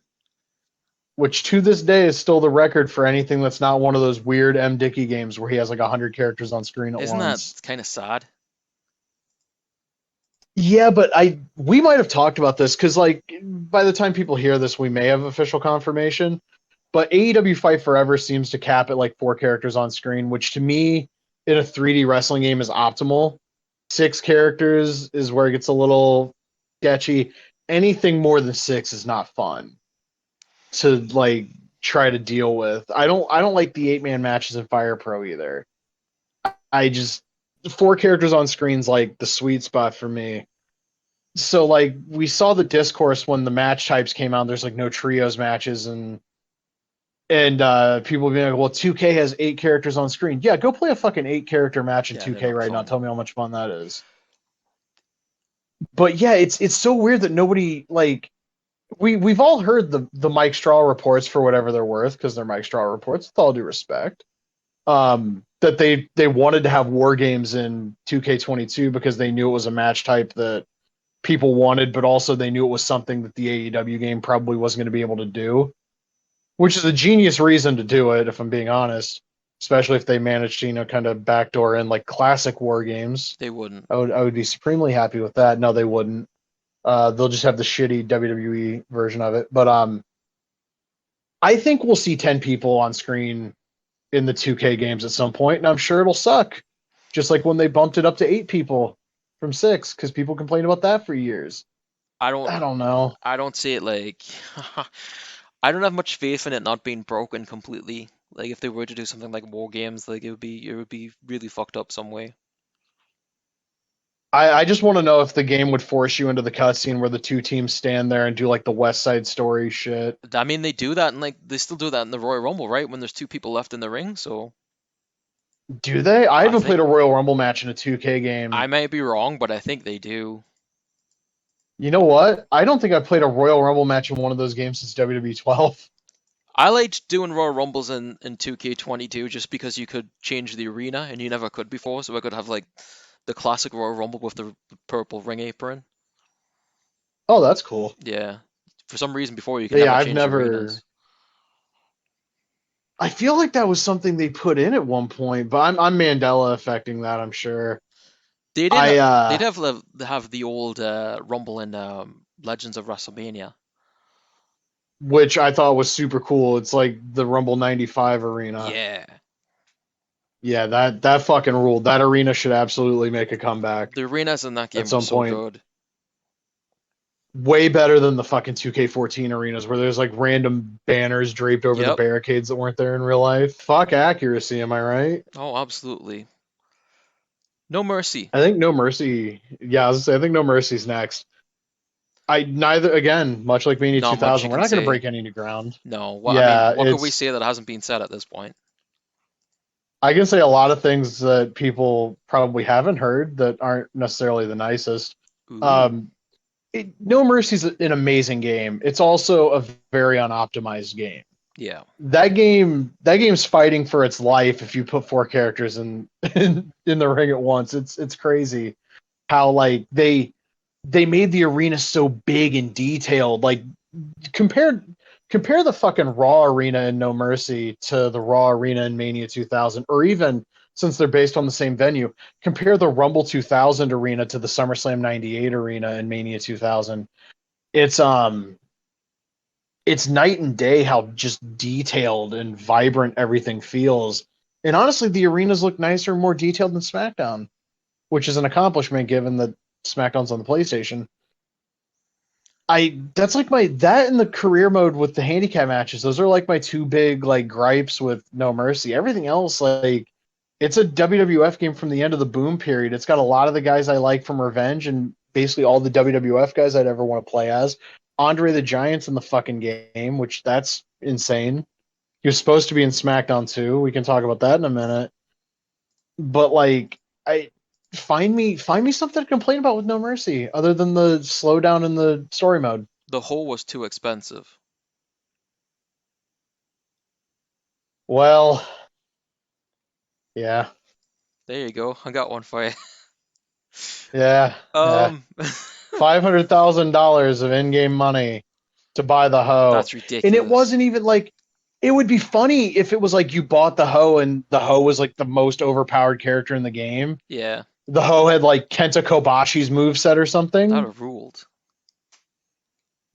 which to this day is still the record for anything that's not one of those weird M. Dickey games where he has like 100 characters on screen at Isn't that once. kind of sad? Yeah, but we might have talked about this because like by the time people hear this, we may have official confirmation. But AEW Fight Forever seems to cap at like 4 characters on screen, which to me in a 3D wrestling game is optimal. 6 characters is where it gets a little sketchy. Anything more than 6 is not fun to like try to deal with. I don't like the 8-man matches in Fire Pro either. I just 4 characters on screen's like the sweet spot for me. So like we saw the discourse when the match types came out. There's like no trios matches and people being like, well, 2K has 8 characters on screen. Yeah, go play a fucking 8 character match in Yeah, they're 2K not right now. fun. Tell me how much fun that is. But yeah, it's so weird that nobody like we've all heard the Mike Straw reports for whatever they're worth because they're Mike Straw reports. With all due respect, that they wanted to have war games in 2K22 because they knew it was a match type that people wanted, but also they knew it was something that the AEW game probably wasn't going to be able to do, which is a genius reason to do it, if I'm being honest. Especially if they managed to, kind of backdoor in like classic war games. They wouldn't. I would be supremely happy with that. No, they wouldn't. They'll just have the shitty WWE version of it. But I think we'll see 10 people on screen in the 2K games at some point, and I'm sure it'll suck. Just like when they bumped it up to 8 people from 6, because people complained about that for years. I don't. I don't know. I don't see it like. I don't have much faith in it not being broken completely. Like if they were to do something like war games, like it would be really fucked up some way. I just want to know if the game would force you into the cutscene where the 2 teams stand there and do like the West Side Story shit. I mean, they do that, and like they still do that in the Royal Rumble, right? When there's 2 people left in the ring. So Do they? I I haven't played think a Royal Rumble match in a 2K I game. might be wrong, but I think they do. You know what? I don't think I've played a Royal Rumble match in one of those games since WWE 12. I liked doing Royal Rumbles in 2K22 just because you could change the arena and you never could before. So I could have like the classic Royal Rumble with the purple ring apron. Oh, that's cool. Yeah. For some reason before you could But yeah, never I've change never. arenas. I feel like that was something they put in at one point, but I'm Mandela affecting that. I'm sure. They did. I They'd have the old Rumble in Legends of WrestleMania. which I thought was super cool. It's like the Rumble '95 arena. Yeah. Yeah, that fucking ruled. That arena should absolutely make a comeback The arenas in that at game were some so point. good. Way better than the fucking 2K14 arenas where there's like random banners draped over the Yep. barricades that weren't there in real life. Fuck accuracy, am I right? Oh, absolutely. No mercy. I think No Mercy. Yeah, I was gonna say I think No Mercy's next. I neither again, much like Mania Not much 2000, you we're can not gonna say. break any new ground. No. What I mean, Yeah, what could we it's say that hasn't been said at this point? I can say a lot of things that people probably haven't heard that aren't necessarily the nicest. Ooh. Um, No Mercy's an amazing game. It's also a very unoptimized game. Yeah. That game's fighting for its life if you put 4 characters in the ring at once. It's crazy how like they made the arena so big and detailed. Like compare compare the fucking Raw arena in No Mercy to the Raw arena in Mania 2000, or even since they're based on the same venue, compare the Rumble 2000 arena to the SummerSlam '98 arena in Mania 2000. It's it's night and day how just detailed and vibrant everything feels. And honestly, the arenas look nicer and more detailed than SmackDown, which is an accomplishment given that SmackDown's on the PlayStation. I that's like my that and the career mode with the handicap matches. Those are like my 2 big like gripes with No Mercy. Everything else, like it's a WWF game from the end of the boom period. It's got a lot of the guys I like from Revenge and basically all the WWF guys I'd ever want to play as. Andre the Giant's in the fucking game, which that's insane. He was supposed to be in SmackDown too. We can talk about that in a minute. But like I find me something to complain about with No Mercy other than the slowdown in the story mode. The hole was too expensive. Well, yeah, There you go. I got one for you. yeah, yeah. Um, $500,000 of in-game money to buy the hoe. That's And it ridiculous. wasn't even like it would be funny if it was like you bought the hoe and the hoe was like the most overpowered character in the game. Yeah, The hoe had like Kenta Kobashi's moveset or that something. have ruled.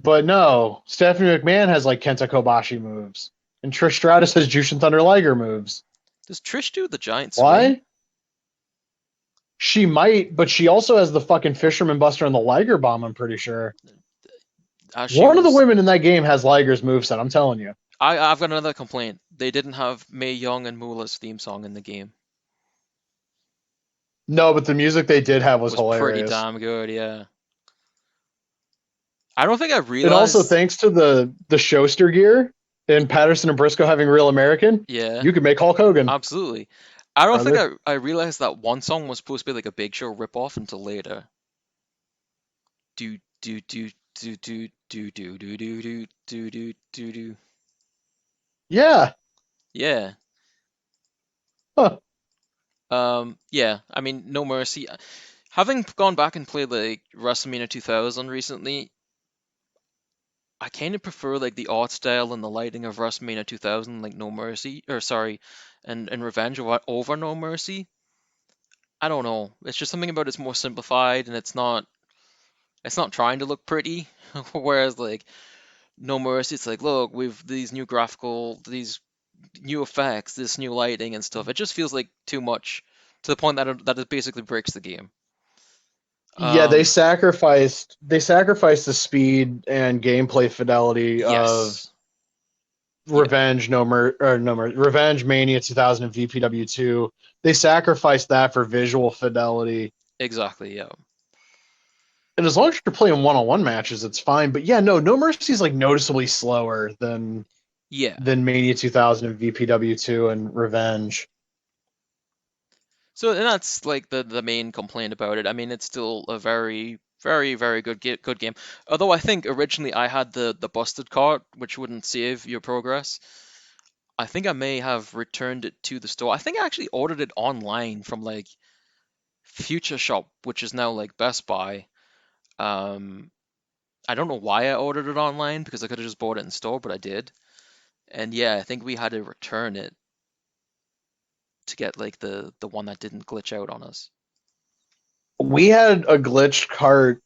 But no, Stephanie McMahon has like Kenta Kobashi moves. And Trish Stratus has Jushin Thunder Liger moves. Does Trish do the giant swing? Why? She might, but she also has the fucking Fisherman Buster and the Liger Bomb, I'm pretty sure. She One of the was. women in that game has Liger's moveset, I'm telling you. I've got another complaint. They didn't have Mae Young and Moolah's theme song in the game. No, but the music they did have was Was pretty hilarious. damn good, yeah. I don't think I And also, realized. thanks to the Schuster gear and Patterson and Briscoe having Real American, Yeah, you could make Hulk Hogan, absolutely. I don't think brother. I realized that one song was supposed to be like a Big Show ripoff until later. Do do do do do do do do do do do do do do. Yeah. Yeah. Huh. Yeah. I mean, No Mercy. Having gone back and played like WrestleMania 2000 recently, I kind of prefer like the art style and the lighting of WrestleMania 2000, like No Mercy, or sorry, and Revenge over No Mercy. I don't know. It's just something about it's more simplified and it's not trying to look pretty. Whereas like No Mercy, it's like, look, we've these new effects, this new lighting and stuff. It just feels like too much to the point that it basically breaks the game. Yeah, Um, they sacrificed the speed and gameplay fidelity of yes, yeah, Revenge Revenge Mania 2000 and VPW 2. They sacrificed that for visual fidelity. exactly, yeah, And as long as you're playing one-on-one matches, it's fine. But yeah, no Mercy is like noticeably slower yeah. than Mania 2000 and VPW 2 and Revenge. So and that's like the main complaint about it. I mean, it's still a very, very, very good game. Although I think originally I had the busted cart, which wouldn't save your progress. I think I may have returned it to the store. I think I actually ordered it online from like Future Shop, which is now like Best Buy. Um, I don't know why I ordered it online because I could have just bought it in store, but I did. And yeah, I think we had to return it to get like the one that didn't glitch out on us. We had a glitched cart,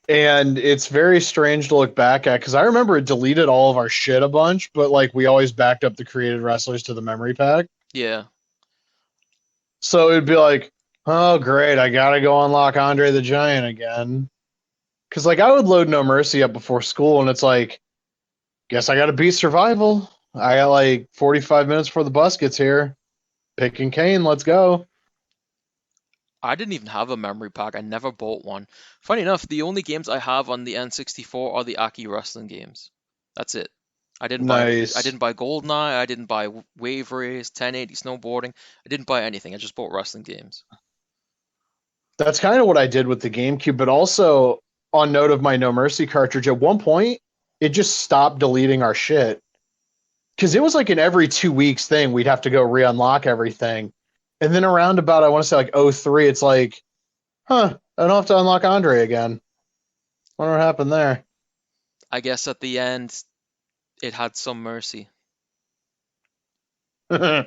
and it's very strange to look back at because I remember it deleted all of our shit a bunch, but like we always backed up the created wrestlers to the memory pack. Yeah, So it'd be like, oh great, I gotta go unlock Andre the Giant again. Cause like I would load No Mercy up before school, and it's like, guess I gotta beat survival. I got like 45 minutes before the bus gets here. Pick and Kane, let's go. I didn't even have a memory pack. I never bought one. Funny enough, the only games I have on the N64 are the Aki wrestling games. That's it. I Nice. didn't buy GoldenEye, I didn't buy Wave Race, 1080 snowboarding. I didn't buy anything. I just bought wrestling games. That's kind of what I did with the GameCube, but also on note of my No Mercy cartridge, at one point it just stopped deleting our shit. Because it was like an every 2 weeks thing. We'd have to go re-unlock everything. And then around about I want to say like '03, it's like, huh, I don't have to unlock Andre again. Wonder what happened there. I guess at the end it had some mercy. Boom.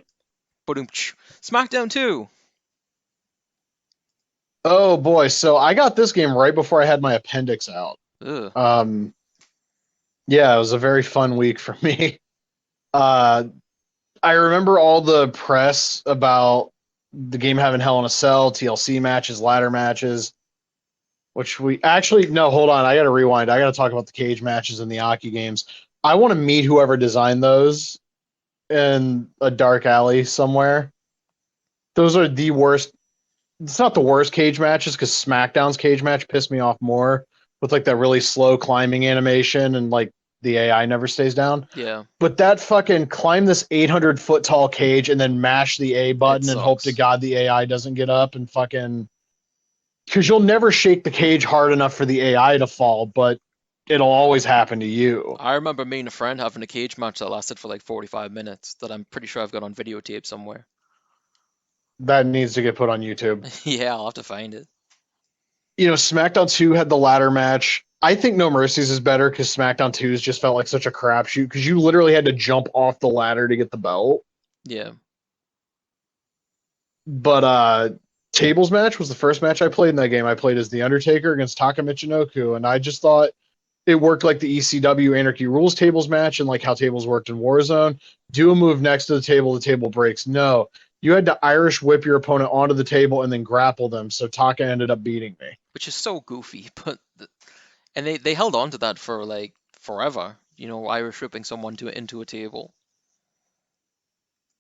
SmackDown 2. Oh boy, so I got this game right before I had my appendix out. Ugh. Um, yeah, it was a very fun week for me. Uh, I remember all the press about the game having Hell in a Cell, TLC matches, ladder matches, which we actually no. Hold on, I got to rewind. I got to talk about the cage matches in the Aki games. I want to meet whoever designed those in a dark alley somewhere. Those are the worst. It's not the worst cage matches because SmackDown's cage match pissed me off more with like that really slow climbing animation and like the AI never stays down. Yeah, But that fucking climb this 800-foot tall cage and then mash the A it button and hope to sucks. God the AI doesn't get up and fucking. Because you'll never shake the cage hard enough for the AI to fall, but it'll always happen to you. I remember me and a friend having a cage match that lasted for like 45 minutes that I'm pretty sure I've got on videotape somewhere. That needs to get put on YouTube. Yeah, I'll have to find it. SmackDown 2 had the ladder match. I think No Mercies is better because SmackDown 2's just felt like such a crapshoot because you literally had to jump off the ladder to get the belt. Yeah. But tables match was the first match I played in that game. I played as the Undertaker against Taka Michinoku, and I just thought it worked like the ECW Anarchy Rules tables match and like how tables worked in Warzone. Do a move next to the table breaks. No, you had to Irish whip your opponent onto the table and then grapple them. So Taka ended up beating me. Which is so goofy, but and they held on to that for like forever. Irish whipping someone to into a table.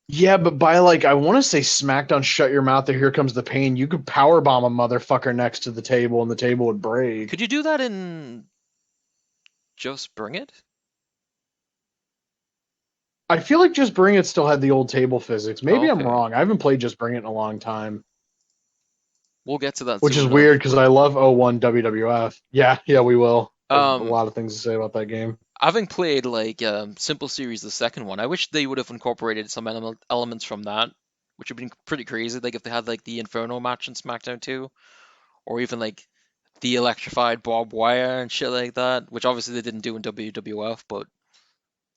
Yeah, but by like I want to say SmackDown Shut Your Mouth or Here Comes the Pain, you could power bomb a motherfucker next to the table and the table would break. Could you do that in Just Bring It? I feel like Just Bring It still had the old table physics. Oh, Maybe I'm okay. wrong. I haven't played Just Bring It in a long time, We'll get to that which soon is weird enough. because I love '01 WWF. Yeah, we will. I have a Um, lot of things to say about that game. Having played like Simple Series, the second one, I wish they would have incorporated some elements from that, which would have been pretty crazy. Like if they had like the Inferno match in SmackDown 2, or even like the electrified barbed wire and shit like that, which obviously they didn't do in WWF, but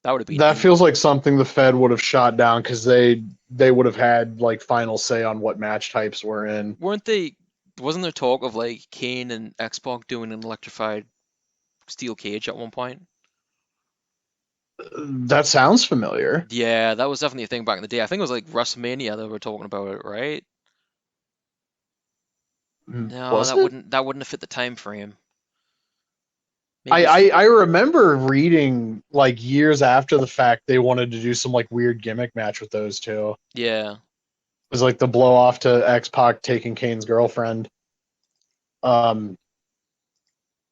that would have been That neat. feels like something the Fed would have shot down because they would have had like final say on what match types were in. Weren't they? Wasn't there talk of like Kane and X-Pac doing an electrified steel cage at one point? That sounds familiar. Yeah, that was definitely a thing back in the day. I think it was like WrestleMania that we were talking about it, right? No, Was that it? wouldn't have fit the time frame. I, Maybe I I remember reading like years after the fact they wanted to do some like weird gimmick match with those two. It yeah. was like the blow off to X Pac taking Kane's girlfriend. Um,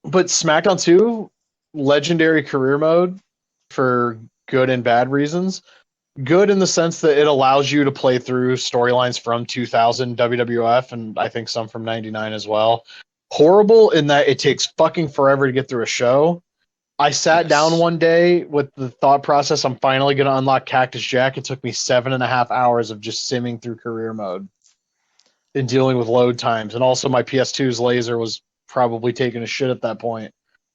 but SmackDown 2, legendary career mode for good and bad reasons. Good in the sense that it allows you to play through storylines from 2000 WWF and I think some from 99 as well. Horrible in that it takes fucking forever to get through a show. I sat down Yes. one day with the thought process I'm finally going to unlock Cactus Jack. It took me 7.5 hours of just simming through career mode and dealing with load times. And also, my PS2's laser was probably taking a shit at that point.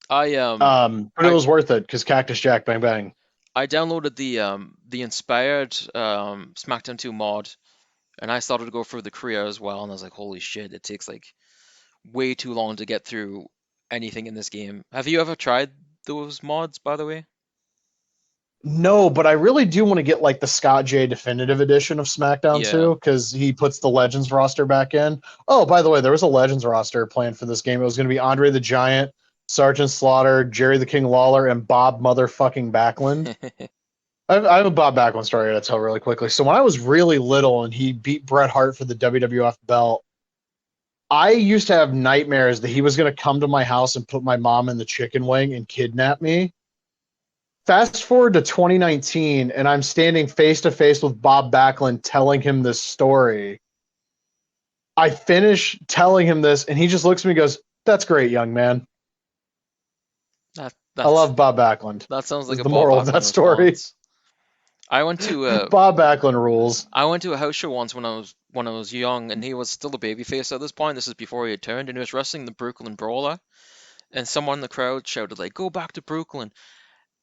I But it I was worth it because Cactus Jack, bang bang. I downloaded the inspired SmackDown 2 mod, and I started to go through the career as well, and I was like, holy shit, it takes like way too long to get through anything in this game. Have you ever tried those mods, by the way? No, but I really do want to get like the Scott J Definitive Edition of SmackDown Yeah. too, because he puts the Legends roster back in. Oh, by the way, there was a Legends roster planned for this game. It was going to be Andre the Giant, Sergeant Slaughter, Jerry the King Lawler, and Bob motherfucking Backlund. I have a Bob Backlund story to tell really quickly. So when I was really little and he beat Bret Hart for the WWF belt, I used to have nightmares that he was going to come to my house and put my mom in the chicken wing and kidnap me. Fast forward to 2019, and I'm standing face to face with Bob Backlund telling him this story. I finish telling him this, and he just looks at me and goes, "That's great, young man." That I that's love Bob Backlund, that sounds like is a the Bob moral of that Backlund story. response. I went to a Bob Backlund rules. I went to a house show once when I was young, and he was still a babyface at this point. This is before he had turned, and he was wrestling the Brooklyn Brawler, and someone in the crowd shouted like, "Go back to Brooklyn!"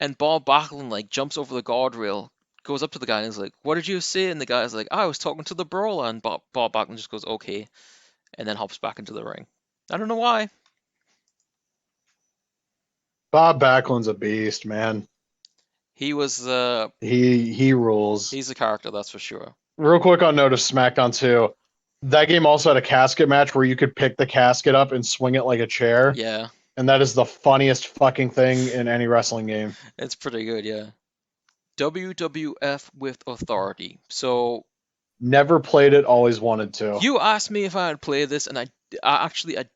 And Bob Backlund like jumps over the guardrail, goes up to the guy and is like, "What did you say?" And the guy's like, "I was talking to the Brawler," and Bob Backlund just goes, "Okay," and then hops back into the ring. I don't know why. Bob Backlund's a beast, man. He was He rules. he's a character, that's for sure. Real quick on note of SmackDown 2. That game also had a casket match where you could pick the casket up and swing it like a chair. Yeah, And that is the funniest fucking thing in any wrestling game. it's pretty good. Yeah. WWF with authority. So Never played it, always wanted to. you asked me if I had played this, and I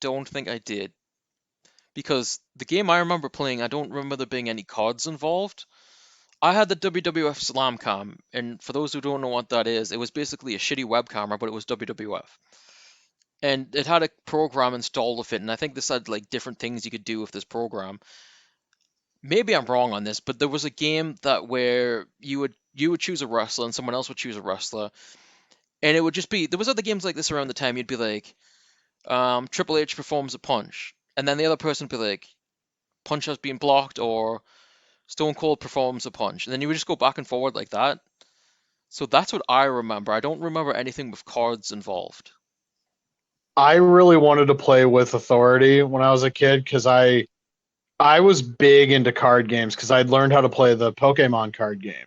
don't think I did because the game I remember playing, I don't remember there being any cards involved. I had the WWF Slam Cam, and for those who don't know what that is, it was basically a shitty web camera, but it was WWF. And it had a program installed with it, and I think this had like different things you could do with this program. Maybe I'm wrong on this, but there was a game that where you would choose a wrestler and someone else would choose a wrestler, and it would just be there was other games like this around the time. You'd be like, Triple H performs a punch, and then the other person would be like, punch has been blocked, or Stone Cold performs a punch, and then you would just go back and forward like that. So that's what I remember. I don't remember anything with cards involved. I really wanted to play with Authority when I was a kid because I was big into card games because I'd learned how to play the Pokemon card game.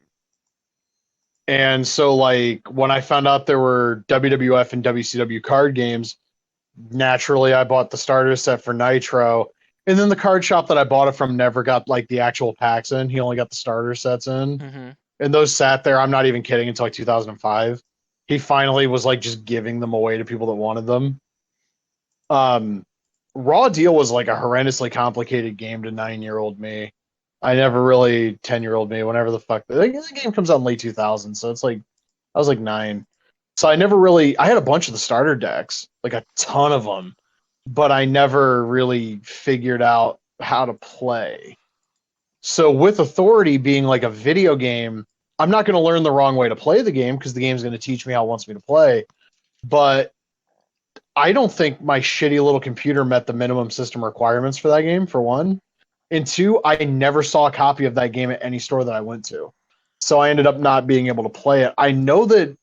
And so like when I found out there were WWF and WCW card games, naturally I bought the starter set for Nitro. And then the card shop that I bought it from never got like the actual packs in. He only got the starter sets in. Hmm. And those sat there, I'm not even kidding, until like 2005. He finally was like just giving them away to people that wanted them. Um, Raw Deal was like a horrendously complicated game to 9-year-old me. I never really 10-year-old me. Whenever the fuck the game comes out in late 2000, so it's like I was like 9. So I never really. I had a bunch of the starter decks, like a ton of them, but I never really figured out how to play. So with Authority being like a video game, I'm not going to learn the wrong way to play the game because the game's going to teach me how it wants me to play. But I don't think my shitty little computer met the minimum system requirements for that game, for one. And two, I never saw a copy of that game at any store that I went to. So I ended up not being able to play it. I know that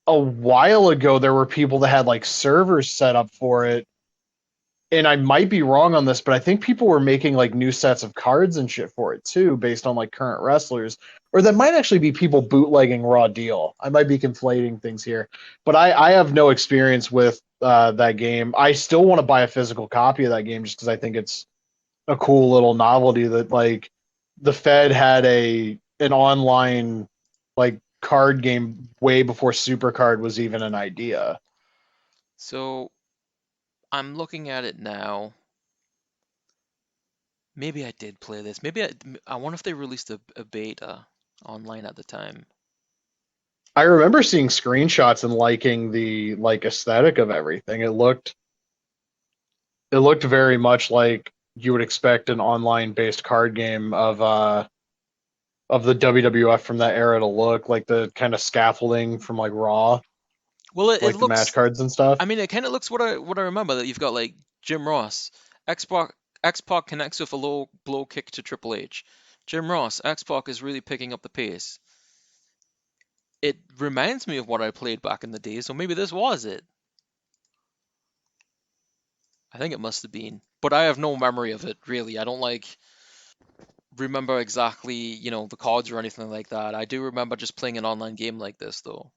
a while ago there were people that had like servers set up for it. And I might be wrong on this, but I think people were making like new sets of cards and shit for it too, based on like current wrestlers. Or that might actually be people bootlegging Raw Deal. I might be conflating things here, but I have no experience with that game. I still want to buy a physical copy of that game just because I think it's a cool little novelty that like the Fed had an online like card game way before Supercard was even an idea. So I'm looking at it now. Maybe I did play this. I wonder if they released a beta online at the time. I remember seeing screenshots and liking the like aesthetic of everything. It looked very much like you would expect an online based card game of the WWF from that era to look, like the kind of scaffolding from like Raw, Well, it like the match looks. cards and I stuff. mean, it kind of looks what I remember. That you've got like Jim Ross, X-Pac connects with a low blow kick to Triple H. Jim Ross, X-Pac is really picking up the pace. It reminds me of what I played back in the day, so maybe this was it. I think it must have been, but I have no memory of it really. I don't like remember exactly, the cards or anything like that. I do remember just playing an online game like this though.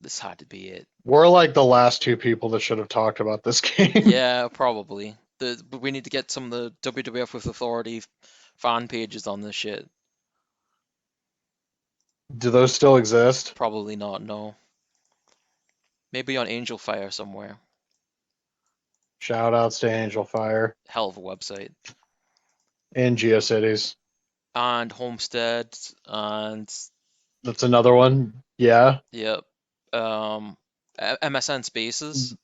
This had to be it. We're like the last two people that should have talked about this game. Yeah, probably. But we need to get some of the WWF with Authority fan pages on this shit. Do those still exist? Probably not, no. Maybe on Angel Fire somewhere. Shout outs to Angel Fire Hell of a website. and GeoCities. And Homestead and That's another one. Yeah. yep. Um MSN Spaces.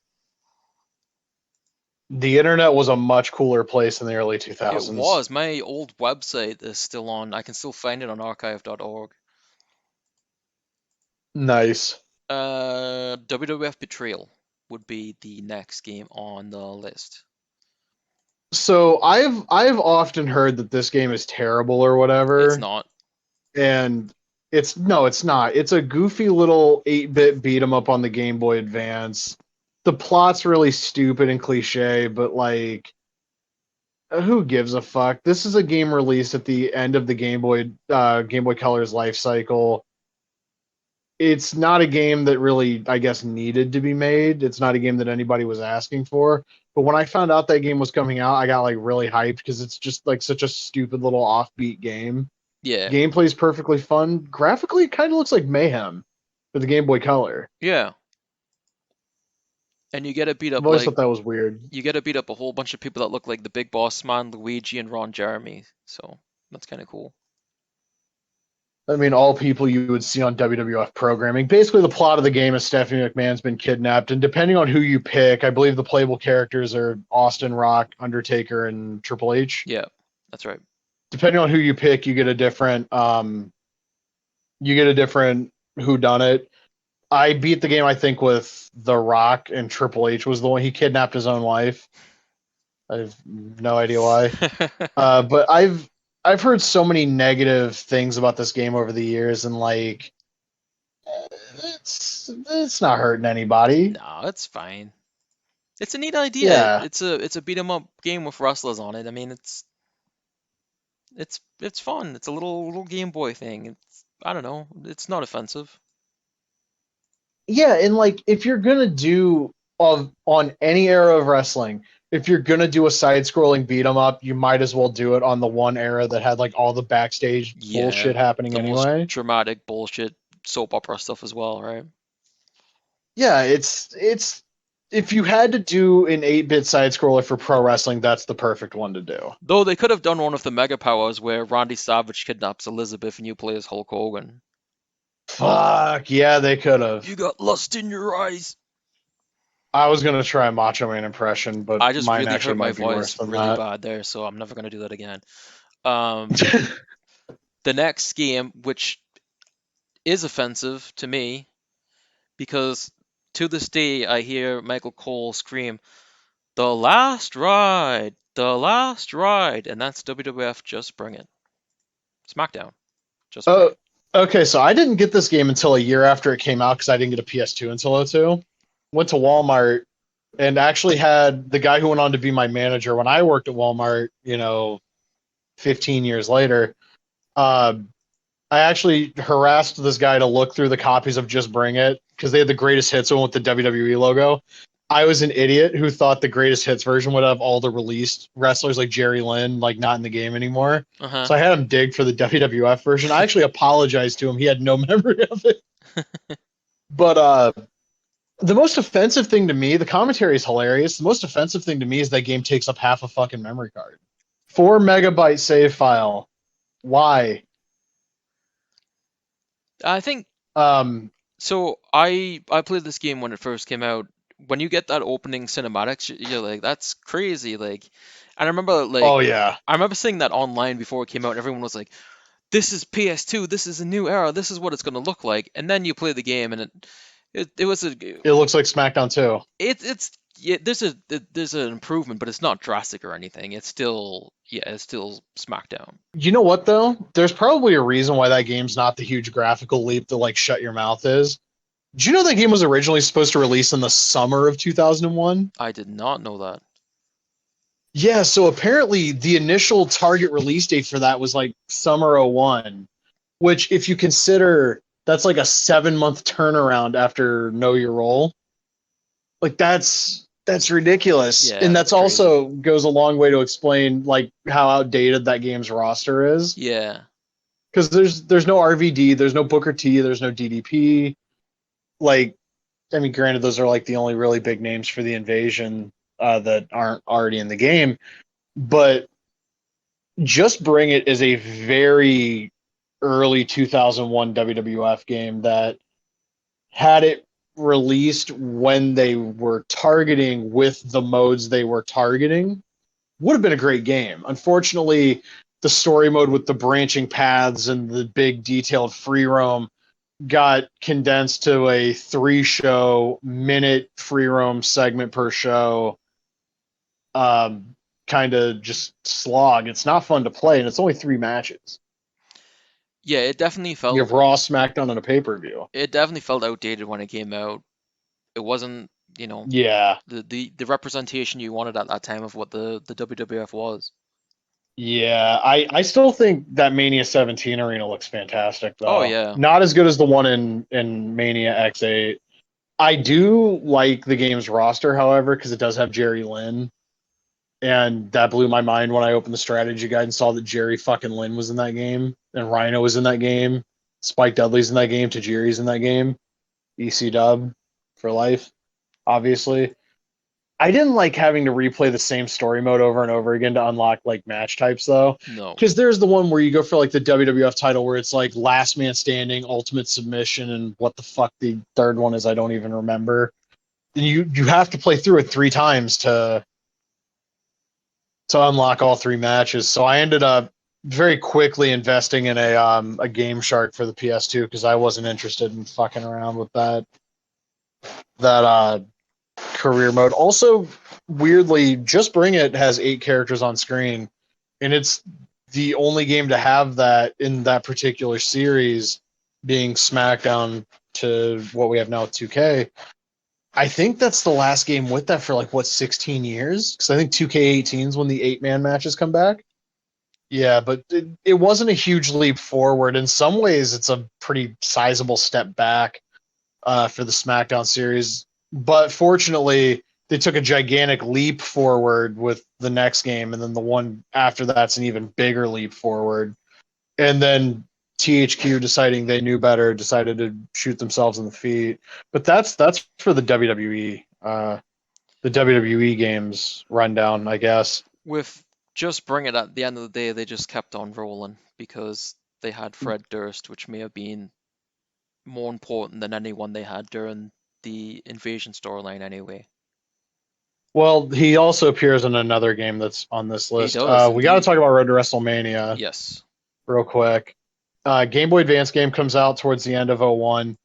The internet was a much cooler place in the early It 2000s. was. My old website is still on. I can still find it on archive.org. Nice. WWF Betrayal would be the next game on the list. So I've often heard that this game is terrible or It's whatever, not. and it's not. It's a goofy little 8-bit beat 'em up on the Game Boy Advance. The plot's really stupid and cliche, but like who gives a fuck? This is a game released at the end of the Game Boy Color's life cycle. It's not a game that really, I guess, needed to be made. It's not a game that anybody was asking for. But when I found out that game was coming out, I got like really hyped because it's just like such a stupid little offbeat game. Yeah. Gameplay's perfectly fun. Graphically, it kind of looks like Mayhem for the Game Boy Color. Yeah. And you get to beat I've up always like thought that was weird. you get to beat up a whole bunch of people that look like the Big Boss Man, Luigi, and Ron Jeremy. So that's kind of cool. I mean, all people you would see on WWF programming. Basically, the plot of the game is Stephanie McMahon's been kidnapped, and depending on who you pick, I believe the playable characters are Austin, Rock, Undertaker, and Triple H. Yeah, that's right. Depending on who you pick, you get a different who done it. I beat the game, I think, with The Rock, and Triple H was the one he kidnapped his own wife. I have no idea why. But I've heard so many negative things about this game over the years, and like it's not hurting anybody. No, it's fine. It's a neat idea. Yeah, It's a beat 'em up game with wrestlers on it. I mean, it's fun. It's a little Game Boy thing. I don't know. It's not offensive. yeah, and like if you're gonna do of on any era of wrestling, if you're gonna do a side-scrolling beat 'em up, you might as well do it on the one era that had like all the backstage Yeah, bullshit happening the most anyway. dramatic bullshit soap opera stuff as well, right? Yeah, it's if you had to do an 8-bit side scroller for pro wrestling, that's the perfect one to do. Though they could have done one of the Mega Powers where Randy Savage kidnaps Elizabeth and you play as Hulk Hogan. Fuck yeah, they could have. You got lust in your eyes. I was gonna try a Macho Man impression, but I just mine really actually hurt my might be worse voice than really that. bad there, so I'm never gonna do that again. Um, the next game, which is offensive to me, because to this day I hear Michael Cole scream, the last ride," and that's WWF Just Bring It. SmackDown, Just Bring Oh, It. okay. So I didn't get this game until a year after it came out because I didn't get a PS2 until '02. Went to Walmart and actually had the guy who went on to be my manager when I worked at Walmart. 15 years later. Uh, I actually harassed this guy to look through the copies of Just Bring It because they had the greatest hits one with the WWE logo. I was an idiot who thought the greatest hits version would have all the released wrestlers like Jerry Lynn, like not in the game anymore. Uh-huh. So I had him dig for the WWF version. I actually apologized to him. He had no memory of it. But the most offensive thing to me, the commentary is hilarious. The most offensive thing to me is that game takes up half a fucking memory card. 4 MB save file. Why? I think Um, so. I played this game when it first came out. When you get that opening cinematics, you're like, "That's crazy!" Like, and oh yeah. I remember seeing that online before it came out, and everyone was like, "This is PS2. This is a new era. This is what it's gonna look like." And then you play the game, and it was a It looks like SmackDown too. it's yeah. There's an improvement, but it's not drastic or anything. It's still SmackDown. You know what though? There's probably a reason why that game's not the huge graphical leap that like Shut Your Mouth is. Did you know that game was originally supposed to release in the summer of 2001? I did not know that. Yeah, so apparently the initial target release date for that was like summer '01, which if you consider that's like a 7-month turnaround after Know Your Role. Like that's ridiculous. Yeah, And that's that's crazy. also goes a long way to explain like how outdated that game's roster is. Yeah. Because there's no RVD, there's no Booker T, there's no DDP. Like, I mean, granted, those are like the only really big names for the invasion that aren't already in the game. But Just Bring It is a very early 2001 WWF game that had it released when they were targeting with the modes they were targeting would have been a great game. Unfortunately, the story mode with the branching paths and the big detailed free roam got condensed to a 3 show minute free roam segment per show. Kind of just slog. It's not fun to play, and it's only 3 matches. Yeah, You have Raw, SmackDown, and a pay-per-view. it definitely felt outdated when it came out. It wasn't, Yeah, the representation you wanted at that time of what the WWF was. yeah. I still think that Mania 17 arena looks fantastic, Oh though. yeah. Not as good as the one in Mania X8. I do like the game's roster, however, because it does have Jerry Lynn, and that blew my mind when I opened the strategy guide and saw that Jerry fucking Lynn was in that game, and Rhino was in that game, Spike Dudley's in that game, Tajiri's in that game, EC Dub for life, obviously. I didn't like having to replay the same story mode over and over again to unlock like match types though. No. Because there's the one where you go for like the WWF title where it's like last man standing, ultimate submission, and what the fuck the third one is, I don't even remember. And you have to play through it 3 times to unlock all 3 matches. So I ended up very quickly investing in a Game Shark for the PS2 because I wasn't interested in fucking around with that career mode. Also, weirdly, Just Bring It has 8 characters on screen, and it's the only game to have that in that particular series, being SmackDown to what we have now with 2K. I think that's the last game with that for like what 16 years, because I think 2K18 is when the 8-man matches come back. Yeah, but it wasn't a huge leap forward. In some ways, it's a pretty sizable step back for the SmackDown series. But fortunately, they took a gigantic leap forward with the next game, and then the one after that's an even bigger leap forward. And then THQ, deciding they knew better, decided to shoot themselves in the feet. But that's for the WWE, the WWE games rundown, I guess. With Just Bring It, at the end of the day, they just kept on rolling because they had Fred Durst, which may have been more important than anyone they had during the Invasion storyline anyway. Well, he also appears in another game that's on this He list. does We got to indeed. talk about Road to WrestleMania Yes. real quick. Game Boy Advance game comes out towards the end of '01.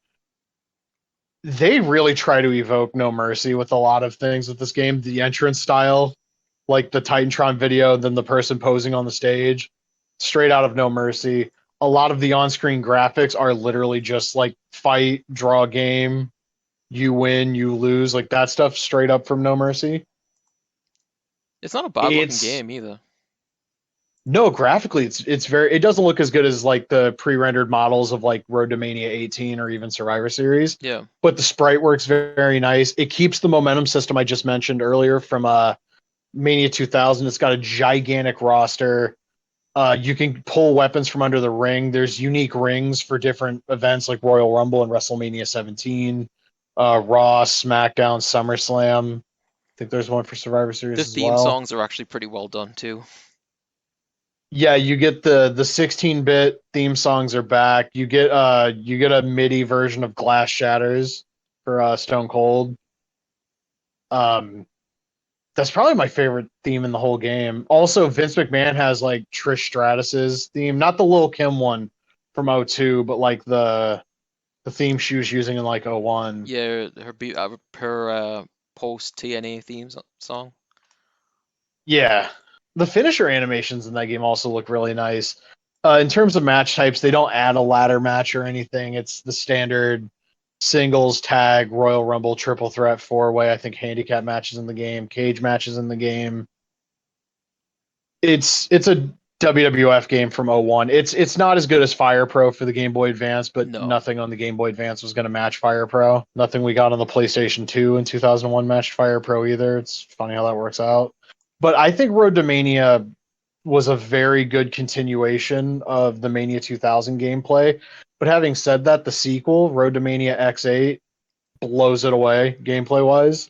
They really try to evoke No Mercy with a lot of things with this game. The entrance style, like the Titantron video, then the person posing on the stage, straight out of No Mercy. A lot of the on-screen graphics are literally just like fight, draw game, you win, you lose, like that stuff straight up from No Mercy. It's not a bad looking It's game either. No, graphically, it's very. It doesn't look as good as like the pre-rendered models of like Road to Mania 18 or even Survivor Series, Yeah. but the sprite works very, very nice. It keeps the momentum system I just mentioned earlier from Mania 2000. It's got a gigantic roster. You can pull weapons from under the ring. There's unique rings for different events like Royal Rumble and WrestleMania 17, Raw, SmackDown, SummerSlam. I think there's one for Survivor The Series as theme well. songs are actually pretty well done too. Yeah, you get the 16-bit theme songs are back. You get a MIDI version of Glass Shatters for Stone Cold. Um, that's probably my favorite theme in the whole game. Also, Vince McMahon has like Trish Stratus's theme, not the Lil Kim one from '02, but like the theme she was using in like '01. Yeah, her post TNA song. Yeah. The finisher animations in that game also look really nice. In terms of match types, they don't add a ladder match or anything. It's the standard singles, tag, Royal Rumble, triple threat, four way. I think handicap matches in the game, cage matches in the game. It's a WWF game from '01. It's not as good as Fire Pro for the Game Boy Advance, but No. nothing on the Game Boy Advance was going to match Fire Pro. Nothing we got on the PlayStation 2 in 2001 matched Fire Pro either. It's funny how that works out. But I think Road to Mania was a very good continuation of the Mania 2000 gameplay. But having said that, the sequel, Road to Mania X8, blows it away gameplay wise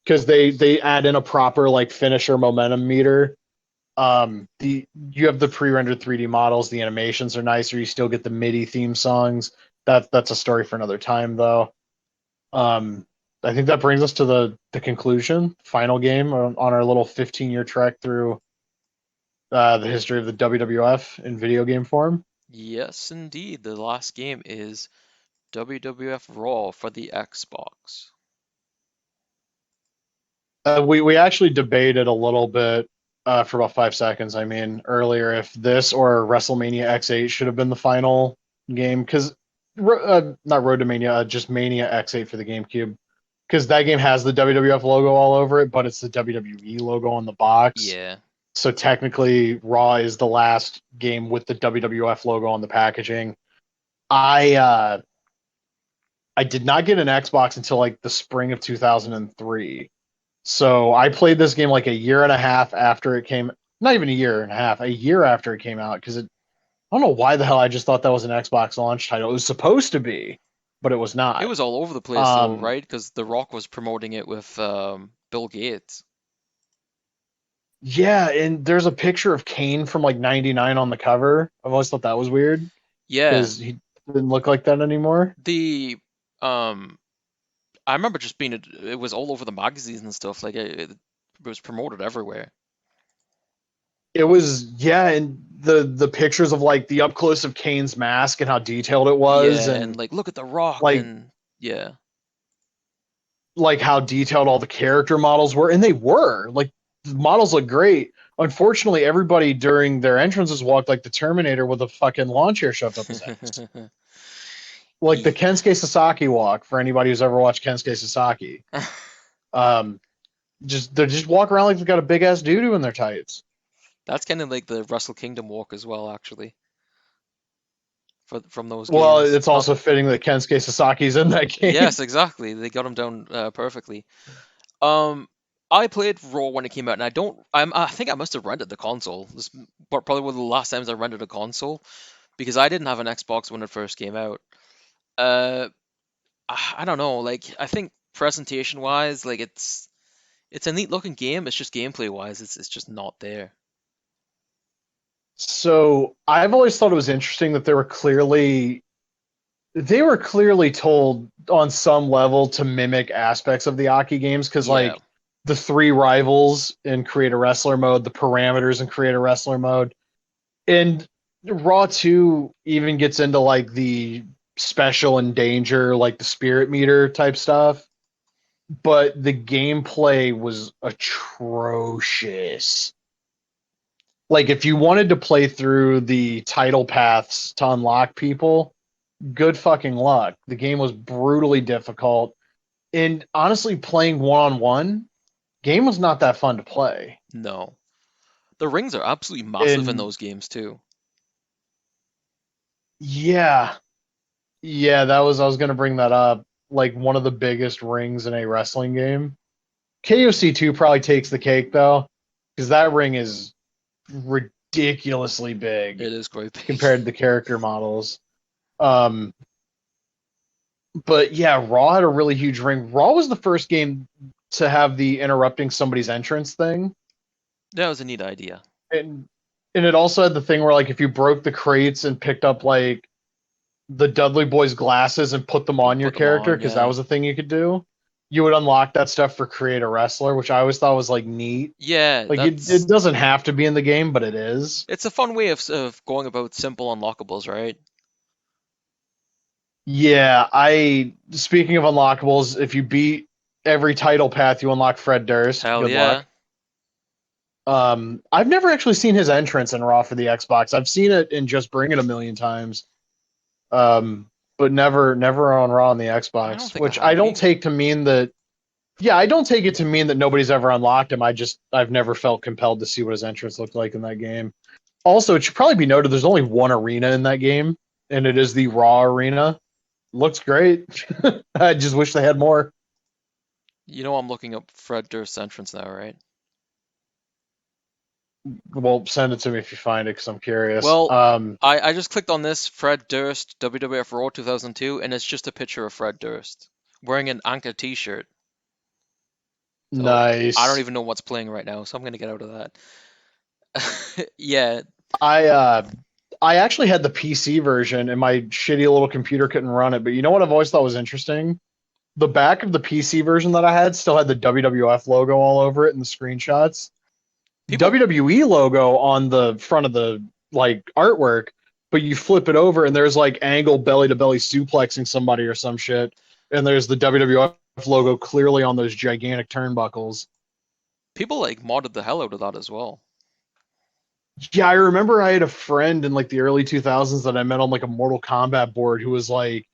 because they add in a proper like finisher momentum meter. The You have the pre-rendered 3D models, the animations are nicer, you still get the MIDI theme songs. That's a story for another time though. um I think that brings us to the conclusion, final game on our little 15-year trek through the history of the WWF in video game form. Yes, indeed. The last game is WWF Raw for the Xbox. We actually debated a little bit for about 5 seconds. I mean, earlier if this or WrestleMania X8 should have been the final game because not Road to Mania, just Mania X8 for the GameCube because that game has the WWF logo all over it, but it's the WWE logo on the box. Yeah. So technically, Raw is the last game with the WWF logo on the packaging. I uh, I did not get an Xbox until like the spring of 2003. So I played this game like a year and a half after it came. Not even a year and a half, a year after it came out. Because I don't know why the hell I just thought that was an Xbox launch title. It was supposed to be, but it was It not. was all over the place though, Um, right? Because The Rock was promoting it with Bill Gates. yeah, and there's a picture of Kane from like '99 on the cover. I've always thought that was weird Yeah. because he didn't look like that anymore. The um I remember just being it was all over the magazines and stuff. Like it was promoted everywhere. It was, yeah, and the pictures of like the up close of Kane's mask and how detailed it was, Yeah, and and like look at The Rock like and yeah. like how detailed all the character models were, and they were like the models look great. Unfortunately, everybody during their entrances walked like the Terminator with a fucking lawn chair shoved up his ass. Like the Ye- Kensuke Sasaki walk for anybody who's ever watched Kensuke Sasaki. Um, just they just walk around like they've got a big ass doo doo in their tights. That's kind of like the Wrestle Kingdom walk as well, actually, from those Well, games. it's Not also fitting that Kensuke Sasaki's in that game. Yes, exactly. They got him down perfectly. Um, I played Raw when it came out, and I think I must have rented the console. This probably one of the last times I rented a console because I didn't have an Xbox when it first came out. Uh, I don't know. Like, I think presentation wise, like it's a neat looking game. It's just gameplay wise, it's just not there. So I've always thought it was interesting that they were clearly told on some level to mimic aspects of the Aki games because Yeah, like the three rivals in Create a Wrestler mode, the parameters in Create a Wrestler mode, and Raw 2 even gets into like the special and danger, like the spirit meter type stuff. But the gameplay was atrocious. Like if you wanted to play through the title paths to unlock people, good fucking luck. The game was brutally difficult. And honestly, playing one on one, game was not that fun to play. no. The rings are absolutely massive in And those games too. yeah, yeah, that was I was gonna bring that up. Like one of the biggest rings in a wrestling game. KOC 2 probably takes the cake though, because that ring is ridiculously big It is quite big. compared to the character models. Um, but yeah, Raw had a really huge ring. Raw was the first game to have the interrupting somebody's entrance thing, That was a neat idea. and it also had the thing where like if you broke the crates and picked up like the Dudley Boys glasses and put them on your Put them character on, because that yeah. was a thing you could do, you would unlock that stuff for Create a Wrestler, which I always thought was like neat. Yeah, Like it doesn't have to be in the game, but it is. it's a fun way of going about simple unlockables, right? Yeah, I speaking of unlockables, if you beat every title path, you unlock Fred Durst. Hell Good yeah. luck. I've never actually seen his entrance in Raw for the Xbox. I've seen it in Just Bring It a million times, but never on Raw on the I don't Xbox. think I Which I have don't either. take to mean that. Yeah, I don't take it to mean that nobody's ever unlocked him. I've never felt compelled to see what his entrance looked like in that game. Also, it should probably be noted there's only one arena in that game, and it is the Raw arena. Looks great. I just wish they had more. You know I'm looking up Fred Durst's entrance now, right? Well, send it to me if you find it because I'm curious. Well, I just clicked on this Fred Durst WWF Raw 2002, and it's just a picture of Fred Durst wearing an Anchor t-shirt. So I don't Nice. even know what's playing right now, so I'm gonna get out of that. Yeah, I uh I actually had the PC version and my shitty little computer couldn't run it, but you know what I've always thought was interesting? The back of the PC version that I had still had the WWF logo all over it in the screenshots. people WWE logo on the front of the like artwork, but you flip it over and there's like angle belly to belly suplexing somebody or some shit, and there's the WWF logo clearly on those gigantic turnbuckles. people like modded the hell out of that as well. Yeah, I remember I had a friend in like the early 2000s that I met on like a Mortal Kombat board who was like,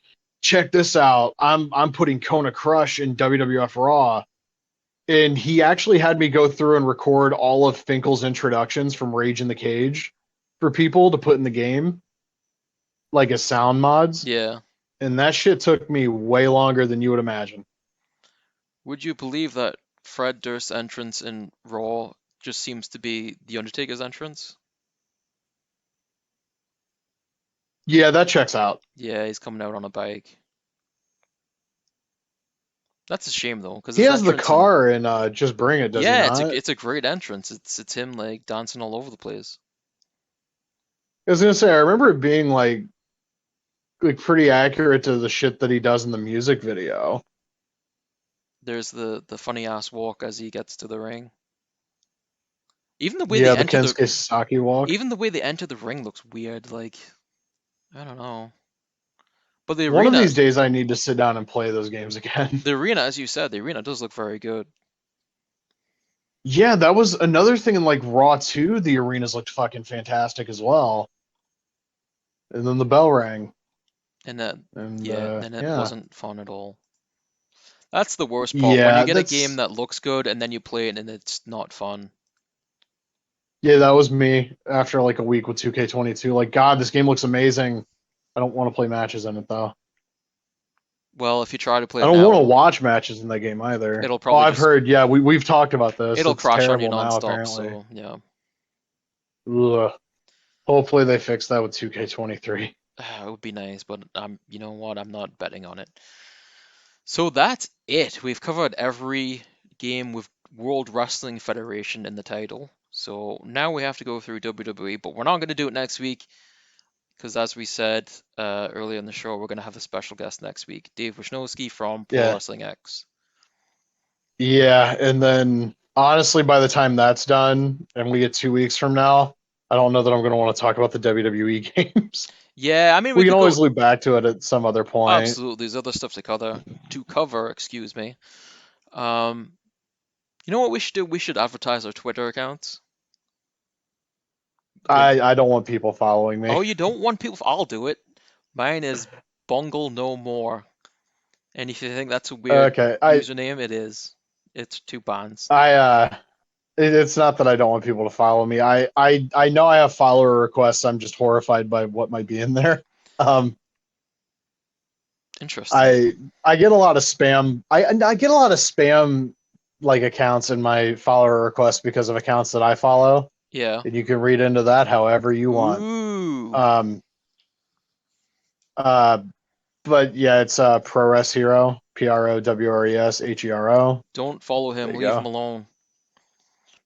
"Check this out. I'm putting Kona Crush in WWF Raw." And he actually had me go through and record all of Finkel's introductions from Rage in the Cage for people to put in the game, like as sound mods. Yeah. And that shit took me way longer than you would imagine. Would you believe that Fred Durst's entrance in Raw just seems to be The Undertaker's entrance? Yeah, that checks out. Yeah, he's coming out on a bike. That's a shame though, because He his has the entrance in car and Just Bring It, does he yeah, not? it's a great entrance. It's him like dancing all over the place. I was gonna say I remember it being like pretty accurate to the shit that he does in the music video. There's the funny ass walk as he gets to the ring. Even the way they Yeah, the enter the Kensuke Sasaki walk. even the way they enter the ring looks weird. Like I don't know. But the One of arena, these days, I need to sit down and play those games again. as you said, the arena does look very good. Yeah, that was another thing in like Raw 2. The arenas looked fucking fantastic as well. And then the bell rang, And then, and yeah, and it yeah, wasn't fun at all. That's the worst part, when you yeah, get a game that's that looks good and then you play it and it's not fun. yeah, that was me after like a week with 2K22. Like, God, this game looks amazing. I don't want to play matches in it though. Well, if you try to play I it don't want to now, watch matches in that game either. it'll Oh, probably I've just heard. Yeah, we've talked about this. it'll It's crash on you terrible now, nonstop. apparently. So yeah, Ugh. Hopefully they fix that with 2K23. it would be nice, but you know what? I'm not betting on it. So that's it. We've covered every game with World Wrestling Federation in the title. So now we have to go through WWE, but we're not going to do it next week because, as we said earlier in the show, we're going to have a special guest next week, Dave Wisnowski from Pro Yeah, Wrestling X. yeah, and then honestly, by the time that's done, and we get 2 weeks from now, I don't know that I'm going to want to talk about the WWE games. Yeah, I mean we We can could always go loop back to it at some other point. absolutely. There's other stuff to cover. Excuse me. Um, you know what we should do? We should advertise our Twitter accounts. With I don't want people following me. Oh, you don't want people? I'll do it. Mine is Bungle No More. And if you think that's a weird Okay, username, it is. It's two bands. I it's not that I don't want people to follow me. I know I have follower requests. I'm just horrified by what might be in there. Um, Interesting. I I get a lot of spam. I get a lot of spam like accounts in my follower requests because of accounts that I follow, Yeah. and you can read into that however you want. Ooh. Um, uh, but yeah, it's ProRes Hero, PROWRESHERO. Don't follow There him. you Leave him go. alone.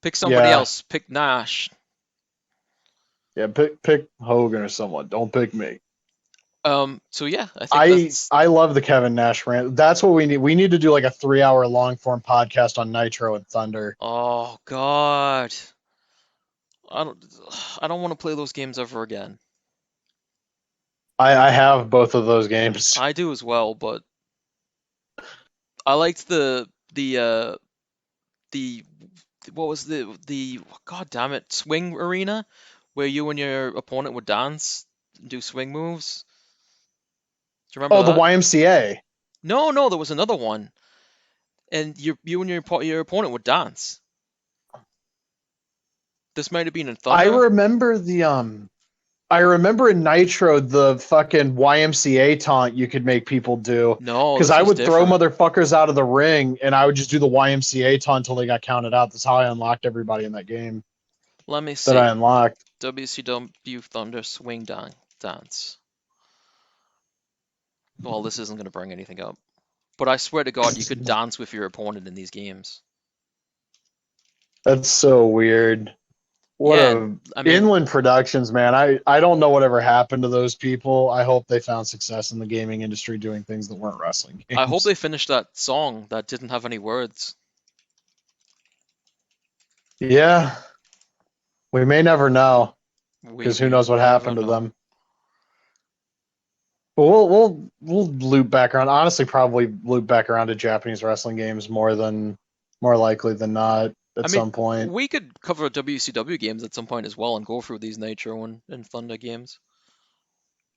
Pick somebody Yeah, else. Pick Nash. yeah. Pick Hogan or someone. Don't pick me. So yeah, I think that's I love the Kevin Nash rant. That's what we need. We need to do like a 3 hour long form podcast on Nitro and Thunder. oh God. I don't I don't want to play those games ever again. I have both of those games. I do as well, but I liked the what was the God damn it, swing arena where you and your opponent would dance and do swing moves. Do you remember Oh, the that? YMCA. No, no, there was another one, and you and your opponent would dance. This might have been in I Thunder. remember I remember in Nitro the fucking YMCA taunt you could make people do No, because this I was would throw different. motherfuckers out of the ring and I would just do the YMCA taunt until they got counted out. That's how I unlocked everybody in that game Let me that I see. unlocked. WCW Thunder Dance. Well, this isn't going to bring anything up. But I swear to God, you could dance with your opponent in these games. That's so weird. What Yeah, a I mean, Inland Productions, man. I don't know whatever happened to those people. I hope they found success in the gaming industry doing things that weren't wrestling I hope games. they finished that song that didn't have any words. Yeah, we may never know We because who we knows what never happened to know. them. But we'll loop back around. Honestly, probably loop back around to Japanese wrestling games more likely than not I at mean, some point. we could cover WCW games at some point as well and go through these Nitro and Thunder games.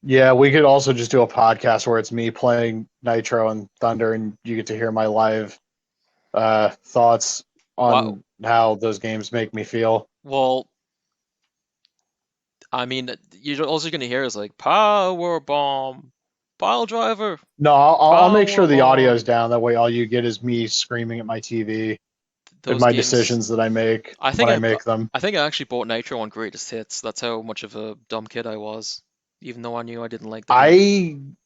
Yeah, we could also just do a podcast where it's me playing Nitro and Thunder, and you get to hear my live thoughts Wow. on how those games make me feel. Well, I mean, you're also gonna hear is like power bomb, pile driver, No, I'll make sure power the audio's bomb. down. That way, all you get is me screaming at my TV and Those my games. decisions that I make I when think I I make them. I think I actually bought Nitro on Greatest Hits. That's how much of a dumb kid I was, even though I knew I didn't like the game.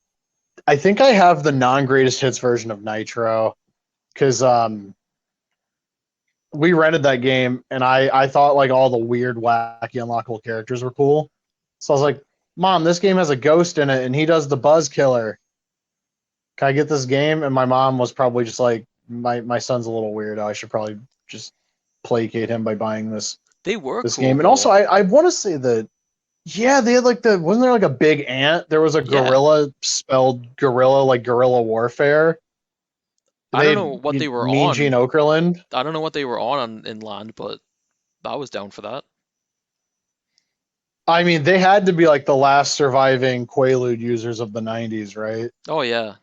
I I think I have the non greatest hits version of Nitro because we rented that game and I thought like all the weird, wacky, unlockable characters were cool. So I was like, Mom, this game has a ghost in it and he does the Buzz Killer. Can I get this game? And my mom was probably just like, my son's a little weird. I should probably just placate him by buying They were this cool game. And also, though. I want to say that Yeah, they had like wasn't there like a big ant? There was a Yeah, gorilla spelled gorilla like guerrilla warfare. I don't They know what they were Mean Gene on. Okerlund. I don't know what they were on in land, but I was down for that. I mean, they had to be like the last surviving Quaalude users of the '90s, right? Oh yeah,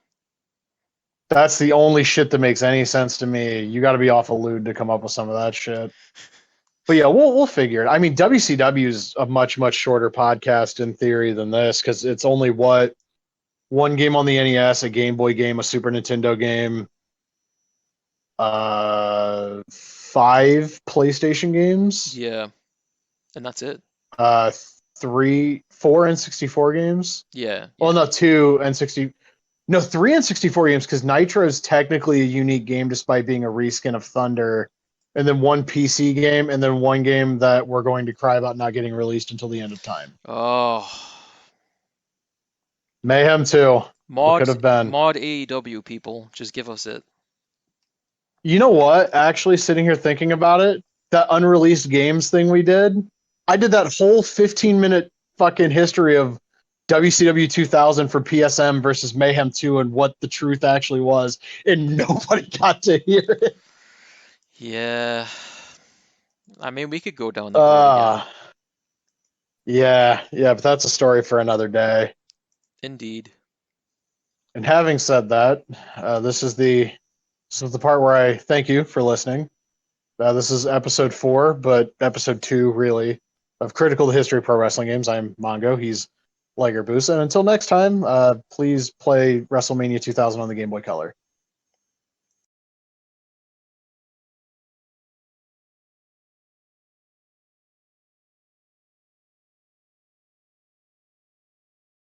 That's the only shit that makes any sense to me. You got to be off a lewd to come up with some of that shit. But yeah, we'll figure it. I mean, WCW is a much shorter podcast in theory than this because it's only what one game on the NES, a Game Boy game, a Super Nintendo game, five PlayStation games, yeah, and that's it. uh, four N64 games. Yeah, Well, yeah. no, two N60. No, three N64 games because Nitro is technically a unique game despite being a reskin of Thunder, and then one PC game, and then one game that we're going to cry about not getting released until the end of time. Oh, Mayhem 2. What could have been? mod AEW people, just give us it. You know what? Actually, sitting here thinking about it, that unreleased games thing we did, I did that whole 15-minute fucking history of WCW 2000 for PSM versus Mayhem 2 and what the truth actually was, and nobody got to hear it. Yeah, I mean we could go down that road again. Uh, yeah, but that's a story for another day. Indeed. And having said that, this is the part where I thank you for listening. This is episode 4, but episode 2 really of Critical the History of Pro Wrestling Games. I'm Mongo. He's Liger Boost. And until next time, please play WrestleMania 2000 on the Game Boy Color.